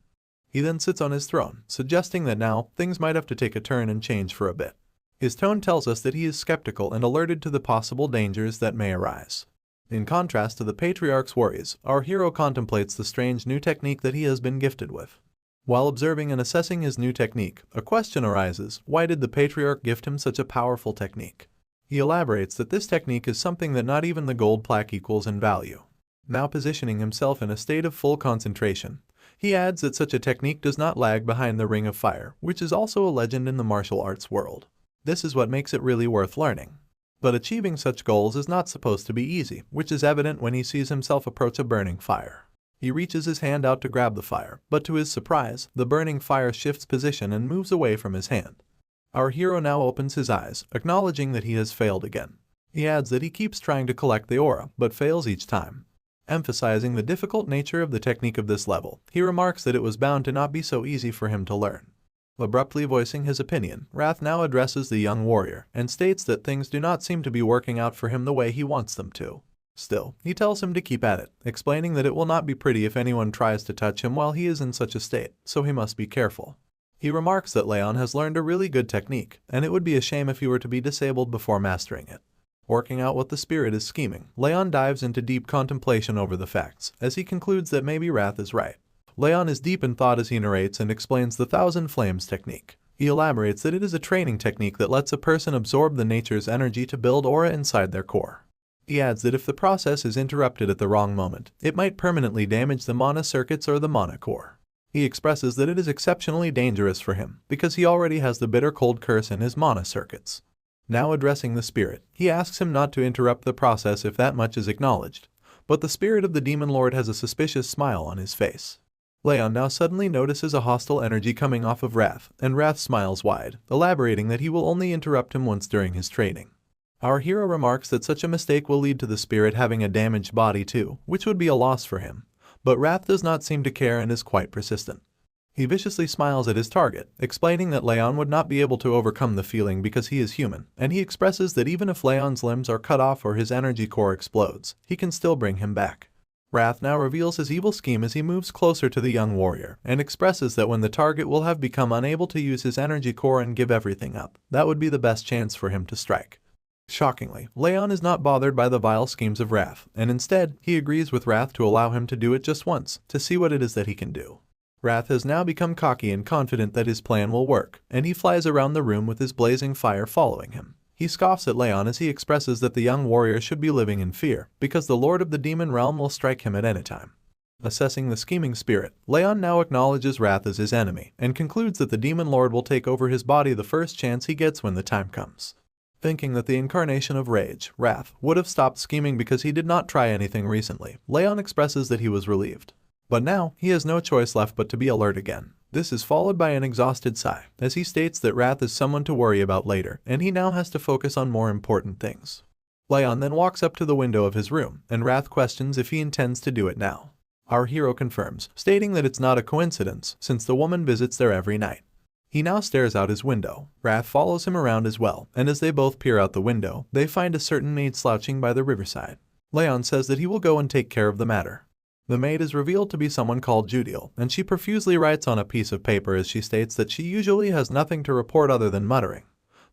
He then sits on his throne, suggesting that now, things might have to take a turn and change for a bit. His tone tells us that he is skeptical and alerted to the possible dangers that may arise. In contrast to the patriarch's worries, our hero contemplates the strange new technique that he has been gifted with. While observing and assessing his new technique, a question arises: why did the patriarch gift him such a powerful technique? He elaborates that this technique is something that not even the gold plaque equals in value. Now positioning himself in a state of full concentration, he adds that such a technique does not lag behind the Ring of Fire, which is also a legend in the martial arts world. This is what makes it really worth learning. But achieving such goals is not supposed to be easy, which is evident when he sees himself approach a burning fire. He reaches his hand out to grab the fire, but to his surprise, the burning fire shifts position and moves away from his hand. Our hero now opens his eyes, acknowledging that he has failed again. He adds that he keeps trying to collect the aura, but fails each time. Emphasizing the difficult nature of the technique of this level, he remarks that it was bound to not be so easy for him to learn. Abruptly voicing his opinion, Wrath now addresses the young warrior, and states that things do not seem to be working out for him the way he wants them to. Still, he tells him to keep at it, explaining that it will not be pretty if anyone tries to touch him while he is in such a state, so he must be careful. He remarks that Leon has learned a really good technique, and it would be a shame if he were to be disabled before mastering it. Working out what the spirit is scheming, Leon dives into deep contemplation over the facts, as he concludes that maybe Wrath is right. Leon is deep in thought as he narrates and explains the Thousand Flames technique. He elaborates that it is a training technique that lets a person absorb the nature's energy to build aura inside their core. He adds that if the process is interrupted at the wrong moment, it might permanently damage the mana circuits or the mana core. He expresses that it is exceptionally dangerous for him because he already has the bitter cold curse in his mana circuits. Now addressing the spirit, he asks him not to interrupt the process if that much is acknowledged, but the spirit of the demon lord has a suspicious smile on his face. Leon now suddenly notices a hostile energy coming off of Wrath, and Wrath smiles wide, elaborating that he will only interrupt him once during his training. Our hero remarks that such a mistake will lead to the spirit having a damaged body too, which would be a loss for him, but Wrath does not seem to care and is quite persistent. He viciously smiles at his target, explaining that Leon would not be able to overcome the feeling because he is human, and he expresses that even if Leon's limbs are cut off or his energy core explodes, he can still bring him back. Wrath now reveals his evil scheme as he moves closer to the young warrior, and expresses that when the target will have become unable to use his energy core and give everything up, that would be the best chance for him to strike. Shockingly, Leon is not bothered by the vile schemes of Wrath, and instead, he agrees with Wrath to allow him to do it just once, to see what it is that he can do. Wrath has now become cocky and confident that his plan will work, and he flies around the room with his blazing fire following him. He scoffs at Leon as he expresses that the young warrior should be living in fear, because the Lord of the Demon Realm will strike him at any time. Assessing the scheming spirit, Leon now acknowledges Wrath as his enemy, and concludes that the Demon Lord will take over his body the first chance he gets when the time comes. Thinking that the incarnation of rage, Wrath, would have stopped scheming because he did not try anything recently, Leon expresses that he was relieved. But now, he has no choice left but to be alert again. This is followed by an exhausted sigh, as he states that Wrath is someone to worry about later, and he now has to focus on more important things. Leon then walks up to the window of his room, and Wrath questions if he intends to do it now. Our hero confirms, stating that it's not a coincidence, since the woman visits there every night. He now stares out his window. Wrath follows him around as well, and as they both peer out the window, they find a certain maid slouching by the riverside. Leon says that he will go and take care of the matter. The maid is revealed to be someone called Judiel, and she profusely writes on a piece of paper as she states that she usually has nothing to report other than muttering.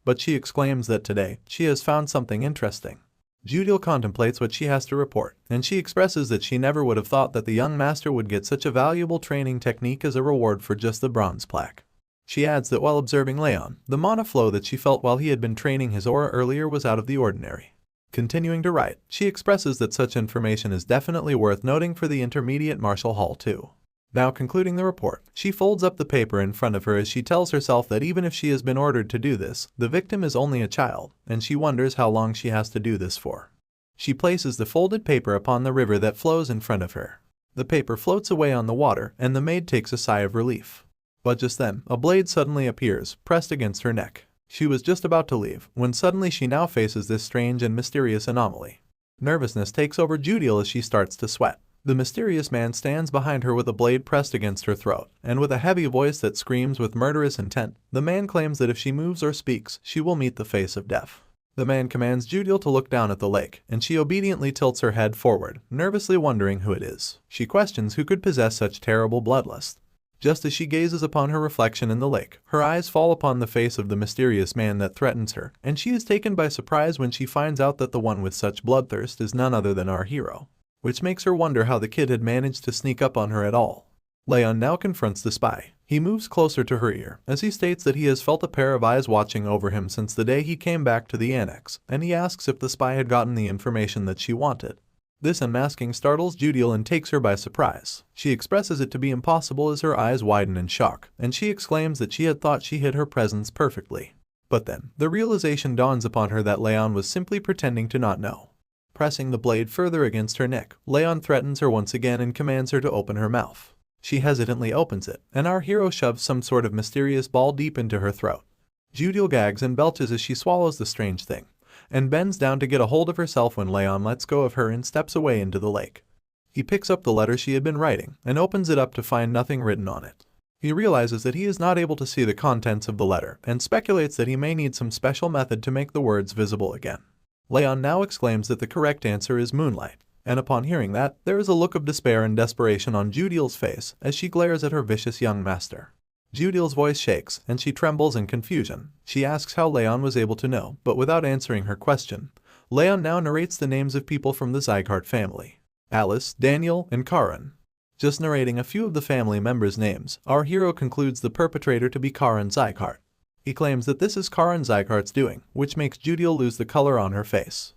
But she exclaims that today, she has found something interesting. Judiel contemplates what she has to report, and she expresses that she never would have thought that the young master would get such a valuable training technique as a reward for just the bronze plaque. She adds that while observing Leon, the mana flow that she felt while he had been training his aura earlier was out of the ordinary. Continuing to write, she expresses that such information is definitely worth noting for the intermediate martial hall too. Now concluding the report, she folds up the paper in front of her as she tells herself that even if she has been ordered to do this, the victim is only a child, and she wonders how long she has to do this for. She places the folded paper upon the river that flows in front of her. The paper floats away on the water, and the maid takes a sigh of relief. But just then, a blade suddenly appears, pressed against her neck. She was just about to leave, when suddenly she now faces this strange and mysterious anomaly. Nervousness takes over Judiel as she starts to sweat. The mysterious man stands behind her with a blade pressed against her throat, and with a heavy voice that screams with murderous intent, the man claims that if she moves or speaks, she will meet the face of death. The man commands Judiel to look down at the lake, and she obediently tilts her head forward, nervously wondering who it is. She questions who could possess such terrible bloodlust. Just as she gazes upon her reflection in the lake, her eyes fall upon the face of the mysterious man that threatens her, and she is taken by surprise when she finds out that the one with such bloodthirst is none other than our hero, which makes her wonder how the kid had managed to sneak up on her at all. Leon now confronts the spy. He moves closer to her ear, as he states that he has felt a pair of eyes watching over him since the day he came back to the annex, and he asks if the spy had gotten the information that she wanted. This unmasking startles Judiel and takes her by surprise. She expresses it to be impossible as her eyes widen in shock, and she exclaims that she had thought she hid her presence perfectly. But then, the realization dawns upon her that Leon was simply pretending to not know. Pressing the blade further against her neck, Leon threatens her once again and commands her to open her mouth. She hesitantly opens it, and our hero shoves some sort of mysterious ball deep into her throat. Judiel gags and belches as she swallows the strange thing, and bends down to get a hold of herself when Leon lets go of her and steps away into the lake. He picks up the letter she had been writing and opens it up to find nothing written on it. He realizes that he is not able to see the contents of the letter and speculates that he may need some special method to make the words visible again. Leon now exclaims that the correct answer is moonlight, and upon hearing that, there is a look of despair and desperation on Judiel's face as she glares at her vicious young master. Judiel's voice shakes, and she trembles in confusion. She asks how Leon was able to know, but without answering her question, Leon now narrates the names of people from the Zygarde family: Alice, Daniel, and Karin. Just narrating a few of the family members' names, our hero concludes the perpetrator to be Karin Zygarde. He claims that this is Karin Zygarde's doing, which makes Judiel lose the color on her face.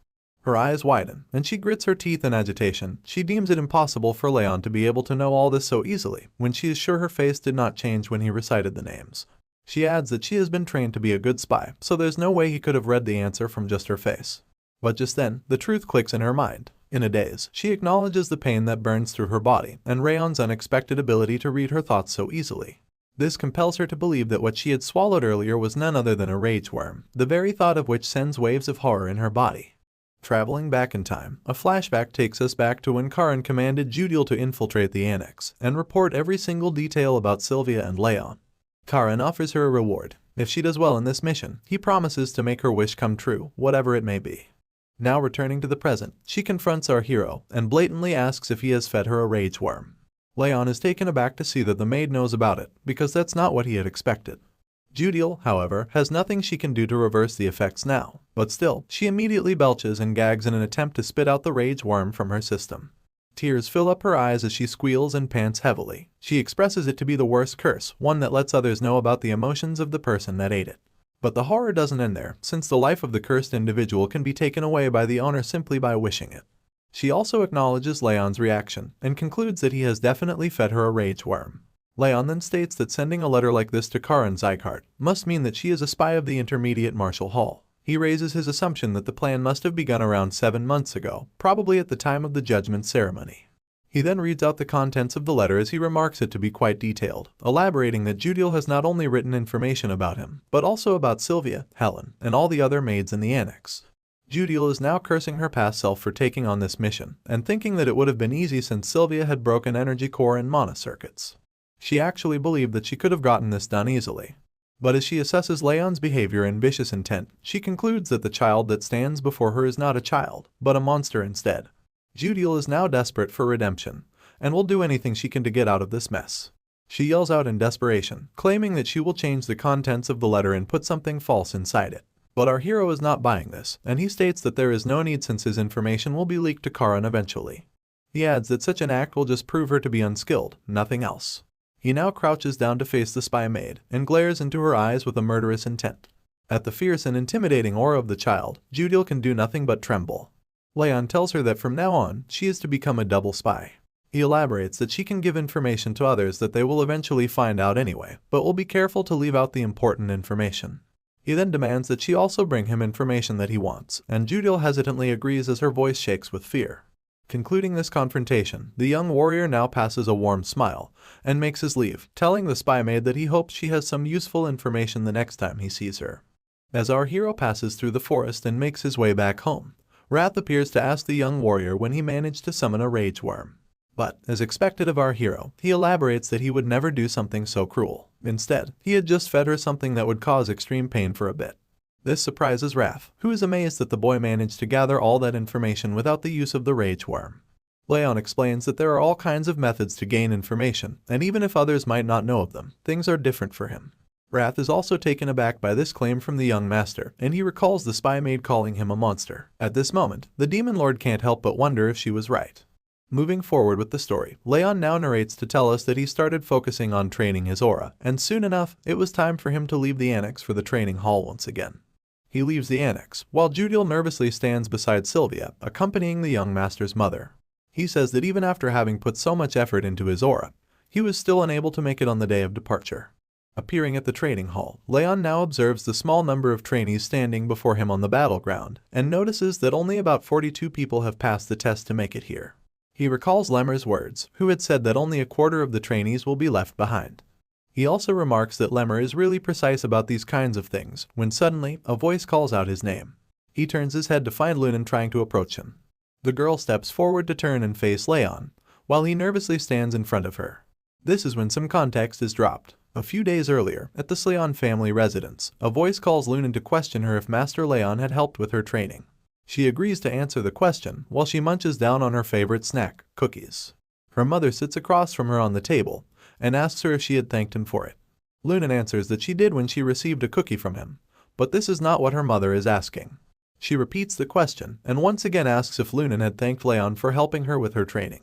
Her eyes widen, and she grits her teeth in agitation. She deems it impossible for Leon to be able to know all this so easily, when she is sure her face did not change when he recited the names. She adds that she has been trained to be a good spy, so there's no way he could have read the answer from just her face. But just then, the truth clicks in her mind. In a daze, she acknowledges the pain that burns through her body, and Rayon's unexpected ability to read her thoughts so easily. This compels her to believe that what she had swallowed earlier was none other than a rage worm, the very thought of which sends waves of horror in her body. Traveling back in time, a flashback takes us back to when Karan commanded Judiel to infiltrate the annex and report every single detail about Sylvia and Leon. Karan offers her a reward. If she does well in this mission, he promises to make her wish come true, whatever it may be. Now returning to the present, she confronts our hero and blatantly asks if he has fed her a rage worm. Leon is taken aback to see that the maid knows about it, because that's not what he had expected. Judiel, however, has nothing she can do to reverse the effects now, but still, she immediately belches and gags in an attempt to spit out the rage worm from her system. Tears fill up her eyes as she squeals and pants heavily. She expresses it to be the worst curse, one that lets others know about the emotions of the person that ate it. But the horror doesn't end there, since the life of the cursed individual can be taken away by the owner simply by wishing it. She also acknowledges Leon's reaction, and concludes that he has definitely fed her a rage worm. Leon then states that sending a letter like this to Karan Zycart must mean that she is a spy of the Intermediate Martial Hall. He raises his assumption that the plan must have begun around 7 months ago, probably at the time of the judgment ceremony. He then reads out the contents of the letter as he remarks it to be quite detailed, elaborating that Judiel has not only written information about him, but also about Sylvia, Helen, and all the other maids in the annex. Judiel is now cursing her past self for taking on this mission, and thinking that it would have been easy since Sylvia had broken energy core and mana circuits. She actually believed that she could have gotten this done easily. But as she assesses Leon's behavior and vicious intent, she concludes that the child that stands before her is not a child, but a monster instead. Judiel is now desperate for redemption, and will do anything she can to get out of this mess. She yells out in desperation, claiming that she will change the contents of the letter and put something false inside it. But our hero is not buying this, and he states that there is no need since his information will be leaked to Karan eventually. He adds that such an act will just prove her to be unskilled, nothing else. He now crouches down to face the spy maid, and glares into her eyes with a murderous intent. At the fierce and intimidating aura of the child, Judiel can do nothing but tremble. Leon tells her that from now on, she is to become a double spy. He elaborates that she can give information to others that they will eventually find out anyway, but will be careful to leave out the important information. He then demands that she also bring him information that he wants, and Judiel hesitantly agrees as her voice shakes with fear. Concluding this confrontation, the young warrior now passes a warm smile and makes his leave, telling the spy maid that he hopes she has some useful information the next time he sees her. As our hero passes through the forest and makes his way back home, Wrath appears to ask the young warrior when he managed to summon a rage worm. But, as expected of our hero, he elaborates that he would never do something so cruel. Instead, he had just fed her something that would cause extreme pain for a bit. This surprises Wrath, who is amazed that the boy managed to gather all that information without the use of the rage worm. Leon explains that there are all kinds of methods to gain information, and even if others might not know of them, things are different for him. Wrath is also taken aback by this claim from the young master, and he recalls the spy maid calling him a monster. At this moment, the demon lord can't help but wonder if she was right. Moving forward with the story, Leon now narrates to tell us that he started focusing on training his aura, and soon enough, it was time for him to leave the annex for the training hall once again. He leaves the annex, while Judiel nervously stands beside Sylvia, accompanying the young master's mother. He says that even after having put so much effort into his aura, he was still unable to make it on the day of departure. Appearing at the training hall, Leon now observes the small number of trainees standing before him on the battleground, and notices that only about 42 people have passed the test to make it here. He recalls Lemmer's words, who had said that only a quarter of the trainees will be left behind. He also remarks that Lemmer is really precise about these kinds of things, when suddenly, a voice calls out his name. He turns his head to find Lunan trying to approach him. The girl steps forward to turn and face Leon, while he nervously stands in front of her. This is when some context is dropped. A few days earlier, at the Sleon family residence, a voice calls Lunan to question her if Master Leon had helped with her training. She agrees to answer the question while she munches down on her favorite snack, cookies. Her mother sits across from her on the table and asks her if she had thanked him for it. Lunan answers that she did when she received a cookie from him, but this is not what her mother is asking. She repeats the question and once again asks if Lunan had thanked Leon for helping her with her training.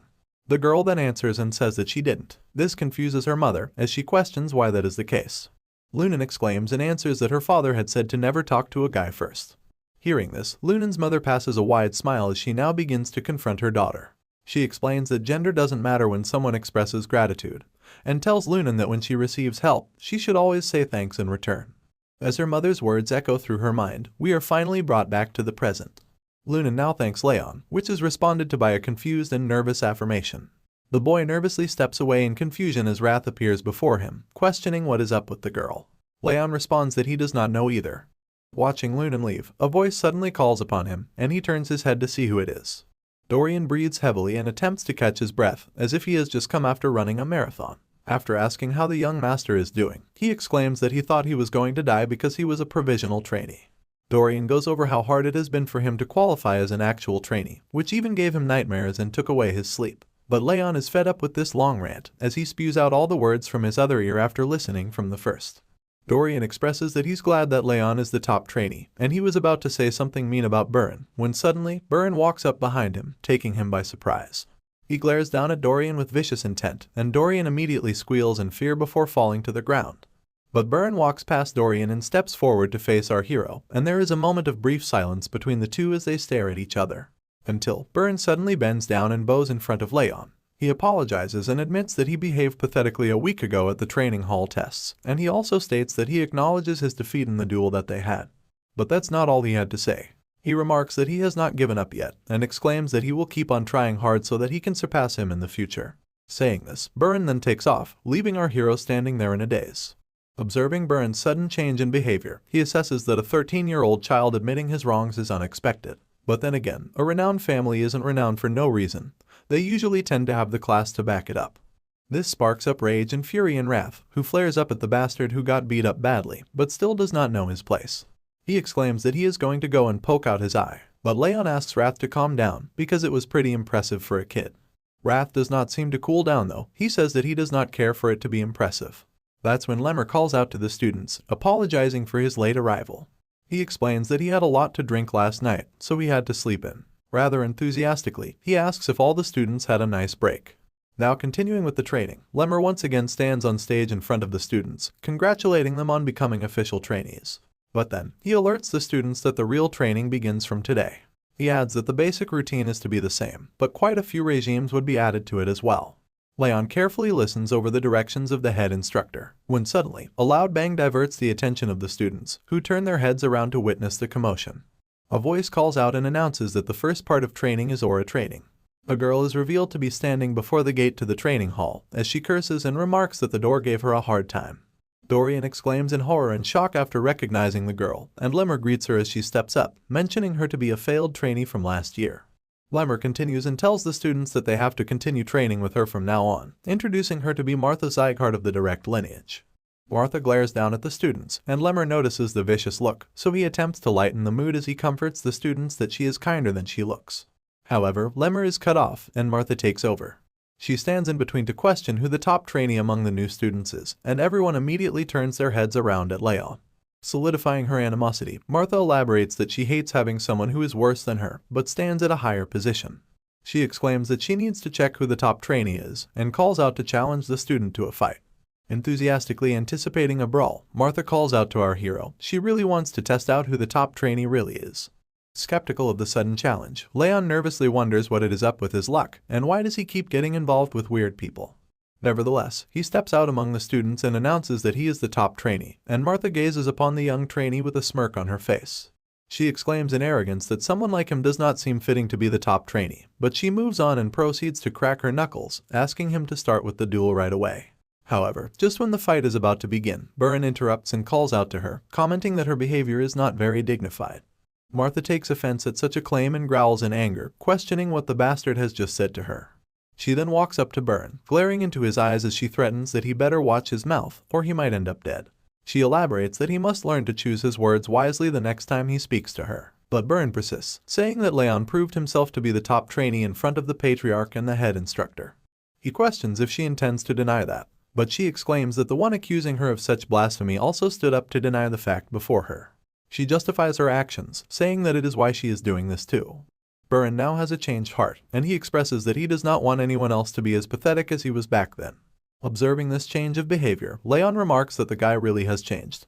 The girl then answers and says that she didn't. This confuses her mother as she questions why that is the case. Lunan exclaims and answers that her father had said to never talk to a guy first. Hearing this, Lunan's mother passes a wide smile as she now begins to confront her daughter. She explains that gender doesn't matter when someone expresses gratitude, and tells Lunan that when she receives help, she should always say thanks in return. As her mother's words echo through her mind, we are finally brought back to the present. Lunan now thanks Leon, which is responded to by a confused and nervous affirmation. The boy nervously steps away in confusion as wrath appears before him, questioning what is up with the girl. Leon responds that he does not know either. Watching Lunan leave, a voice suddenly calls upon him, and he turns his head to see who it is. Dorian breathes heavily and attempts to catch his breath, as if he has just come after running a marathon. After asking how the young master is doing, he exclaims that he thought he was going to die because he was a provisional trainee. Dorian goes over how hard it has been for him to qualify as an actual trainee, which even gave him nightmares and took away his sleep. But Leon is fed up with this long rant, as he spews out all the words from his other ear after listening from the first. Dorian expresses that he's glad that Leon is the top trainee, and he was about to say something mean about Burn, when suddenly, Burn walks up behind him, taking him by surprise. He glares down at Dorian with vicious intent, and Dorian immediately squeals in fear before falling to the ground. But Burn walks past Dorian and steps forward to face our hero, and there is a moment of brief silence between the two as they stare at each other. Until Burn suddenly bends down and bows in front of Leon. He apologizes and admits that he behaved pathetically a week ago at the training hall tests, and he also states that he acknowledges his defeat in the duel that they had. But that's not all he had to say. He remarks that he has not given up yet, and exclaims that he will keep on trying hard so that he can surpass him in the future. Saying this, Burn then takes off, leaving our hero standing there in a daze. Observing Burns' sudden change in behavior, he assesses that a 13-year-old child admitting his wrongs is unexpected. But then again, a renowned family isn't renowned for no reason. They usually tend to have the class to back it up. This sparks up rage and fury in Wrath, who flares up at the bastard who got beat up badly, but still does not know his place. He exclaims that he is going to go and poke out his eye, but Leon asks Wrath to calm down, because it was pretty impressive for a kid. Wrath does not seem to cool down though. He says that he does not care for it to be impressive. That's when Lemmer calls out to the students, apologizing for his late arrival. He explains that he had a lot to drink last night, so he had to sleep in. Rather enthusiastically, he asks if all the students had a nice break. Now continuing with the training, Lemmer once again stands on stage in front of the students, congratulating them on becoming official trainees. But then, he alerts the students that the real training begins from today. He adds that the basic routine is to be the same, but quite a few regimes would be added to it as well. Leon carefully listens over the directions of the head instructor, when suddenly, a loud bang diverts the attention of the students, who turn their heads around to witness the commotion. A voice calls out and announces that the first part of training is aura training. A girl is revealed to be standing before the gate to the training hall, as she curses and remarks that the door gave her a hard time. Dorian exclaims in horror and shock after recognizing the girl, and Lemmer greets her as she steps up, mentioning her to be a failed trainee from last year. Lemmer continues and tells the students that they have to continue training with her from now on, introducing her to be Martha Zygarde of the direct lineage. Martha glares down at the students, and Lemmer notices the vicious look, so he attempts to lighten the mood as he comforts the students that she is kinder than she looks. However, Lemmer is cut off, and Martha takes over. She stands in between to question who the top trainee among the new students is, and everyone immediately turns their heads around at Leon. Solidifying her animosity, Martha elaborates that she hates having someone who is worse than her, but stands at a higher position. She exclaims that she needs to check who the top trainee is, and calls out to challenge the student to a fight. Enthusiastically anticipating a brawl, Martha calls out to our hero. She really wants to test out who the top trainee really is. Skeptical of the sudden challenge, Leon nervously wonders what it is up with his luck, and why does he keep getting involved with weird people. Nevertheless, he steps out among the students and announces that he is the top trainee, and Martha gazes upon the young trainee with a smirk on her face. She exclaims in arrogance that someone like him does not seem fitting to be the top trainee, but she moves on and proceeds to crack her knuckles, asking him to start with the duel right away. However, just when the fight is about to begin, Burren interrupts and calls out to her, commenting that her behavior is not very dignified. Martha takes offense at such a claim and growls in anger, questioning what the bastard has just said to her. She then walks up to Burn, glaring into his eyes as she threatens that he better watch his mouth, or he might end up dead. She elaborates that he must learn to choose his words wisely the next time he speaks to her. But Burn persists, saying that Leon proved himself to be the top trainee in front of the patriarch and the head instructor. He questions if she intends to deny that, but she exclaims that the one accusing her of such blasphemy also stood up to deny the fact before her. She justifies her actions, saying that it is why she is doing this too. Burren now has a changed heart, and he expresses that he does not want anyone else to be as pathetic as he was back then. Observing this change of behavior, Leon remarks that the guy really has changed.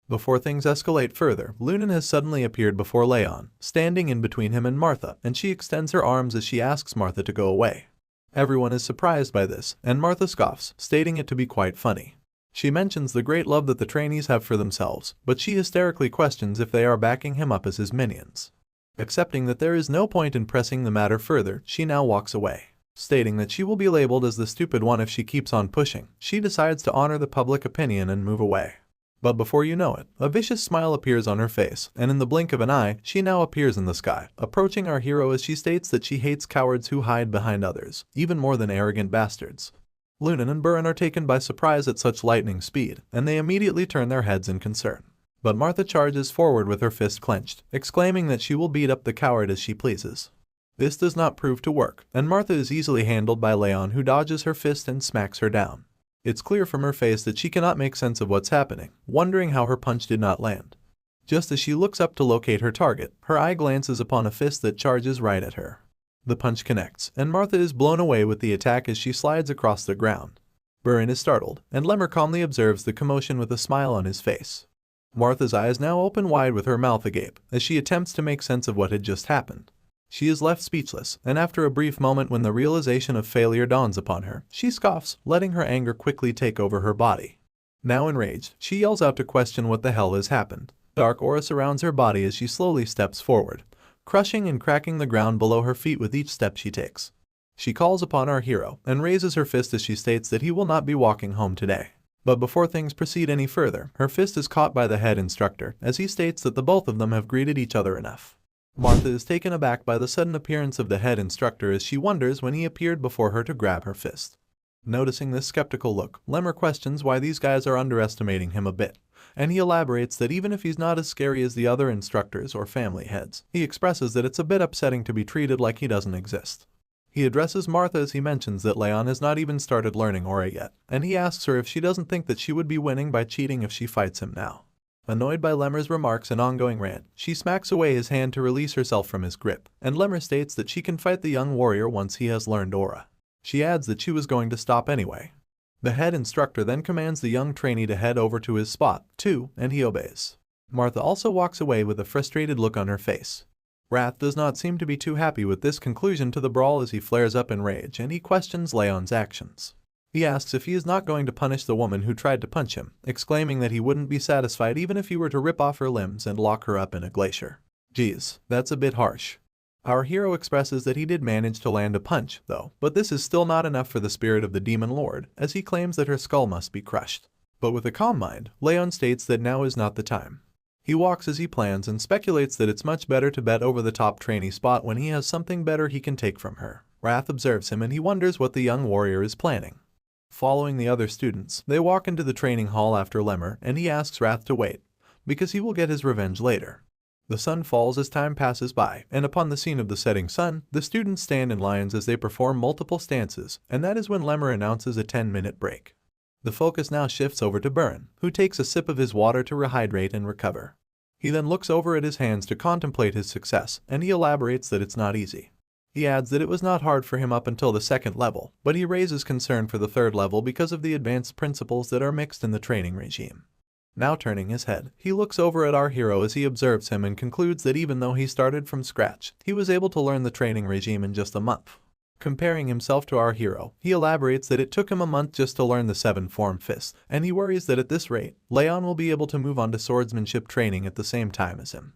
Before things escalate further, Lunan has suddenly appeared before Leon, standing in between him and Martha, and she extends her arms as she asks Martha to go away. Everyone is surprised by this, and Martha scoffs, stating it to be quite funny. She mentions the great love that the trainees have for themselves, but she hysterically questions if they are backing him up as his minions. Accepting that there is no point in pressing the matter further, she now walks away. Stating that she will be labeled as the stupid one if she keeps on pushing, she decides to honor the public opinion and move away. But before you know it, a vicious smile appears on her face, and in the blink of an eye, she now appears in the sky, approaching our hero as she states that she hates cowards who hide behind others, even more than arrogant bastards. Lunan and Buran are taken by surprise at such lightning speed, and they immediately turn their heads in concern. But Martha charges forward with her fist clenched, exclaiming that she will beat up the coward as she pleases. This does not prove to work, and Martha is easily handled by Leon, who dodges her fist and smacks her down. It's clear from her face that she cannot make sense of what's happening, wondering how her punch did not land. Just as she looks up to locate her target, her eye glances upon a fist that charges right at her. The punch connects, and Martha is blown away with the attack as she slides across the ground. Buran is startled, and Lemmer calmly observes the commotion with a smile on his face. Martha's eyes now open wide with her mouth agape, as she attempts to make sense of what had just happened. She is left speechless, and after a brief moment when the realization of failure dawns upon her, she scoffs, letting her anger quickly take over her body. Now enraged, she yells out to question what the hell has happened. Dark aura surrounds her body as she slowly steps forward, crushing and cracking the ground below her feet with each step she takes. She calls upon our hero, and raises her fist as she states that he will not be walking home today. But before things proceed any further, her fist is caught by the head instructor, as he states that the both of them have greeted each other enough. Martha is taken aback by the sudden appearance of the head instructor as she wonders when he appeared before her to grab her fist. Noticing this skeptical look, Lemmer questions why these guys are underestimating him a bit, and he elaborates that even if he's not as scary as the other instructors or family heads, he expresses that it's a bit upsetting to be treated like he doesn't exist. He addresses Martha as he mentions that Leon has not even started learning aura yet, and he asks her if she doesn't think that she would be winning by cheating if she fights him now. Annoyed by Lemmer's remarks and ongoing rant, she smacks away his hand to release herself from his grip, and Lemmer states that she can fight the young warrior once he has learned aura. She adds that she was going to stop anyway. The head instructor then commands the young trainee to head over to his spot, too, and he obeys. Martha also walks away with a frustrated look on her face. Wrath does not seem to be too happy with this conclusion to the brawl as he flares up in rage and he questions Leon's actions. He asks if he is not going to punish the woman who tried to punch him, exclaiming that he wouldn't be satisfied even if he were to rip off her limbs and lock her up in a glacier. Geez, that's a bit harsh. Our hero expresses that he did manage to land a punch, though, but this is still not enough for the spirit of the Demon Lord, as he claims that her skull must be crushed. But with a calm mind, Leon states that now is not the time. He walks as he plans and speculates that it's much better to bet over the top trainee spot when he has something better he can take from her. Wrath observes him and he wonders what the young warrior is planning. Following the other students, they walk into the training hall after Lemmer, and he asks Wrath to wait, because he will get his revenge later. The sun falls as time passes by, and upon the scene of the setting sun, the students stand in lines as they perform multiple stances, and that is when Lemmer announces a 10-minute break. The focus now shifts over to Buran, who takes a sip of his water to rehydrate and recover. He then looks over at his hands to contemplate his success, and he elaborates that it's not easy. He adds that it was not hard for him up until the second level, but he raises concern for the third level because of the advanced principles that are mixed in the training regime. Now turning his head, he looks over at our hero as he observes him and concludes that even though he started from scratch, he was able to learn the training regime in just a month. Comparing himself to our hero, he elaborates that it took him a month just to learn the 7-form fists, and he worries that at this rate, Leon will be able to move on to swordsmanship training at the same time as him.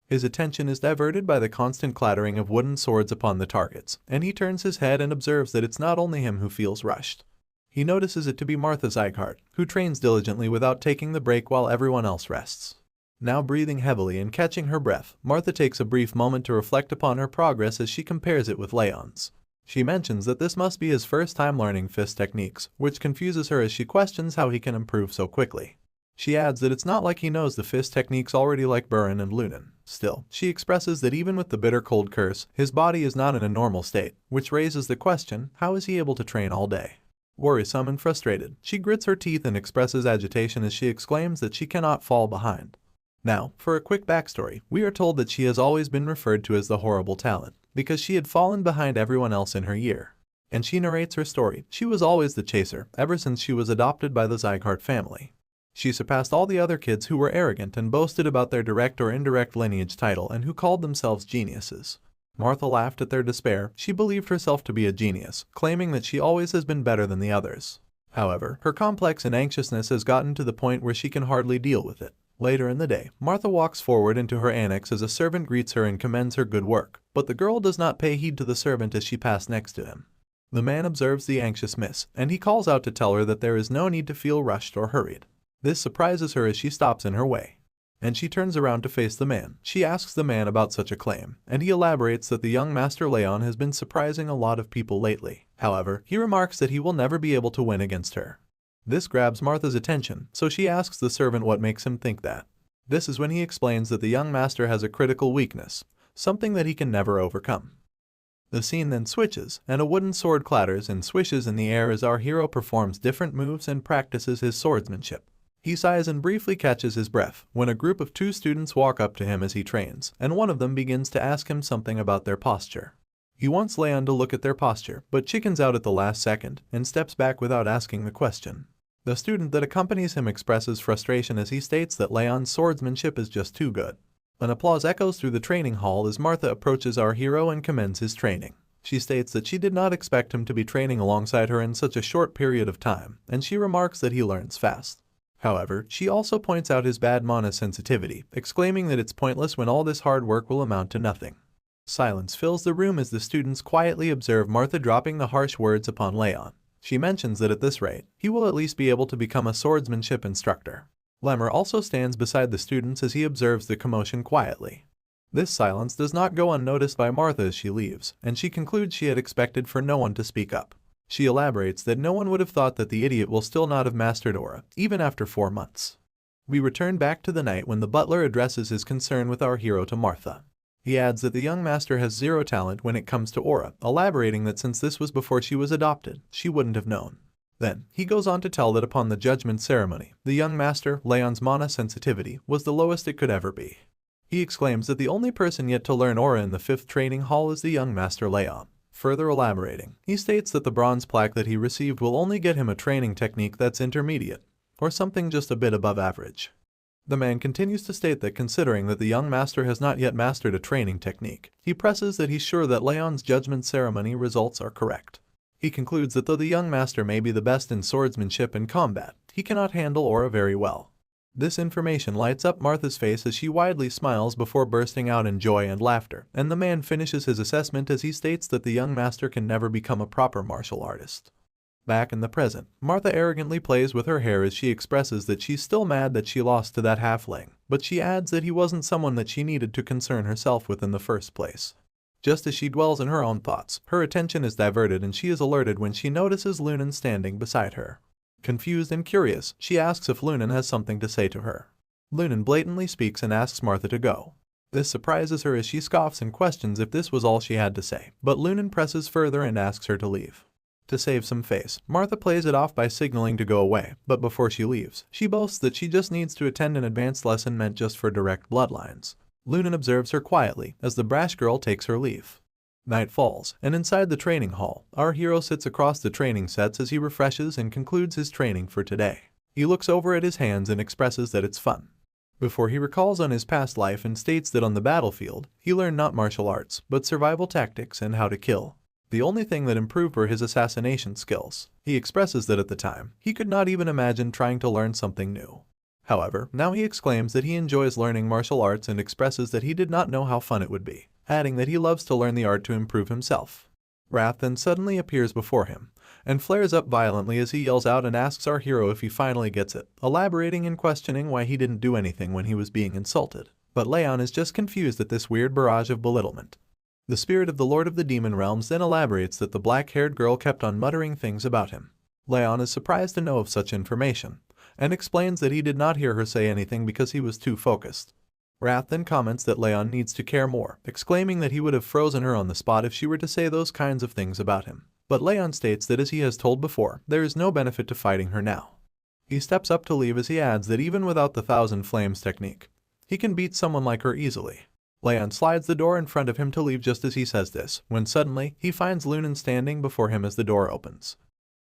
His attention is diverted by the constant clattering of wooden swords upon the targets, and he turns his head and observes that it's not only him who feels rushed. He notices it to be Martha Zygarde, who trains diligently without taking the break while everyone else rests. Now breathing heavily and catching her breath, Martha takes a brief moment to reflect upon her progress as she compares it with Leon's. She mentions that this must be his first time learning fist techniques, which confuses her as she questions how he can improve so quickly. She adds that it's not like he knows the fist techniques already like Buran and Lunan. Still, she expresses that even with the bitter cold curse, his body is not in a normal state, which raises the question, how is he able to train all day? Worrisome and frustrated, she grits her teeth and expresses agitation as she exclaims that she cannot fall behind. Now, for a quick backstory, we are told that she has always been referred to as the horrible talent, because she had fallen behind everyone else in her year. And she narrates her story. She was always the chaser, ever since she was adopted by the Zygarde family. She surpassed all the other kids who were arrogant and boasted about their direct or indirect lineage title and who called themselves geniuses. Martha laughed at their despair. She believed herself to be a genius, claiming that she always has been better than the others. However, her complex and anxiousness has gotten to the point where she can hardly deal with it. Later in the day, Martha walks forward into her annex as a servant greets her and commends her good work, but the girl does not pay heed to the servant as she passed next to him. The man observes the anxious miss, and he calls out to tell her that there is no need to feel rushed or hurried. This surprises her as she stops in her way, and she turns around to face the man. She asks the man about such a claim, and he elaborates that the young Master Leon has been surprising a lot of people lately. However, he remarks that he will never be able to win against her. This grabs Martha's attention, so she asks the servant what makes him think that. This is when he explains that the young master has a critical weakness, something that he can never overcome. The scene then switches, and a wooden sword clatters and swishes in the air as our hero performs different moves and practices his swordsmanship. He sighs and briefly catches his breath when a group of 2 students walk up to him as he trains, and one of them begins to ask him something about their posture. He wants Leon to look at their posture, but chickens out at the last second and steps back without asking the question. The student that accompanies him expresses frustration as he states that Leon's swordsmanship is just too good. An applause echoes through the training hall as Martha approaches our hero and commends his training. She states that she did not expect him to be training alongside her in such a short period of time, and she remarks that he learns fast. However, she also points out his bad mana sensitivity, exclaiming that it's pointless when all this hard work will amount to nothing. Silence fills the room as the students quietly observe Martha dropping the harsh words upon Leon. She mentions that at this rate, he will at least be able to become a swordsmanship instructor. Lemmer also stands beside the students as he observes the commotion quietly. This silence does not go unnoticed by Martha as she leaves, and she concludes she had expected for no one to speak up. She elaborates that no one would have thought that the idiot will still not have mastered aura, even after 4 months. We return back to the night when the butler addresses his concern with our hero to Martha. He adds that the young master has 0 talent when it comes to aura, elaborating that since this was before she was adopted, she wouldn't have known. Then, he goes on to tell that upon the judgment ceremony, the young master, Leon's mana sensitivity, was the lowest it could ever be. He exclaims that the only person yet to learn aura in the 5th training hall is the young master Leon. Further elaborating, he states that the bronze plaque that he received will only get him a training technique that's intermediate, or something just a bit above average. The man continues to state that considering that the young master has not yet mastered a training technique, he presses that he's sure that Leon's judgment ceremony results are correct. He concludes that though the young master may be the best in swordsmanship and combat, he cannot handle aura very well. This information lights up Martha's face as she widely smiles before bursting out in joy and laughter, and the man finishes his assessment as he states that the young master can never become a proper martial artist. Back in the present, Martha arrogantly plays with her hair as she expresses that she's still mad that she lost to that halfling, but she adds that he wasn't someone that she needed to concern herself with in the first place. Just as she dwells in her own thoughts, her attention is diverted and she is alerted when she notices Lunan standing beside her. Confused and curious, she asks if Lunan has something to say to her. Lunan blatantly speaks and asks Martha to go. This surprises her as she scoffs and questions if this was all she had to say, but Lunan presses further and asks her to leave. To save some face, Martha plays it off by signaling to go away, but before she leaves, she boasts that she just needs to attend an advanced lesson meant just for direct bloodlines. Lunan observes her quietly as the brash girl takes her leave. Night falls, and inside the training hall, our hero sits across the training sets as he refreshes and concludes his training for today. He looks over at his hands and expresses that it's fun. Before he recalls on his past life and states that on the battlefield, he learned not martial arts, but survival tactics and how to kill. The only thing that improved were his assassination skills. He expresses that at the time, he could not even imagine trying to learn something new. However, now he exclaims that he enjoys learning martial arts and expresses that he did not know how fun it would be, adding that he loves to learn the art to improve himself. Wrath then suddenly appears before him, and flares up violently as he yells out and asks our hero if he finally gets it, elaborating and questioning why he didn't do anything when he was being insulted. But Leon is just confused at this weird barrage of belittlement. The spirit of the Lord of the Demon Realms then elaborates that the black-haired girl kept on muttering things about him. Leon is surprised to know of such information, and explains that he did not hear her say anything because he was too focused. Wrath then comments that Leon needs to care more, exclaiming that he would have frozen her on the spot if she were to say those kinds of things about him. But Leon states that as he has told before, there is no benefit to fighting her now. He steps up to leave as he adds that even without the Thousand Flames technique, he can beat someone like her easily. Leon slides the door in front of him to leave just as he says this, when suddenly, he finds Lunan standing before him as the door opens.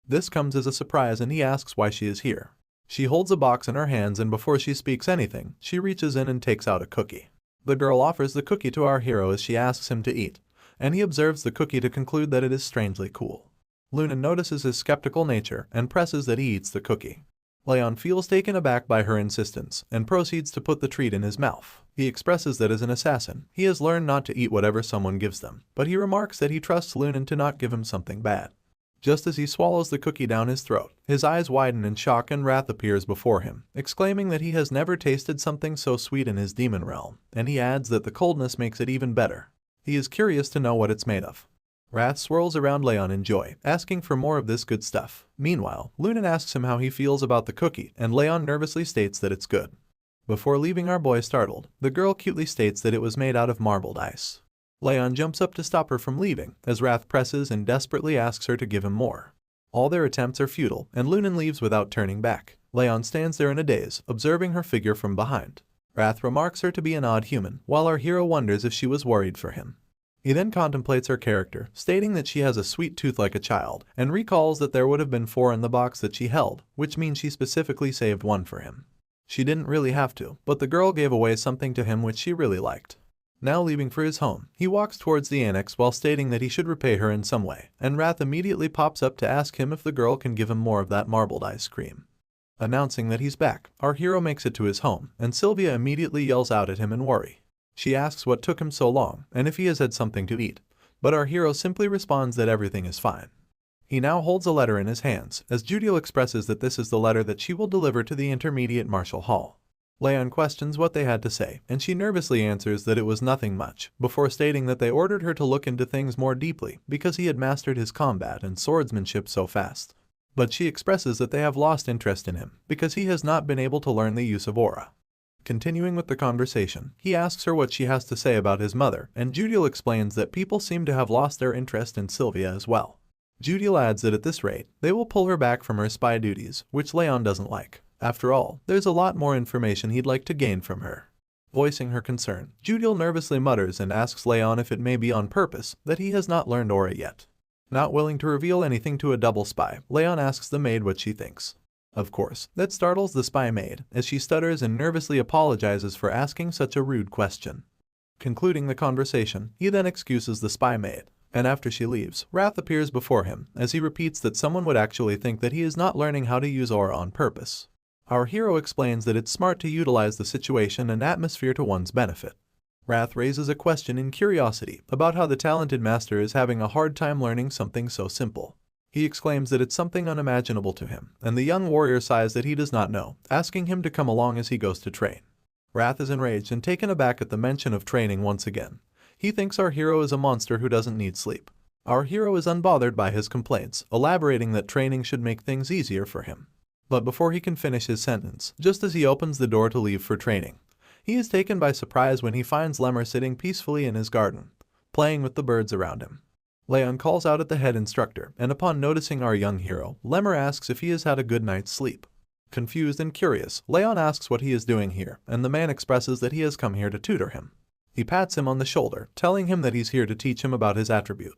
This comes as a surprise and he asks why she is here. She holds a box in her hands, and before she speaks anything, she reaches in and takes out a cookie. The girl offers the cookie to our hero as she asks him to eat, and he observes the cookie to conclude that it is strangely cool. Lunan notices his skeptical nature and presses that he eats the cookie. Leon feels taken aback by her insistence and proceeds to put the treat in his mouth. He expresses that as an assassin, he has learned not to eat whatever someone gives them, but he remarks that he trusts Lunan to not give him something bad. Just as he swallows the cookie down his throat, his eyes widen in shock and wrath appears before him, exclaiming that he has never tasted something so sweet in his demon realm, and he adds that the coldness makes it even better. He is curious to know what it's made of. Wrath swirls around Leon in joy, asking for more of this good stuff. Meanwhile, Lunan asks him how he feels about the cookie, and Leon nervously states that it's good. Before leaving our boy startled, the girl cutely states that it was made out of marbled ice. Leon jumps up to stop her from leaving, as Wrath presses and desperately asks her to give him more. All their attempts are futile, and Lunan leaves without turning back. Leon stands there in a daze, observing her figure from behind. Wrath remarks her to be an odd human, while our hero wonders if she was worried for him. He then contemplates her character, stating that she has a sweet tooth like a child, and recalls that there would have been 4 in the box that she held, which means she specifically saved 1 for him. She didn't really have to, but the girl gave away something to him which she really liked. Now leaving for his home, he walks towards the annex while stating that he should repay her in some way, and Wrath immediately pops up to ask him if the girl can give him more of that marbled ice cream. Announcing that he's back, our hero makes it to his home, and Sylvia immediately yells out at him in worry. She asks what took him so long, and if he has had something to eat, but our hero simply responds that everything is fine. He now holds a letter in his hands, as Judiel expresses that this is the letter that she will deliver to the Intermediate Martial Hall. Leon questions what they had to say, and she nervously answers that it was nothing much, before stating that they ordered her to look into things more deeply because he had mastered his combat and swordsmanship so fast. But she expresses that they have lost interest in him because he has not been able to learn the use of aura. Continuing with the conversation, he asks her what she has to say about his mother, and Judiel explains that people seem to have lost their interest in Sylvia as well. Judiel adds that at this rate, they will pull her back from her spy duties, which Leon doesn't like. After all, there's a lot more information he'd like to gain from her. Voicing her concern, Judiel nervously mutters and asks Leon if it may be on purpose that he has not learned aura yet. Not willing to reveal anything to a double spy, Leon asks the maid what she thinks. Of course, that startles the spy maid, as she stutters and nervously apologizes for asking such a rude question. Concluding the conversation, he then excuses the spy maid, and after she leaves, Wrath appears before him, as he repeats that someone would actually think that he is not learning how to use aura on purpose. Our hero explains that it's smart to utilize the situation and atmosphere to one's benefit. Wrath raises a question in curiosity about how the talented master is having a hard time learning something so simple. He exclaims that it's something unimaginable to him, and the young warrior sighs that he does not know, asking him to come along as he goes to train. Wrath is enraged and taken aback at the mention of training once again. He thinks our hero is a monster who doesn't need sleep. Our hero is unbothered by his complaints, elaborating that training should make things easier for him. But before he can finish his sentence, just as he opens the door to leave for training, he is taken by surprise when he finds Lemmer sitting peacefully in his garden, playing with the birds around him. Leon calls out at the head instructor, and upon noticing our young hero, Lemmer asks if he has had a good night's sleep. Confused and curious, Leon asks what he is doing here, and the man expresses that he has come here to tutor him. He pats him on the shoulder, telling him that he's here to teach him about his attribute.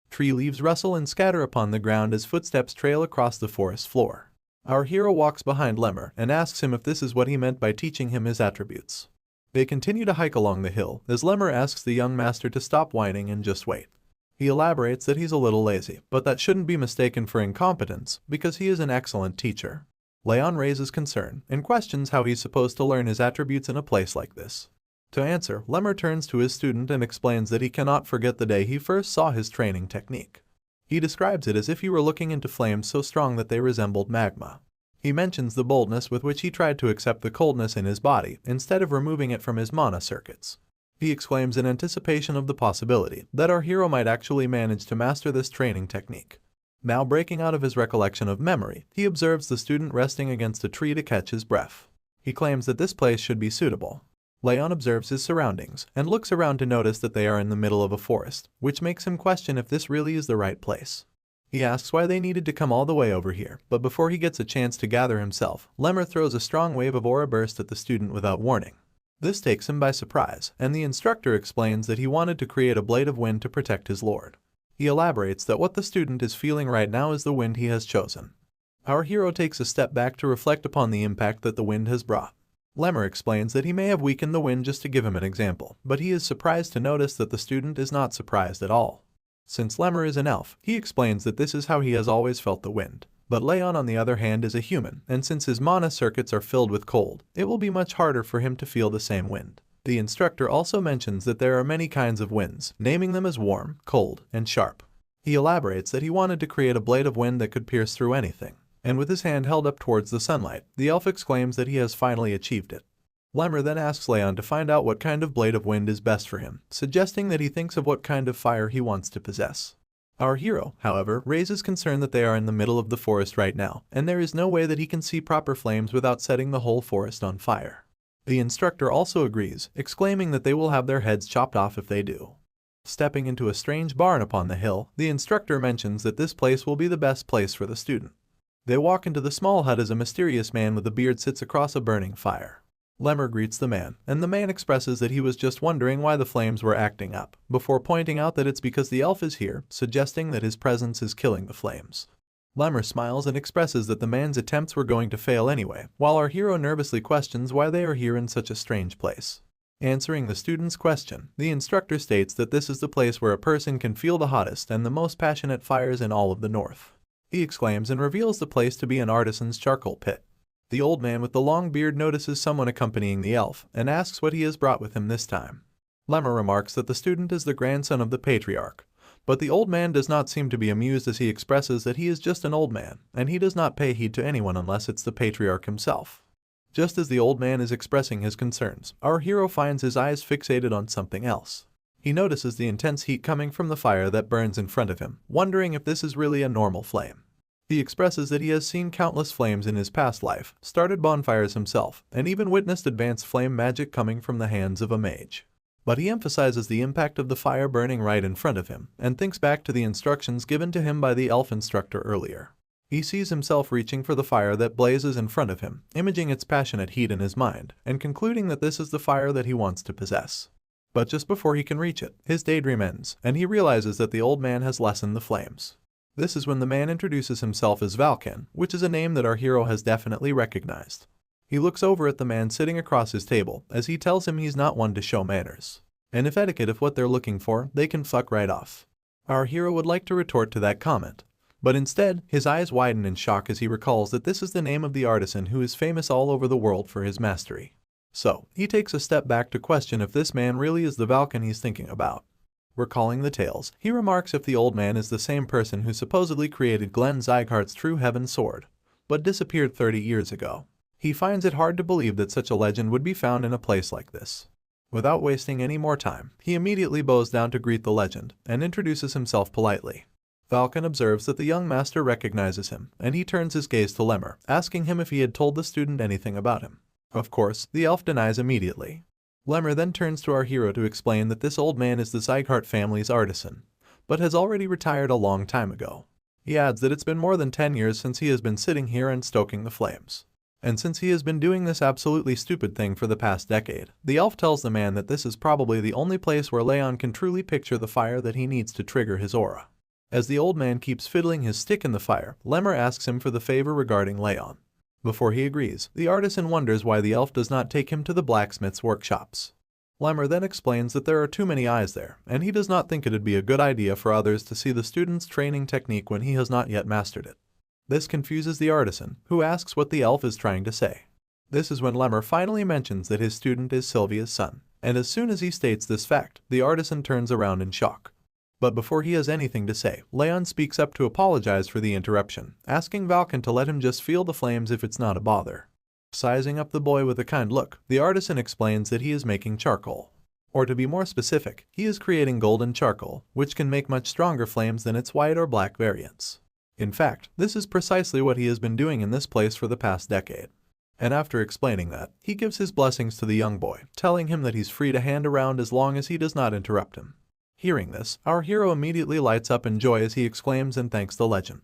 Tree leaves rustle and scatter upon the ground as footsteps trail across the forest floor. Our hero walks behind Lemmer and asks him if this is what he meant by teaching him his attributes. They continue to hike along the hill, as Lemmer asks the young master to stop whining and just wait. He elaborates that he's a little lazy, but that shouldn't be mistaken for incompetence, because he is an excellent teacher. Leon raises concern and questions how he's supposed to learn his attributes in a place like this. To answer, Lemmer turns to his student and explains that he cannot forget the day he first saw his training technique. He describes it as if he were looking into flames so strong that they resembled magma. He mentions the boldness with which he tried to accept the coldness in his body instead of removing it from his mana circuits. He exclaims in anticipation of the possibility that our hero might actually manage to master this training technique. Now breaking out of his recollection of memory, he observes the student resting against a tree to catch his breath. He claims that this place should be suitable. Leon observes his surroundings and looks around to notice that they are in the middle of a forest, which makes him question if this really is the right place. He asks why they needed to come all the way over here, but before he gets a chance to gather himself, Lemmer throws a strong wave of aura burst at the student without warning. This takes him by surprise, and the instructor explains that he wanted to create a blade of wind to protect his lord. He elaborates that what the student is feeling right now is the wind he has chosen. Our hero takes a step back to reflect upon the impact that the wind has brought. Lemmer explains that he may have weakened the wind just to give him an example, but he is surprised to notice that the student is not surprised at all. Since Lemmer is an elf, he explains that this is how he has always felt the wind. But Leon on the other hand is a human, and since his mana circuits are filled with cold, it will be much harder for him to feel the same wind. The instructor also mentions that there are many kinds of winds, naming them as warm, cold, and sharp. He elaborates that he wanted to create a blade of wind that could pierce through anything, and with his hand held up towards the sunlight, the elf exclaims that he has finally achieved it. Lemmer then asks Leon to find out what kind of blade of wind is best for him, suggesting that he thinks of what kind of fire he wants to possess. Our hero, however, raises concern that they are in the middle of the forest right now, and there is no way that he can see proper flames without setting the whole forest on fire. The instructor also agrees, exclaiming that they will have their heads chopped off if they do. Stepping into a strange barn upon the hill, the instructor mentions that this place will be the best place for the student. They walk into the small hut as a mysterious man with a beard sits across a burning fire. Lemmer greets the man, and the man expresses that he was just wondering why the flames were acting up, before pointing out that it's because the elf is here, suggesting that his presence is killing the flames. Lemmer smiles and expresses that the man's attempts were going to fail anyway, while our hero nervously questions why they are here in such a strange place. Answering the student's question, the instructor states that this is the place where a person can feel the hottest and the most passionate fires in all of the north. He exclaims and reveals the place to be an artisan's charcoal pit. The old man with the long beard notices someone accompanying the elf and asks what he has brought with him this time. Lemmer remarks that the student is the grandson of the patriarch, but the old man does not seem to be amused as he expresses that he is just an old man and he does not pay heed to anyone unless it's the patriarch himself. Just as the old man is expressing his concerns, our hero finds his eyes fixated on something else. He notices the intense heat coming from the fire that burns in front of him, wondering if this is really a normal flame. He expresses that he has seen countless flames in his past life, started bonfires himself, and even witnessed advanced flame magic coming from the hands of a mage. But he emphasizes the impact of the fire burning right in front of him, and thinks back to the instructions given to him by the elf instructor earlier. He sees himself reaching for the fire that blazes in front of him, imaging its passionate heat in his mind, and concluding that this is the fire that he wants to possess. But just before he can reach it, his daydream ends, and he realizes that the old man has lessened the flames. This is when the man introduces himself as Valken, which is a name that our hero has definitely recognized. He looks over at the man sitting across his table, as he tells him he's not one to show manners. And if etiquette is what they're looking for, they can fuck right off. Our hero would like to retort to that comment, but instead, his eyes widen in shock as he recalls that this is the name of the artisan who is famous all over the world for his mastery. So, he takes a step back to question if this man really is the Valken he's thinking about. Recalling the tales, he remarks if the old man is the same person who supposedly created Glenn Zygarde's True Heaven sword, but disappeared 30 years ago. He finds it hard to believe that such a legend would be found in a place like this. Without wasting any more time, he immediately bows down to greet the legend, and introduces himself politely. Valken observes that the young master recognizes him, and he turns his gaze to Lemmer, asking him if he had told the student anything about him. Of course, the elf denies immediately. Lemmer then turns to our hero to explain that this old man is the Zygarde family's artisan, but has already retired a long time ago. He adds that it's been more than 10 years since he has been sitting here and stoking the flames. And since he has been doing this absolutely stupid thing for the past decade, the elf tells the man that this is probably the only place where Leon can truly picture the fire that he needs to trigger his aura. As the old man keeps fiddling his stick in the fire, Lemmer asks him for the favor regarding Leon. Before he agrees, the artisan wonders why the elf does not take him to the blacksmith's workshops. Lemmer then explains that there are too many eyes there, and he does not think it'd be a good idea for others to see the student's training technique when he has not yet mastered it. This confuses the artisan, who asks what the elf is trying to say. This is when Lemmer finally mentions that his student is Sylvia's son, and as soon as he states this fact, the artisan turns around in shock. But before he has anything to say, Leon speaks up to apologize for the interruption, asking Valken to let him just feel the flames if it's not a bother. Sizing up the boy with a kind look, the artisan explains that he is making charcoal. Or to be more specific, he is creating golden charcoal, which can make much stronger flames than its white or black variants. In fact, this is precisely what he has been doing in this place for the past decade. And after explaining that, he gives his blessings to the young boy, telling him that he's free to hand around as long as he does not interrupt him. Hearing this, our hero immediately lights up in joy as he exclaims and thanks the legend.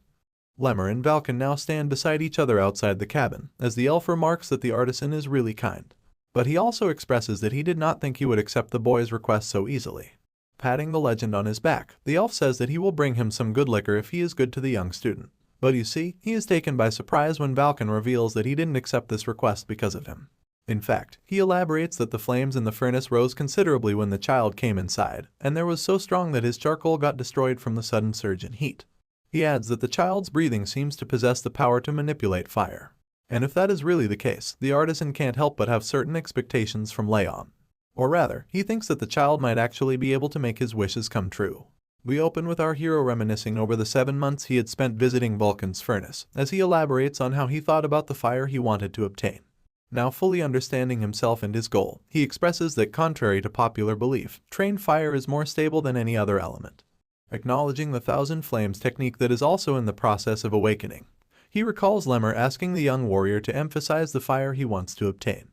Lemmer and Valken now stand beside each other outside the cabin, as the elf remarks that the artisan is really kind. But he also expresses that he did not think he would accept the boy's request so easily. Patting the legend on his back, the elf says that he will bring him some good liquor if he is good to the young student. But you see, he is taken by surprise when Vulcan reveals that he didn't accept this request because of him. In fact, he elaborates that the flames in the furnace rose considerably when the child came inside, and there was so strong that his charcoal got destroyed from the sudden surge in heat. He adds that the child's breathing seems to possess the power to manipulate fire. And if that is really the case, the artisan can't help but have certain expectations from Leon. Or rather, he thinks that the child might actually be able to make his wishes come true. We open with our hero reminiscing over the 7 months he had spent visiting Vulcan's furnace, as he elaborates on how he thought about the fire he wanted to obtain. Now fully understanding himself and his goal, he expresses that contrary to popular belief, trained fire is more stable than any other element. Acknowledging the thousand flames technique that is also in the process of awakening, he recalls Lemmer asking the young warrior to emphasize the fire he wants to obtain.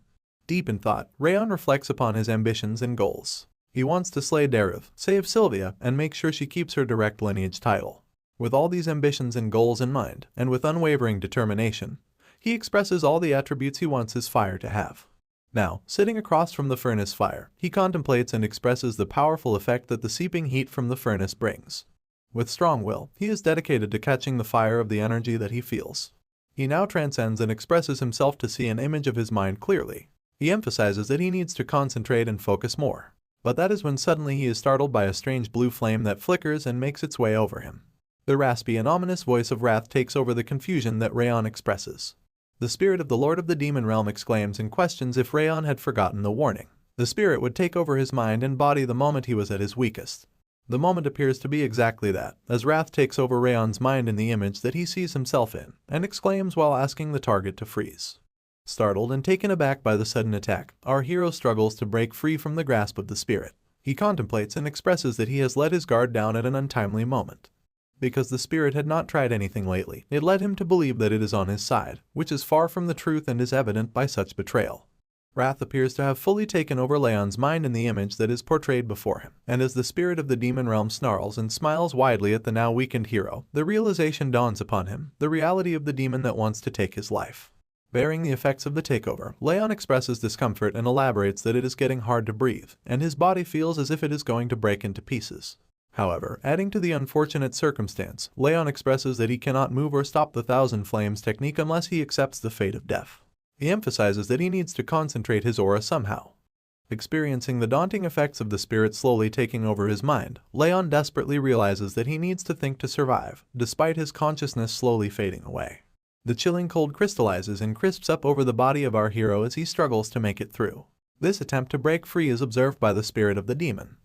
Deep in thought, Rayon reflects upon his ambitions and goals. He wants to slay Deriv, save Sylvia, and make sure she keeps her direct lineage title. With all these ambitions and goals in mind, and with unwavering determination, he expresses all the attributes he wants his fire to have. Now, sitting across from the furnace fire, he contemplates and expresses the powerful effect that the seeping heat from the furnace brings. With strong will, he is dedicated to catching the fire of the energy that he feels. He now transcends and expresses himself to see an image of his mind clearly. He emphasizes that he needs to concentrate and focus more. But that is when suddenly he is startled by a strange blue flame that flickers and makes its way over him. The raspy and ominous voice of wrath takes over the confusion that Rayon expresses. The spirit of the Lord of the Demon Realm exclaims and questions if Rayon had forgotten the warning. The spirit would take over his mind and body the moment he was at his weakest. The moment appears to be exactly that, as wrath takes over Rayon's mind in the image that he sees himself in, and exclaims while asking the target to freeze. Startled and taken aback by the sudden attack, our hero struggles to break free from the grasp of the spirit. He contemplates and expresses that he has let his guard down at an untimely moment. Because the spirit had not tried anything lately, it led him to believe that it is on his side, which is far from the truth and is evident by such betrayal. Wrath appears to have fully taken over Leon's mind in the image that is portrayed before him, and as the spirit of the demon realm snarls and smiles widely at the now weakened hero, the realization dawns upon him, the reality of the demon that wants to take his life. Bearing the effects of the takeover, Leon expresses discomfort and elaborates that it is getting hard to breathe, and his body feels as if it is going to break into pieces. However, adding to the unfortunate circumstance, Leon expresses that he cannot move or stop the Thousand Flames technique unless he accepts the fate of death. He emphasizes that he needs to concentrate his aura somehow. Experiencing the daunting effects of the spirit slowly taking over his mind, Leon desperately realizes that he needs to think to survive, despite his consciousness slowly fading away. The chilling cold crystallizes and crisps up over the body of our hero as he struggles to make it through. This attempt to break free is observed by the spirit of the demon.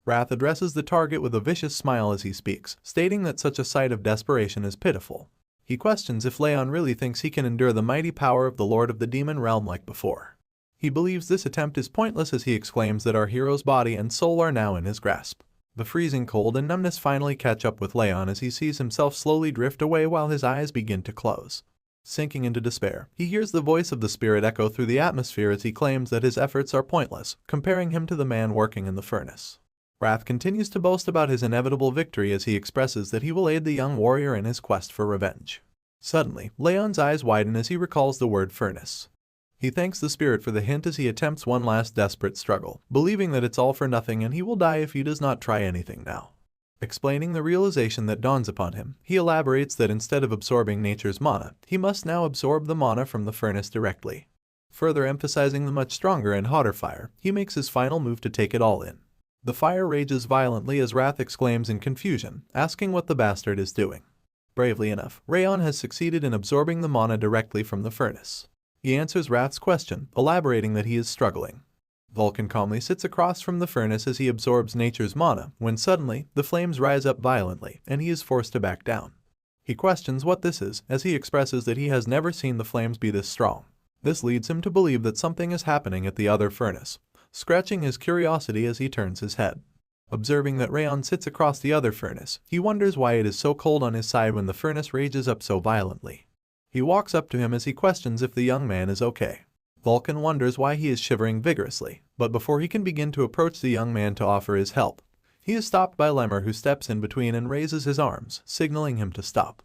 Wrath addresses the target with a vicious smile as he speaks, stating that such a sight of desperation is pitiful. He questions if Leon really thinks he can endure the mighty power of the Lord of the Demon Realm like before. He believes this attempt is pointless as he exclaims that our hero's body and soul are now in his grasp. The freezing cold and numbness finally catch up with Leon as he sees himself slowly drift away while his eyes begin to close. Sinking into despair, he hears the voice of the spirit echo through the atmosphere as he claims that his efforts are pointless, comparing him to the man working in the furnace. Wrath continues to boast about his inevitable victory as he expresses that he will aid the young warrior in his quest for revenge. Suddenly, Leon's eyes widen as he recalls the word furnace. He thanks the spirit for the hint as he attempts one last desperate struggle, believing that it's all for nothing and he will die if he does not try anything now. Explaining the realization that dawns upon him, he elaborates that instead of absorbing nature's mana, he must now absorb the mana from the furnace directly. Further emphasizing the much stronger and hotter fire, he makes his final move to take it all in. The fire rages violently as Wrath exclaims in confusion, asking what the bastard is doing. Bravely enough, Rayon has succeeded in absorbing the mana directly from the furnace. He answers Wrath's question, elaborating that he is struggling. Vulcan calmly sits across from the furnace as he absorbs nature's mana, when suddenly, the flames rise up violently, and he is forced to back down. He questions what this is, as he expresses that he has never seen the flames be this strong. This leads him to believe that something is happening at the other furnace, scratching his curiosity as he turns his head. Observing that Rayon sits across the other furnace, he wonders why it is so cold on his side when the furnace rages up so violently. He walks up to him as he questions if the young man is okay. Vulcan wonders why he is shivering vigorously, but before he can begin to approach the young man to offer his help, he is stopped by Lemmer, who steps in between and raises his arms, signaling him to stop.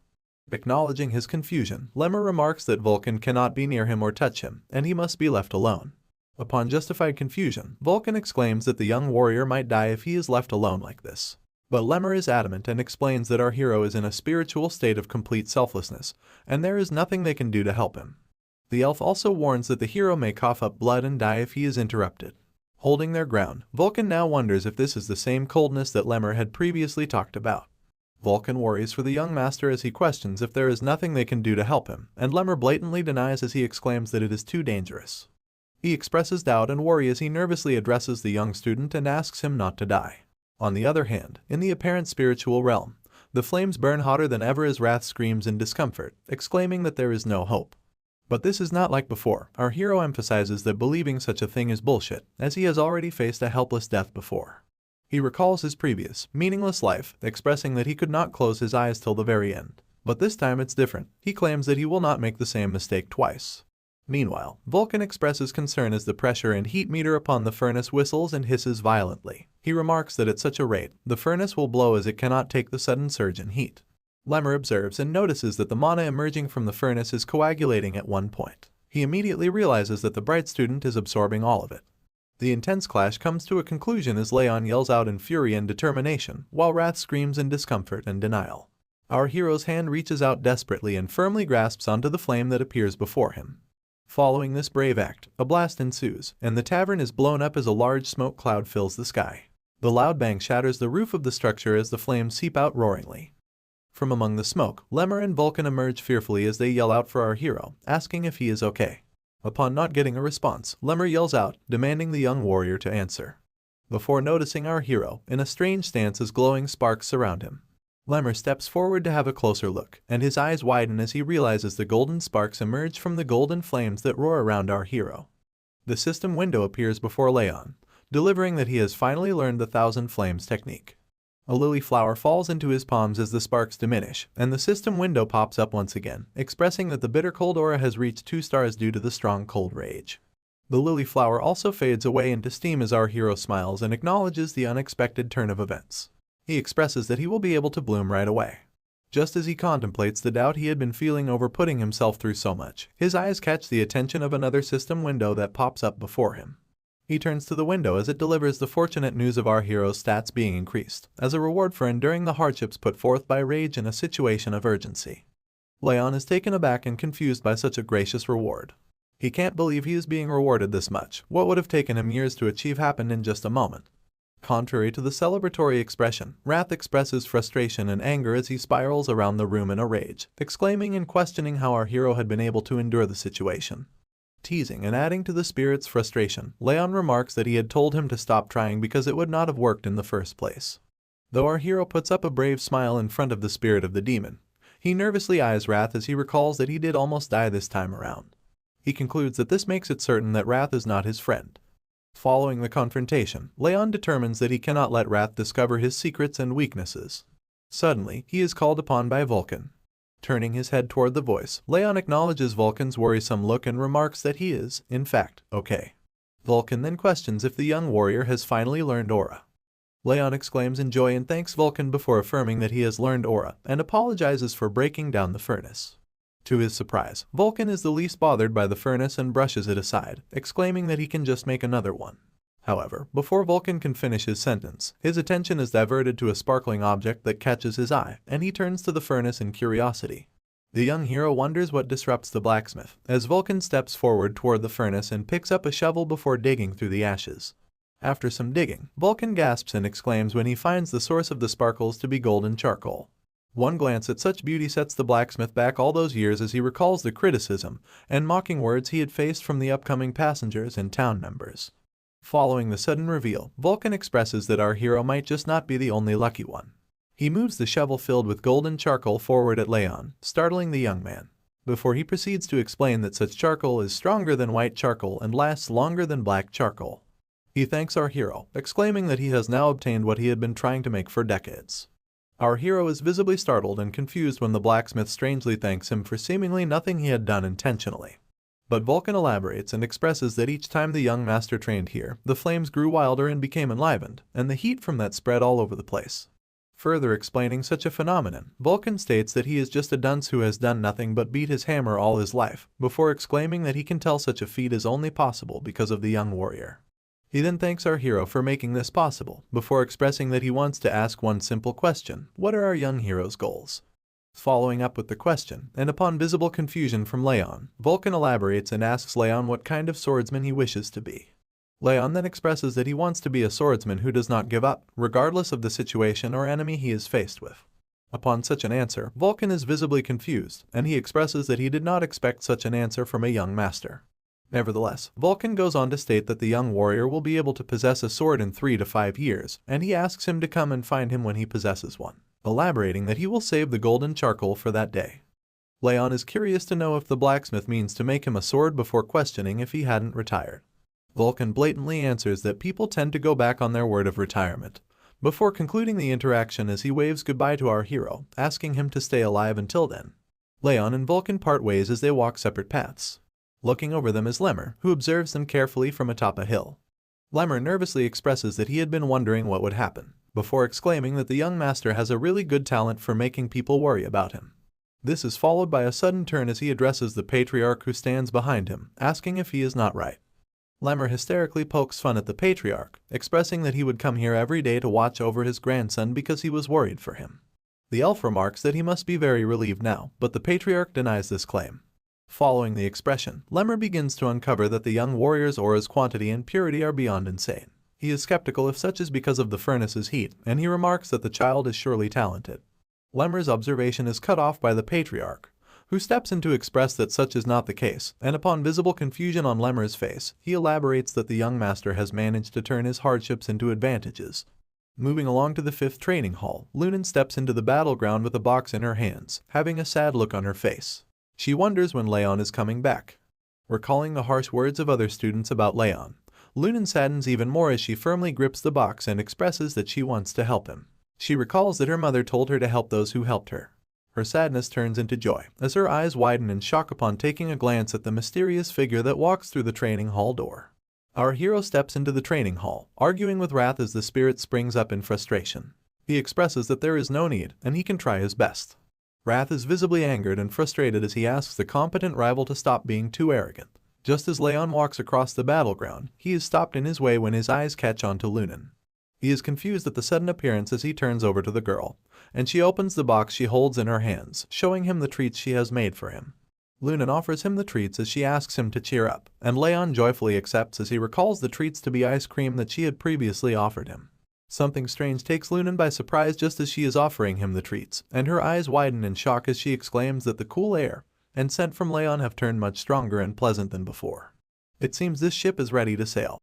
Acknowledging his confusion, Lemmer remarks that Vulcan cannot be near him or touch him, and he must be left alone. Upon justified confusion, Vulcan exclaims that the young warrior might die if he is left alone like this. But Lemmer is adamant and explains that our hero is in a spiritual state of complete selflessness, and there is nothing they can do to help him. The elf also warns that the hero may cough up blood and die if he is interrupted. Holding their ground, Vulcan now wonders if this is the same coldness that Lemmer had previously talked about. Vulcan worries for the young master as he questions if there is nothing they can do to help him, and Lemmer blatantly denies as he exclaims that it is too dangerous. He expresses doubt and worry as he nervously addresses the young student and asks him not to die. On the other hand, in the apparent spiritual realm, the flames burn hotter than ever as Wrath screams in discomfort, exclaiming that there is no hope. But this is not like before. Our hero emphasizes that believing such a thing is bullshit, as he has already faced a helpless death before. He recalls his previous, meaningless life, expressing that he could not close his eyes till the very end. But this time it's different. He claims that he will not make the same mistake twice. Meanwhile, Vulcan expresses concern as the pressure and heat meter upon the furnace whistles and hisses violently. He remarks that at such a rate, the furnace will blow as it cannot take the sudden surge in heat. Lemmer observes and notices that the mana emerging from the furnace is coagulating at one point. He immediately realizes that the bright student is absorbing all of it. The intense clash comes to a conclusion as Leon yells out in fury and determination, while Wrath screams in discomfort and denial. Our hero's hand reaches out desperately and firmly grasps onto the flame that appears before him. Following this brave act, a blast ensues, and the tavern is blown up as a large smoke cloud fills the sky. The loud bang shatters the roof of the structure as the flames seep out roaringly. From among the smoke, Lemmer and Vulcan emerge fearfully as they yell out for our hero, asking if he is okay. Upon not getting a response, Lemmer yells out, demanding the young warrior to answer. Before noticing our hero, in a strange stance as glowing sparks surround him. Lemmer steps forward to have a closer look, and his eyes widen as he realizes the golden sparks emerge from the golden flames that roar around our hero. The system window appears before Leon, delivering that he has finally learned the Thousand Flames technique. A lily flower falls into his palms as the sparks diminish, and the system window pops up once again, expressing that the bitter cold aura has reached 2 stars due to the strong cold rage. The lily flower also fades away into steam as our hero smiles and acknowledges the unexpected turn of events. He expresses that he will be able to bloom right away. Just as he contemplates the doubt he had been feeling over putting himself through so much, his eyes catch the attention of another system window that pops up before him. He turns to the window as it delivers the fortunate news of our hero's stats being increased, as a reward for enduring the hardships put forth by rage in a situation of urgency. Leon is taken aback and confused by such a gracious reward. He can't believe he is being rewarded this much. What would have taken him years to achieve happened in just a moment. Contrary to the celebratory expression, Wrath expresses frustration and anger as he spirals around the room in a rage, exclaiming and questioning how our hero had been able to endure the situation. Teasing and adding to the spirit's frustration, Leon remarks that he had told him to stop trying because it would not have worked in the first place. Though our hero puts up a brave smile in front of the spirit of the demon, he nervously eyes Wrath as he recalls that he did almost die this time around. He concludes that this makes it certain that Wrath is not his friend. Following the confrontation, Leon determines that he cannot let Wrath discover his secrets and weaknesses. Suddenly, he is called upon by Vulcan. Turning his head toward the voice, Leon acknowledges Vulcan's worrisome look and remarks that he is, in fact, okay. Vulcan then questions if the young warrior has finally learned aura. Leon exclaims in joy and thanks Vulcan before affirming that he has learned aura and apologizes for breaking down the furnace. To his surprise, Vulcan is the least bothered by the furnace and brushes it aside, exclaiming that he can just make another one. However, before Vulcan can finish his sentence, his attention is diverted to a sparkling object that catches his eye, and he turns to the furnace in curiosity. The young hero wonders what disrupts the blacksmith, as Vulcan steps forward toward the furnace and picks up a shovel before digging through the ashes. After some digging, Vulcan gasps and exclaims when he finds the source of the sparkles to be golden charcoal. One glance at such beauty sets the blacksmith back all those years as he recalls the criticism and mocking words he had faced from the upcoming passengers and town members. Following the sudden reveal, Vulcan expresses that our hero might just not be the only lucky one. He moves the shovel filled with golden charcoal forward at Leon, startling the young man, before he proceeds to explain that such charcoal is stronger than white charcoal and lasts longer than black charcoal. He thanks our hero, exclaiming that he has now obtained what he had been trying to make for decades. Our hero is visibly startled and confused when the blacksmith strangely thanks him for seemingly nothing he had done intentionally. But Vulcan elaborates and expresses that each time the young master trained here, the flames grew wilder and became enlivened, and the heat from that spread all over the place. Further explaining such a phenomenon, Vulcan states that he is just a dunce who has done nothing but beat his hammer all his life, before exclaiming that he can tell such a feat is only possible because of the young warrior. He then thanks our hero for making this possible, before expressing that he wants to ask one simple question: what are our young hero's goals? Following up with the question, and upon visible confusion from Leon, Vulcan elaborates and asks Leon what kind of swordsman he wishes to be. Leon then expresses that he wants to be a swordsman who does not give up, regardless of the situation or enemy he is faced with. Upon such an answer, Vulcan is visibly confused, and he expresses that he did not expect such an answer from a young master. Nevertheless, Vulcan goes on to state that the young warrior will be able to possess a sword in 3 to 5 years, and he asks him to come and find him when he possesses one, elaborating that he will save the golden charcoal for that day. Leon is curious to know if the blacksmith means to make him a sword before questioning if he hadn't retired. Vulcan blatantly answers that people tend to go back on their word of retirement, before concluding the interaction as he waves goodbye to our hero, asking him to stay alive until then. Leon and Vulcan part ways as they walk separate paths. Looking over them is Lemmer, who observes them carefully from atop a hill. Lemmer nervously expresses that he had been wondering what would happen, before exclaiming that the young master has a really good talent for making people worry about him. This is followed by a sudden turn as he addresses the patriarch who stands behind him, asking if he is not right. Lemmer hysterically pokes fun at the patriarch, expressing that he would come here every day to watch over his grandson because he was worried for him. The elf remarks that he must be very relieved now, but the patriarch denies this claim. Following the expression, Lemmer begins to uncover that the young warrior's aura's quantity and purity are beyond insane. He is skeptical if such is because of the furnace's heat, and he remarks that the child is surely talented. Lemmer's observation is cut off by the patriarch, who steps in to express that such is not the case, and upon visible confusion on Lemmer's face, he elaborates that the young master has managed to turn his hardships into advantages. Moving along to the 5th training hall, Lunan steps into the battleground with a box in her hands, having a sad look on her face. She wonders when Leon is coming back. Recalling the harsh words of other students about Leon, Lunan saddens even more as she firmly grips the box and expresses that she wants to help him. She recalls that her mother told her to help those who helped her. Her sadness turns into joy, as her eyes widen in shock upon taking a glance at the mysterious figure that walks through the training hall door. Our hero steps into the training hall, arguing with wrath as the spirit springs up in frustration. He expresses that there is no need, and he can try his best. Wrath is visibly angered and frustrated as he asks the competent rival to stop being too arrogant. Just as Leon walks across the battleground, he is stopped in his way when his eyes catch on to Lunan. He is confused at the sudden appearance as he turns over to the girl, and she opens the box she holds in her hands, showing him the treats she has made for him. Lunan offers him the treats as she asks him to cheer up, and Leon joyfully accepts as he recalls the treats to be ice cream that she had previously offered him. Something strange takes Lunan by surprise just as she is offering him the treats, and her eyes widen in shock as she exclaims that the cool air and scent from Leon have turned much stronger and pleasant than before. It seems this ship is ready to sail.